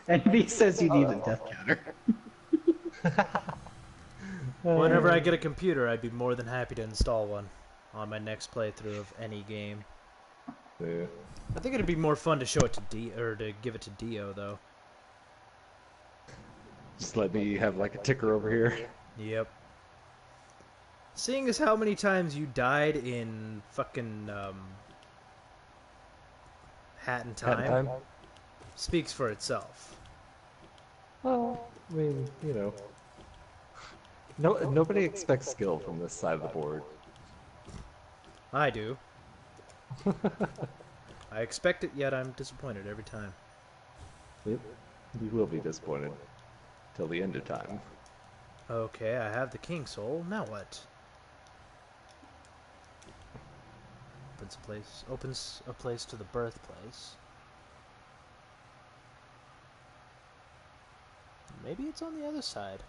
And he says you need a death counter. Whenever I get a computer, I'd be more than happy to install one on my next playthrough of any game. Yeah. I think it'd be more fun to show it to to give it to Dio though. Just let me have like a ticker over here. Yep. Seeing as how many times you died in fucking Hat in Hat in Time time? speaks for itself. Well, I mean, you know. No, nobody expects skill from this side of the board. I do. I expect it, yet I'm disappointed every time. Yep. You will be disappointed. Till the end of time. Okay, I have the King Soul. Now what? Opens a place to the birthplace. Maybe it's on the other side.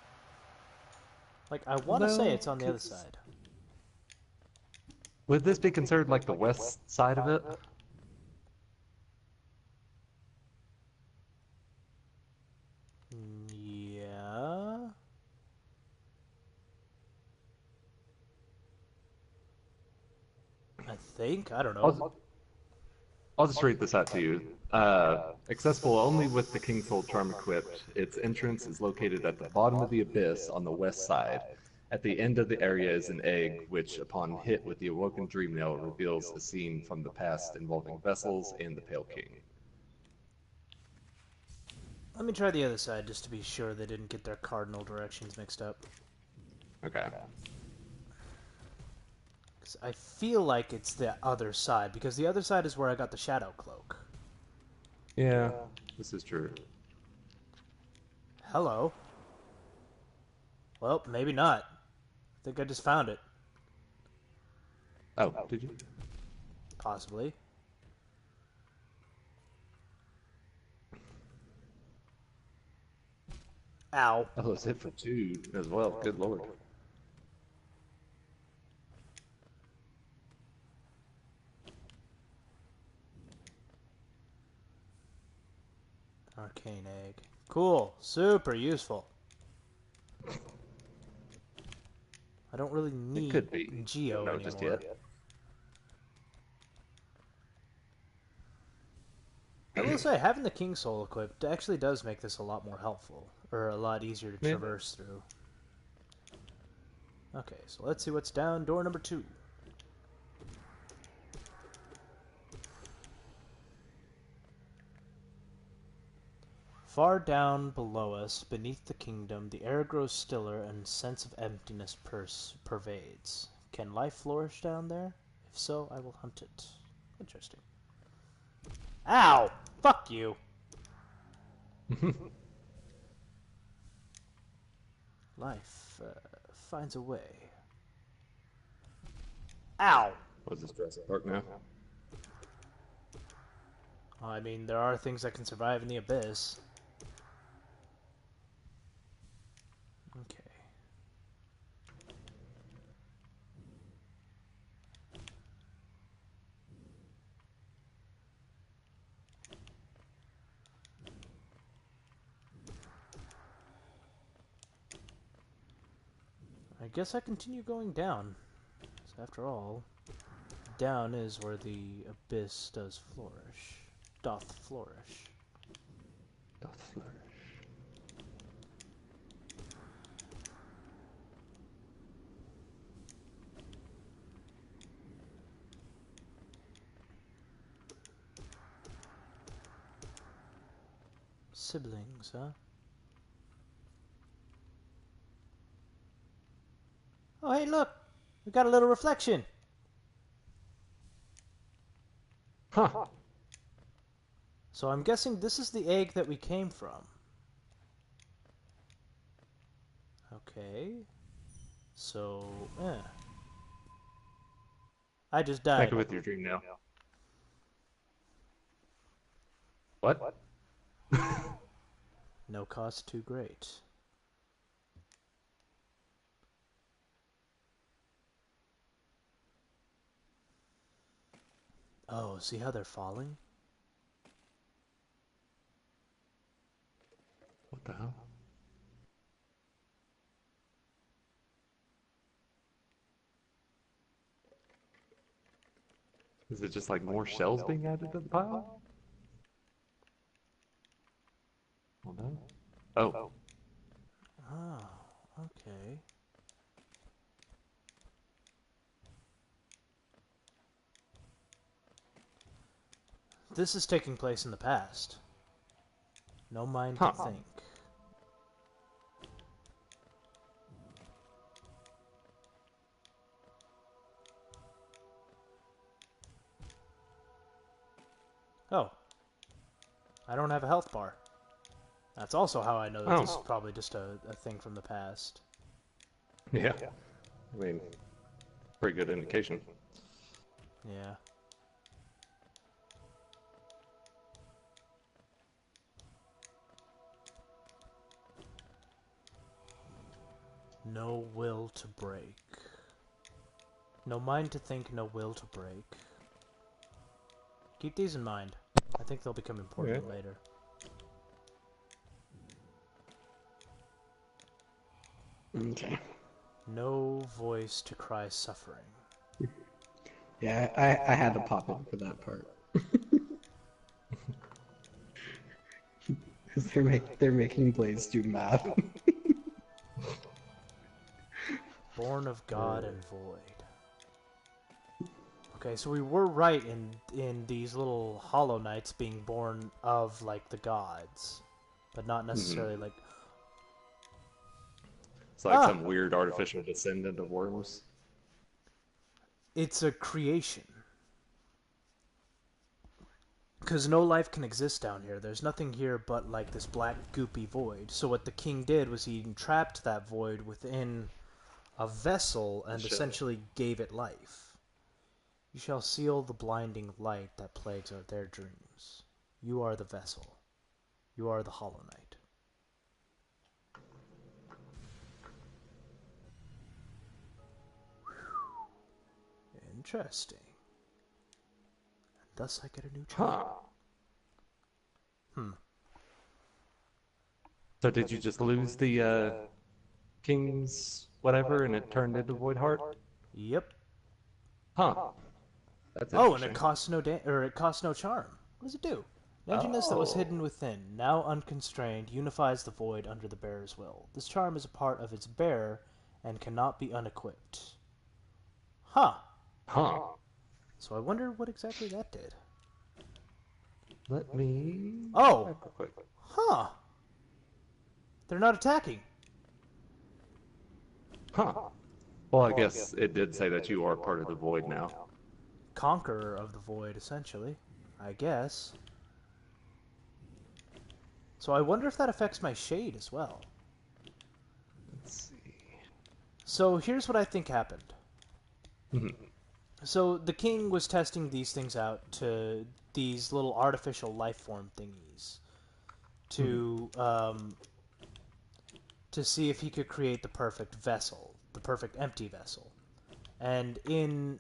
Like, I want to say No, it's on the other 'cause- side. Would this be considered like the west side of it? Yeah. I think. I don't know. I'll just read this out to you. Accessible only with the King Soul Charm equipped. Its entrance is located at the bottom of the abyss on the west side. At the end of the area is an egg, which, upon hit with the Awoken Dreamnail, reveals a scene from the past involving vessels and the Pale King. Let me try the other side just to be sure they didn't get their cardinal directions mixed up. Okay. 'Cause I feel like it's the other side, because the other side is where I got the Shadow Cloak. Yeah, this is true. Hello. Well, maybe not. I think I just found it. Oh, did you? Possibly. Ow. Oh, it's hit for 2 as well. Good lord. Arcane Egg. Cool. Super useful. I don't really It need could be. Geo No, anymore. just yet. I will say, having the King Soul equipped actually does make this a lot more helpful, or a lot easier to Yeah. traverse through. Okay, so let's see what's down door number 2. Far down below us, beneath the kingdom, the air grows stiller and sense of emptiness pervades. Can life flourish down there? If so, I will hunt it. Interesting. Ow! Fuck you! Life finds a way. Ow! What's this Jurassic Park now? I mean, there are things that can survive in the abyss. Okay. I guess I continue going down. So after all, down is where the abyss doth flourish. Doth flourish. Siblings, huh? Oh, hey, look! We got a little reflection! Huh. So I'm guessing this is the egg that we came from. Okay. So, I just died. Back with your dream now. What? No cost too great. Oh, see how they're falling? What the hell? Is it just like more shells being added to the pile? Oh no. Oh. Okay. This is taking place in the past. No mind to Huh. think. Oh. I don't have a health bar. That's also how I know that this is Oh. probably just a thing from the past. Yeah. I mean, pretty good indication. Yeah. No will to break. No mind to think, no will to break. Keep these in mind. I think they'll become important Okay. later. Okay. No voice to cry suffering. Yeah, I had to pop in for that part. Because they're making Blaze do math. Born of God and void. Okay, so we were right in these little Hollow Knights being born of, like, the gods. But not necessarily, like... It's like Ah! some weird artificial descendant of worms. It's a creation. Because no life can exist down here. There's nothing here but, like, this black, goopy void. So what the king did was he entrapped that void within a vessel and Shit. essentially gave it life. You shall seal the blinding light that plagues out their dreams. You are the vessel. You are the Hollow Knight. Interesting. And thus I get a new child. Huh. So did you just lose the king's whatever and it turned into Void Heart? Yep. Huh. That's Oh, and interesting. it costs no charm. What does it do? An emptiness that was hidden within, now unconstrained, unifies the void under the bearer's will. This charm is a part of its bearer and cannot be unequipped. Huh. Huh. So I wonder what exactly that did. Let me... Oh! real quick. Huh. They're not attacking. Huh. Well, I guess it did say that you are part of the void now. Conqueror of the void, essentially. I guess. So I wonder if that affects my shade as well. Let's see. So here's what I think happened. Mhm. So the king was testing these things out to these little artificial life form thingies to see if he could create the perfect vessel, the perfect empty vessel, and in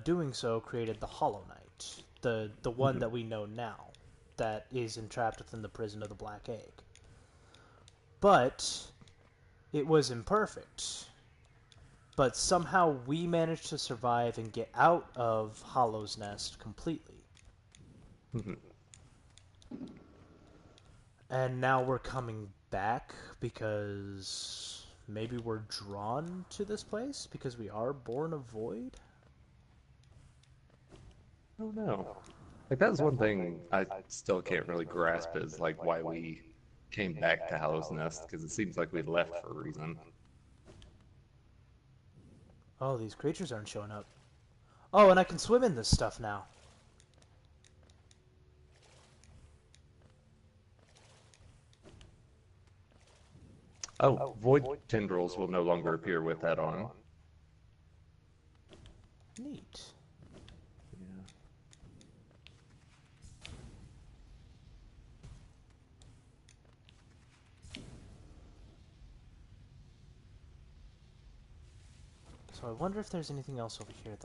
doing so, created the Hollow Knight, the one that we know now, that is entrapped within the prison of the Black Egg. But it was imperfect. But somehow we managed to survive and get out of Hollow's Nest completely. Mhm. And now we're coming back because maybe we're drawn to this place because we are born of void? I don't know. Like, that's one thing I still can't really grasp is, like, why we came back to Hallow's Nest, because it seems like we left for a reason. Oh, these creatures aren't showing up. Oh, and I can swim in this stuff now. Oh, void tendrils will no longer appear with that on. Neat. Yeah. So I wonder if there's anything else over here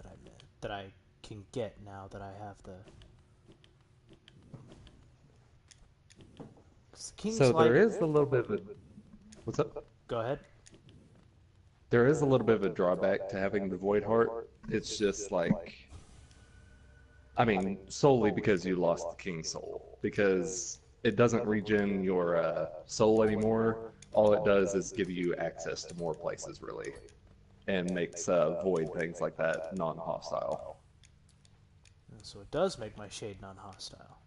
that I can get now that I have the... 'Cause the King's So Light... there is a little bit of a... What's up? Go ahead. There is a little bit of a drawback to having the Void Heart. It's just like... I mean, solely because you lost the King's Soul. Because it doesn't regen your soul anymore, all it does is give you access to more places, really, and makes void things like that non-hostile. So it does make my shade non-hostile.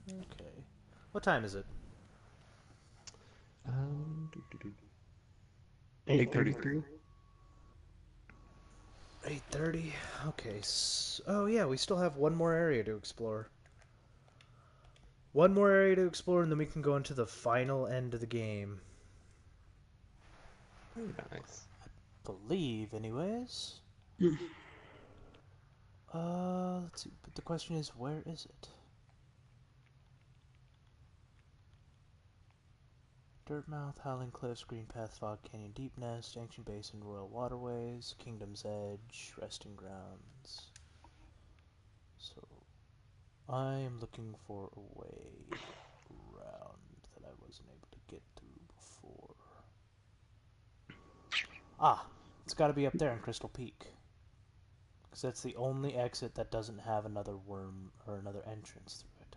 Okay. What time is it? 8:33. 8:30. Okay. Oh yeah, we still have one more area to explore. One more area to explore, and then we can go into the final end of the game. Nice. Believe, anyways. Let's see. But the question is, where is it? Dirtmouth, Howling Cliffs, Green Path, Fog Canyon, Deep Nest, Ancient Basin, Royal Waterways, Kingdom's Edge, Resting Grounds. So, I am looking for a way around that I wasn't able to get through before. Ah, it's got to be up there in Crystal Peak. Because that's the only exit that doesn't have another worm or another entrance through it.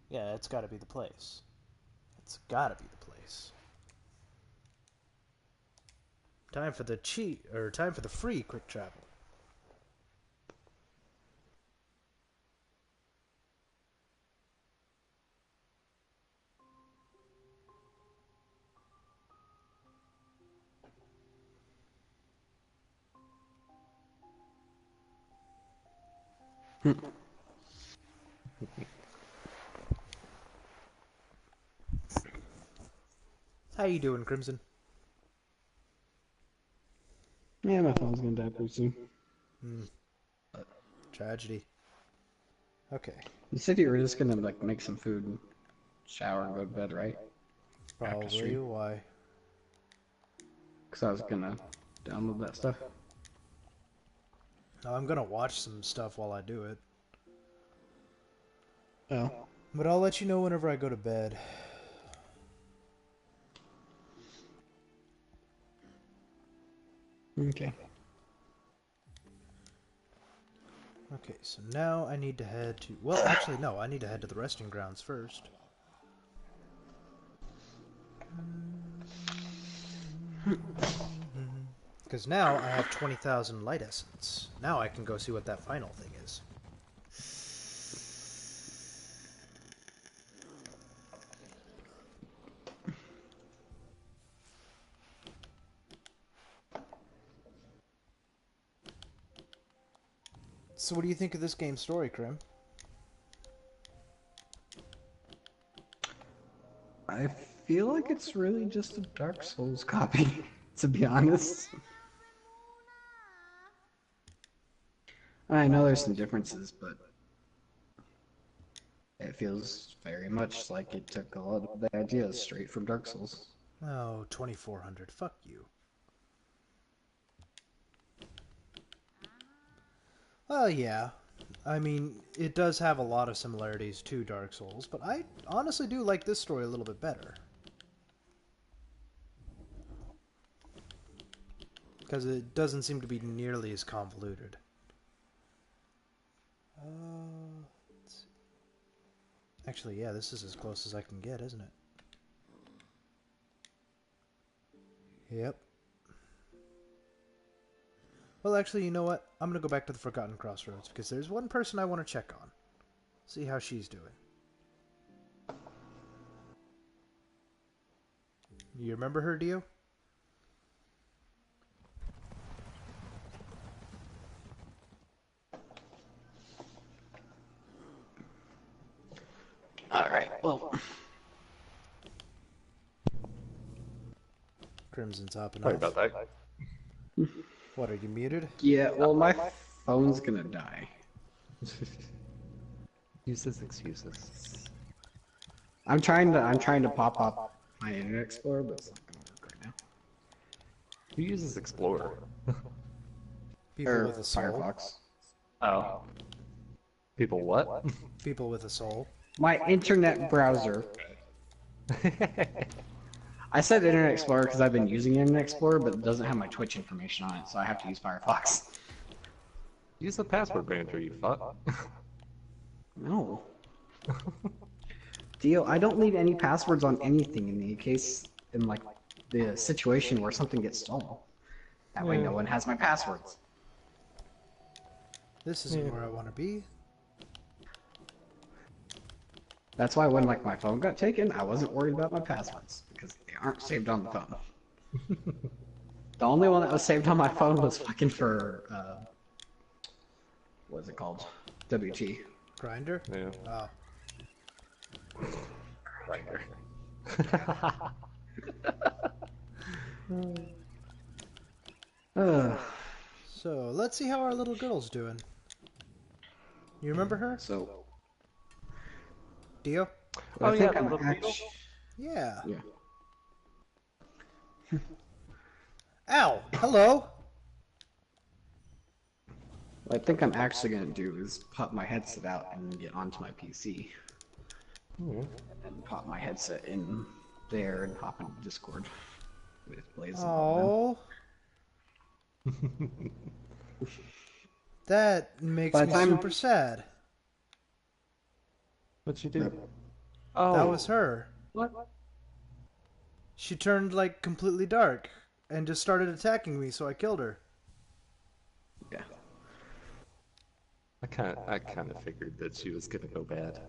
Yeah, it's got to be the place. It's got to be the place. Time for the time for the free quick travel. How you doing, Crimson? Yeah, my phone's gonna die pretty soon. Tragedy. Okay. You said you were just gonna like make some food, and shower, and go to bed, right? After Probably. stream. Why? Because I was gonna download that stuff. No, I'm gonna watch some stuff while I do it. Oh. But I'll let you know whenever I go to bed. Okay. Okay, so now I need to head to... Well, actually, no. I need to head to the resting grounds first. Because now I have 20,000 light essence. Now I can go see what that final thing is. So what do you think of this game's story, Krim? I feel like it's really just a Dark Souls copy, to be honest. I know there's some differences, but it feels very much like it took a lot of the ideas straight from Dark Souls. Oh, 2400. Fuck you. Well, yeah. I mean, it does have a lot of similarities to Dark Souls, but I honestly do like this story a little bit better. Because it doesn't seem to be nearly as convoluted. Let's see. Actually, yeah, this is as close as I can get, isn't it? Yep. Well, actually, you know what? I'm going to go back to the Forgotten Crossroads, because there's one person I want to check on. See how she's doing. You remember her, Dio? Alright, well... Crimson's hopping Sorry off. about that. What, are you muted? Yeah, well, my phone's gonna die. Uses excuses. I'm trying to pop up my Internet Explorer, but it's not gonna work right now. Who uses Explorer? People Or with a soul. Firefox. Oh. People what? People with a soul. My internet browser. I said Internet Explorer because I've been using Internet Explorer, but it doesn't have my Twitch information on it, so I have to use Firefox. Use the password manager, you fuck. No. Dio, I don't need any passwords on anything in the case, in like the situation where something gets stolen. That way no one has my passwords. This isn't where I want to be. That's why when like my phone got taken, I wasn't worried about my passwords because they aren't saved on the phone. The only one that was saved on my phone was fucking for what's it called? WT. Grinder? Yeah. Oh. Grinder. So, let's see how our little girl's doing. You remember her? So Dio? Oh, I think yeah, I'm the little beetle? Yeah. Yeah. Ow! Hello! What I think I'm actually gonna do is pop my headset out and get onto my PC. And pop my headset in there and hop into Discord with Blaze and all Oh. That makes By me the time- super sad. What'd you do? Yep. Oh. That was her. What? She turned like completely dark and just started attacking me, so I killed her. Yeah. I kind of figured that she was gonna go bad.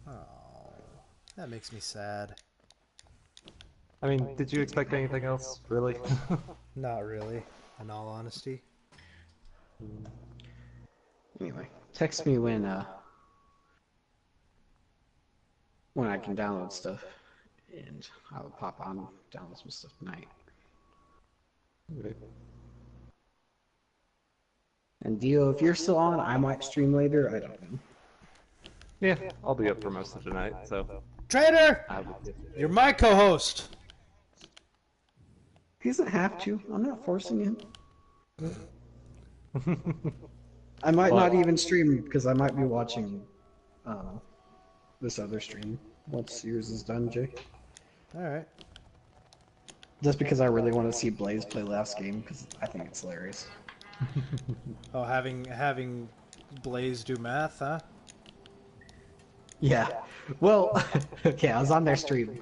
Oh, that makes me sad. I mean, did you expect anything else, really? Not really, in all honesty. Anyway, text me when I can download stuff, and I'll pop on download some stuff tonight. Okay. And Dio, if you're still on, I might stream later. I don't know. Yeah, I'll be up for most of tonight, so Traitor! I will. You're my co-host! He doesn't have to. I'm not forcing him. I might not even stream because I might be watching this other stream once yours is done, Jay. Alright. Just because I really want to see Blaze play last game because I think it's hilarious. Oh, having Blaze do math, huh? Yeah. Well, okay, I was on their stream.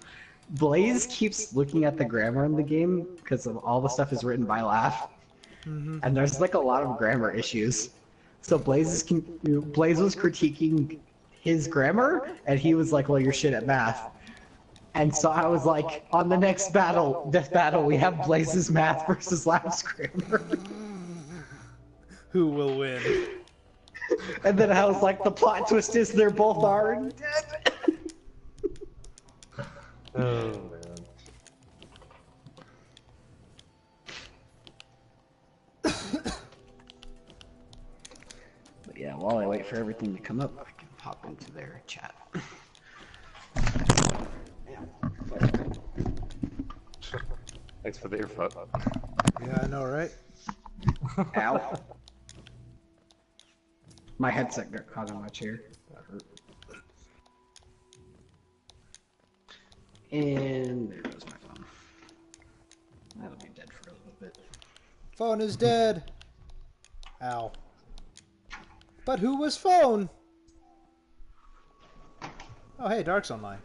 Blaze keeps looking at the grammar in the game because of all the stuff is written by Laugh, and there's like a lot of grammar issues. So Blaze was critiquing his grammar, and he was like, "Well, you're shit at math." And so I was like, "On the next death battle, we have Blaze's math versus Laugh's grammar." Who will win? And then I was like, "The plot twist is they're both already dead." Oh man. But yeah, while I wait for everything to come up, I can pop into their chat. Thanks for the earphone. Yeah, I know, right? Ow. My headset got caught in my chair. That hurt. And there goes my phone. That'll be dead for a little bit. Phone is dead. Ow. But who was phone? Oh, hey, Dark's online.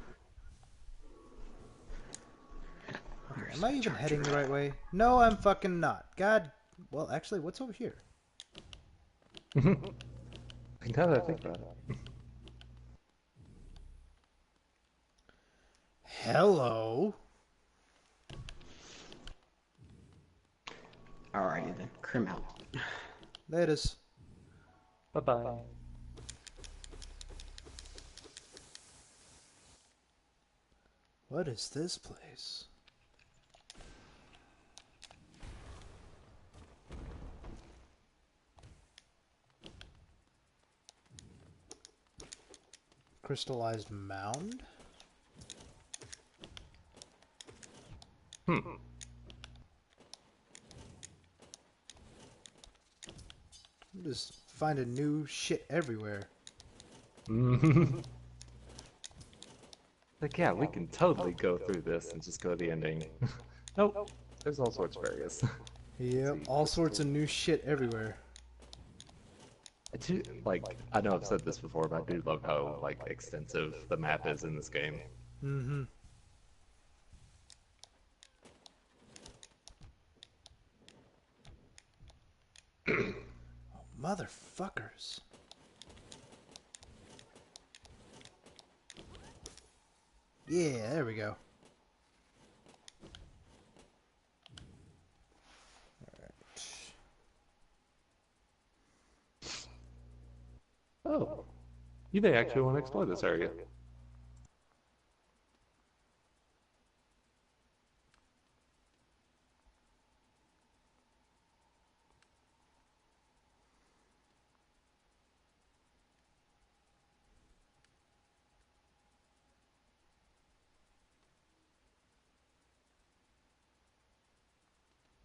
Okay, am I even heading the right way? No, I'm fucking not. God. Well, actually, what's over here? Now that I think about it. Hello. Alrighty then, Crim out. Latest. Bye-bye. What is this place? Crystallized mound? I'm just finding new shit everywhere. Hey, Like, yeah, we can totally go through this and just go to the ending. Nope. There's all sorts of areas. Yep, See, all sorts of new shit everywhere. I do, like, I know I've said this before, but I do love how, like, extensive the map is in this game. Mm-hmm. Motherfuckers. Yeah, there we go. Oh, you may actually want to explore this area.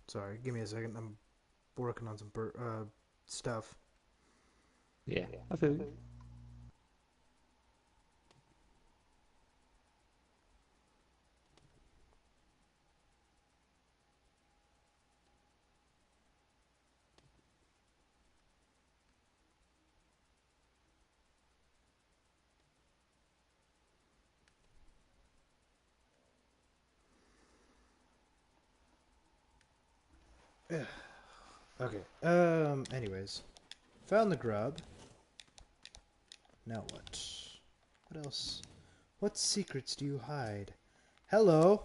Sorry, give me a second. I'm working on some stuff. Yeah, I feel you. Okay. Anyways, found the grub. Now what? What else? What secrets do you hide? Hello.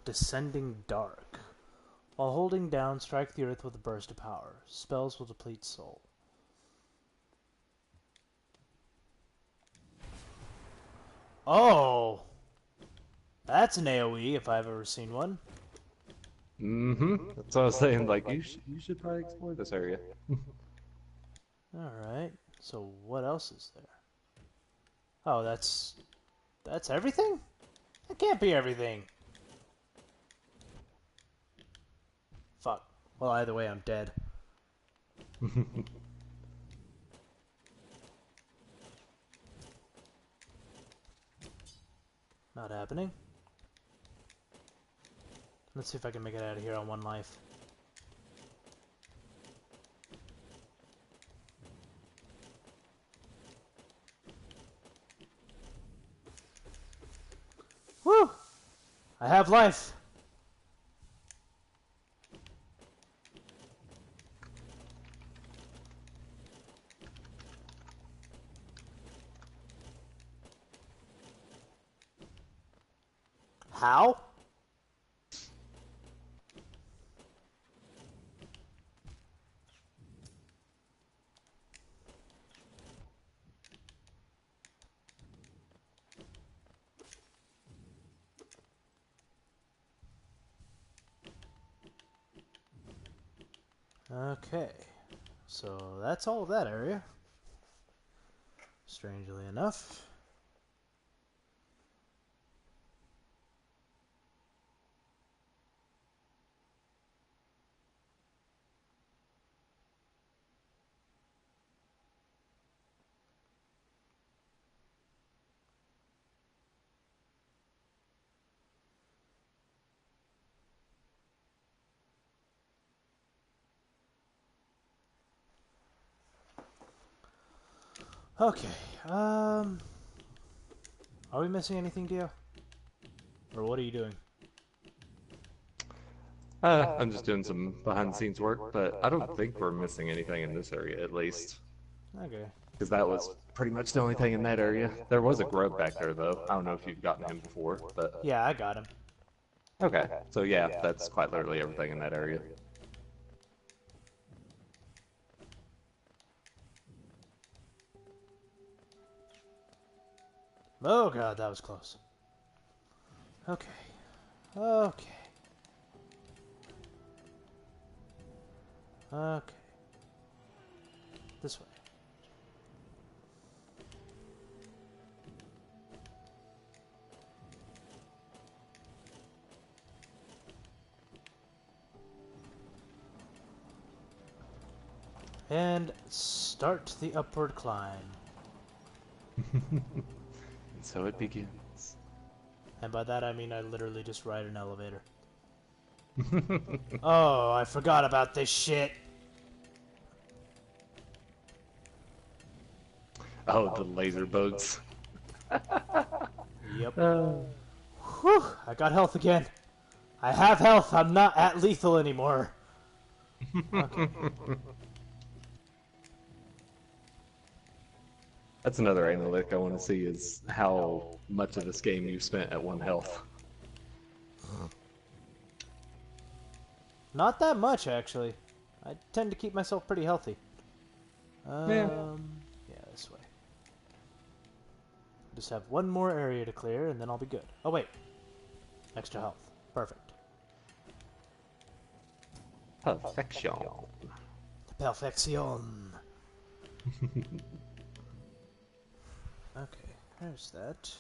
Descending Dark. While holding down, strike the earth with a burst of power. Spells will deplete soul. Oh! That's an AoE if I've ever seen one. Mm-hmm. That's what I was saying. Like, you should probably explore this area. Alright. So what else is there? Oh, that's everything? That can't be everything. Fuck. Well, either way, I'm dead. Not happening. Let's see if I can make it out of here on one life. Woo! I have life! How? Okay, so that's all of that area. Strangely enough. Okay, are we missing anything, Dio? Or what are you doing? I'm just doing some behind-the-scenes work, but I don't think we're missing anything in this area, at least. Okay. Because that was pretty much the only thing in that area. There was a grub back there, though. I don't know if you've gotten him before, but... Yeah, I got him. Okay, so yeah, that's quite literally everything in that area. Oh god, that was close. Okay. Okay. Okay. This way. And start the upward climb. And so it begins. And by that I mean I literally just ride an elevator. Oh, I forgot about this shit. Oh, the laser bugs. Yep. Whew, I got health again. I have health. I'm not at lethal anymore. Okay. That's another analytic I want to see is how much of this game you spent at 1 health. Not that much, actually. I tend to keep myself pretty healthy. Yeah, this way. Just have one more area to clear, and then I'll be good. Oh, wait. Extra health. Perfect. Perfection. Perfection. Okay, there's that.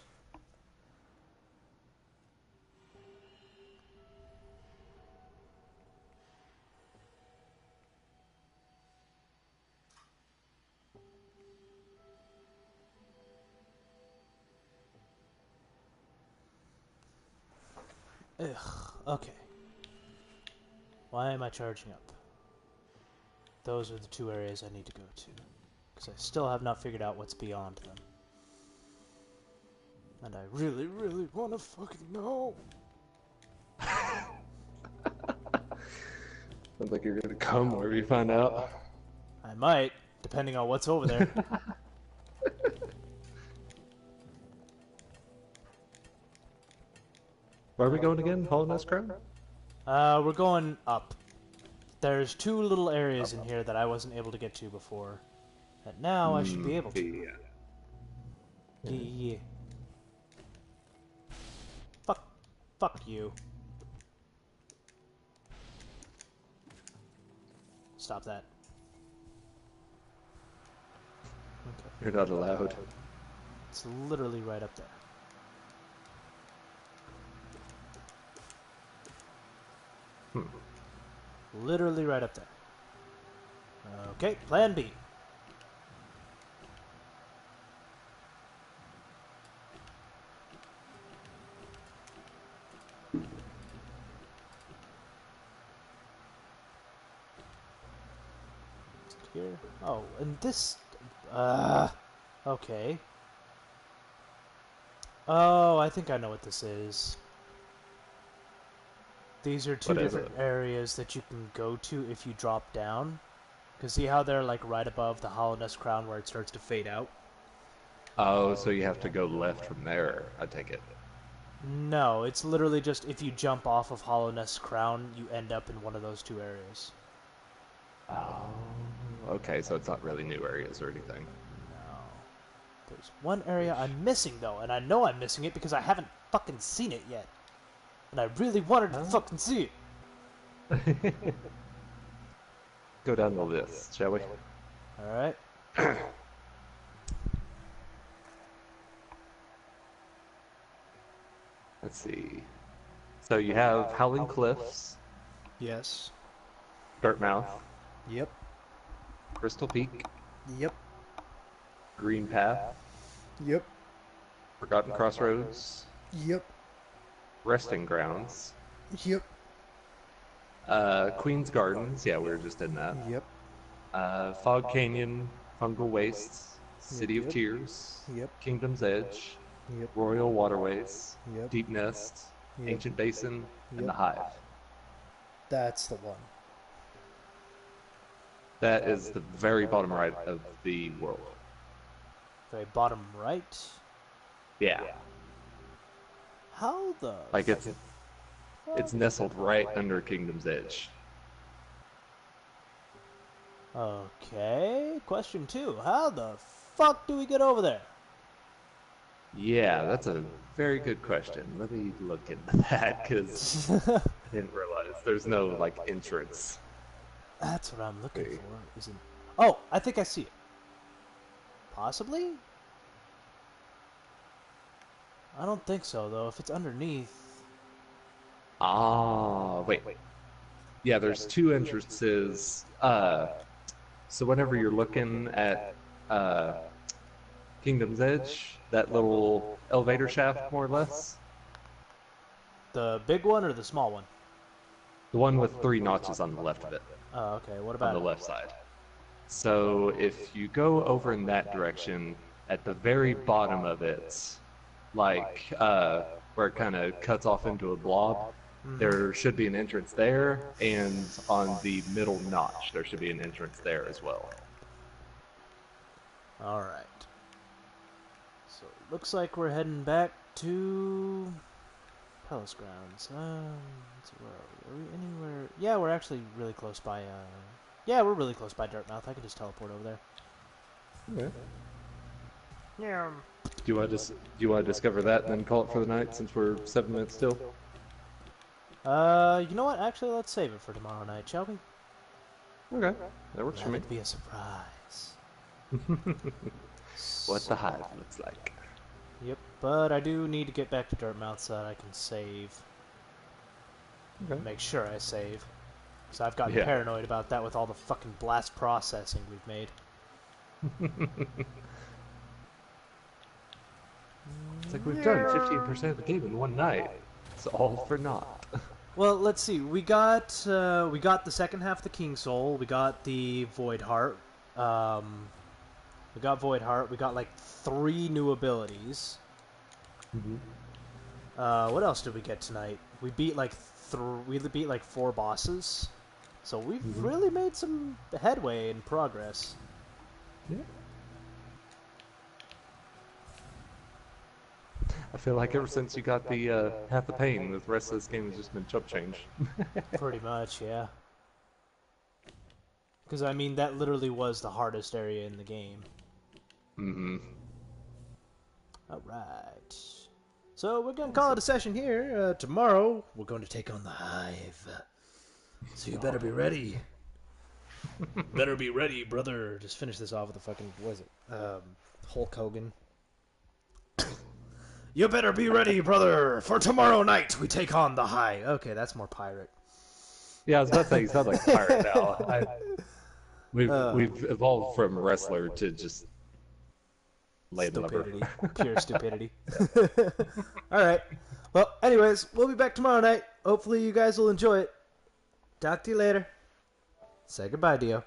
Ugh, okay. Why am I charging up? Those are the 2 areas I need to go to. Because I still have not figured out what's beyond them. And I really, really want to fucking know. Sounds like you're gonna come wherever you find out. I might, depending on what's over there. Where are we going again? Hollowness Crown? We're going up. There's 2 little areas in here that I wasn't able to get to before. That now I should be able to. Yeah. Yeah. Fuck you. Stop that. Okay. You're not allowed. It's literally right up there. Literally right up there. Okay, plan B. Here. Oh, and this... okay. Oh, I think I know what this is. These are 2 different areas that you can go to if you drop down. Because see how they're like right above the Hollowness Crown where it starts to fade out? Oh, so you have to go left from there, I take it. No, it's literally just if you jump off of Hollowness Crown, you end up in one of those 2 areas. Oh, okay, so it's not really new areas or anything. No. There's one area I'm missing though, and I know I'm missing it because I haven't fucking seen it yet. And I really wanted to fucking see it. Go down the list, shall we? Alright. Let's see. So you have Howling Cliffs, Yes. Dirtmouth, Yep. Crystal Peak, Yep. Green Path, Yep. Forgotten Crossroads, Yep. Resting Grounds, Yep. Queen's Gardens, yeah, we were just in that. Yep. Fog Canyon, Fungal Wastes, City of Yep. Tears, Yep. Kingdom's Edge, Yep. Royal Waterways, Yep. Deep Nest, Yep. Ancient Basin, and Yep. the Hive. That's the one. That is the very bottom right of the world. Very bottom right. Yeah, How the... like it's nestled right under Kingdom's Edge. Okay. Question 2. How the fuck do we get over there? Yeah, that's a very good question. Let me look into that because I didn't realize there's no like entrance. That's what I'm looking Okay. for. Isn't? Oh, I think I see it. Possibly? I don't think so, though. If it's underneath... Ah, wait. Yeah, there's 2 entrances. So whenever you're looking at Kingdom's Edge, that little elevator shaft, more or less, The big one or the small one? the one with 3 notches on the left of it, Oh, okay. What on about the it? left side. So if you go over in that direction, at the very bottom of it, like where it kind of cuts off into a blob, there should be an entrance there, and on the middle notch, there should be an entrance there as well. All right. So it looks like we're heading back to Palace Grounds. So where are we? Are we anywhere? Yeah, we're actually really close by. Yeah, we're really close by Dartmouth. I can just teleport over there. Okay. Yeah. Do you want to discover that and then call it for the night since we're 7 minutes still? You know what? Actually, let's save it for tomorrow night, shall we? Okay, that works for Have me. it be a surprise. What the hive looks like. Yep, but I do need to get back to Dartmouth so that I can save. Okay. Make sure I save. So I've gotten Yeah. paranoid about that with all the fucking blast processing we've made. It's like we've done 15% of the game in one night. It's all for naught. Well, let's see. We got the second half of the King Soul. We got the Void Heart. We got Void Heart. We got like 3 new abilities. What else did we get tonight? We beat like 4 bosses. So we've really made some headway and progress. Yeah. I feel like ever since you got the half the pain, the rest of this game has just been chump change. Pretty much, yeah. Because, I mean, that literally was the hardest area in the game. Mm-hmm. Alright. So, we're going to call it a session here. Tomorrow, we're going to take on the Hive. So you better be ready. Better be ready, brother. Just finish this off with the fucking, what is it? Hulk Hogan. You better be ready, brother, for tomorrow night we take on the Hive. Okay, that's more pirate. Yeah, I was about to say, you sound like a pirate now. We've evolved from wrestler to just landlubber. Stupidity. Pure stupidity. Alright. Well, anyways, we'll be back tomorrow night. Hopefully you guys will enjoy it. Talk to you later. Say goodbye, Dio.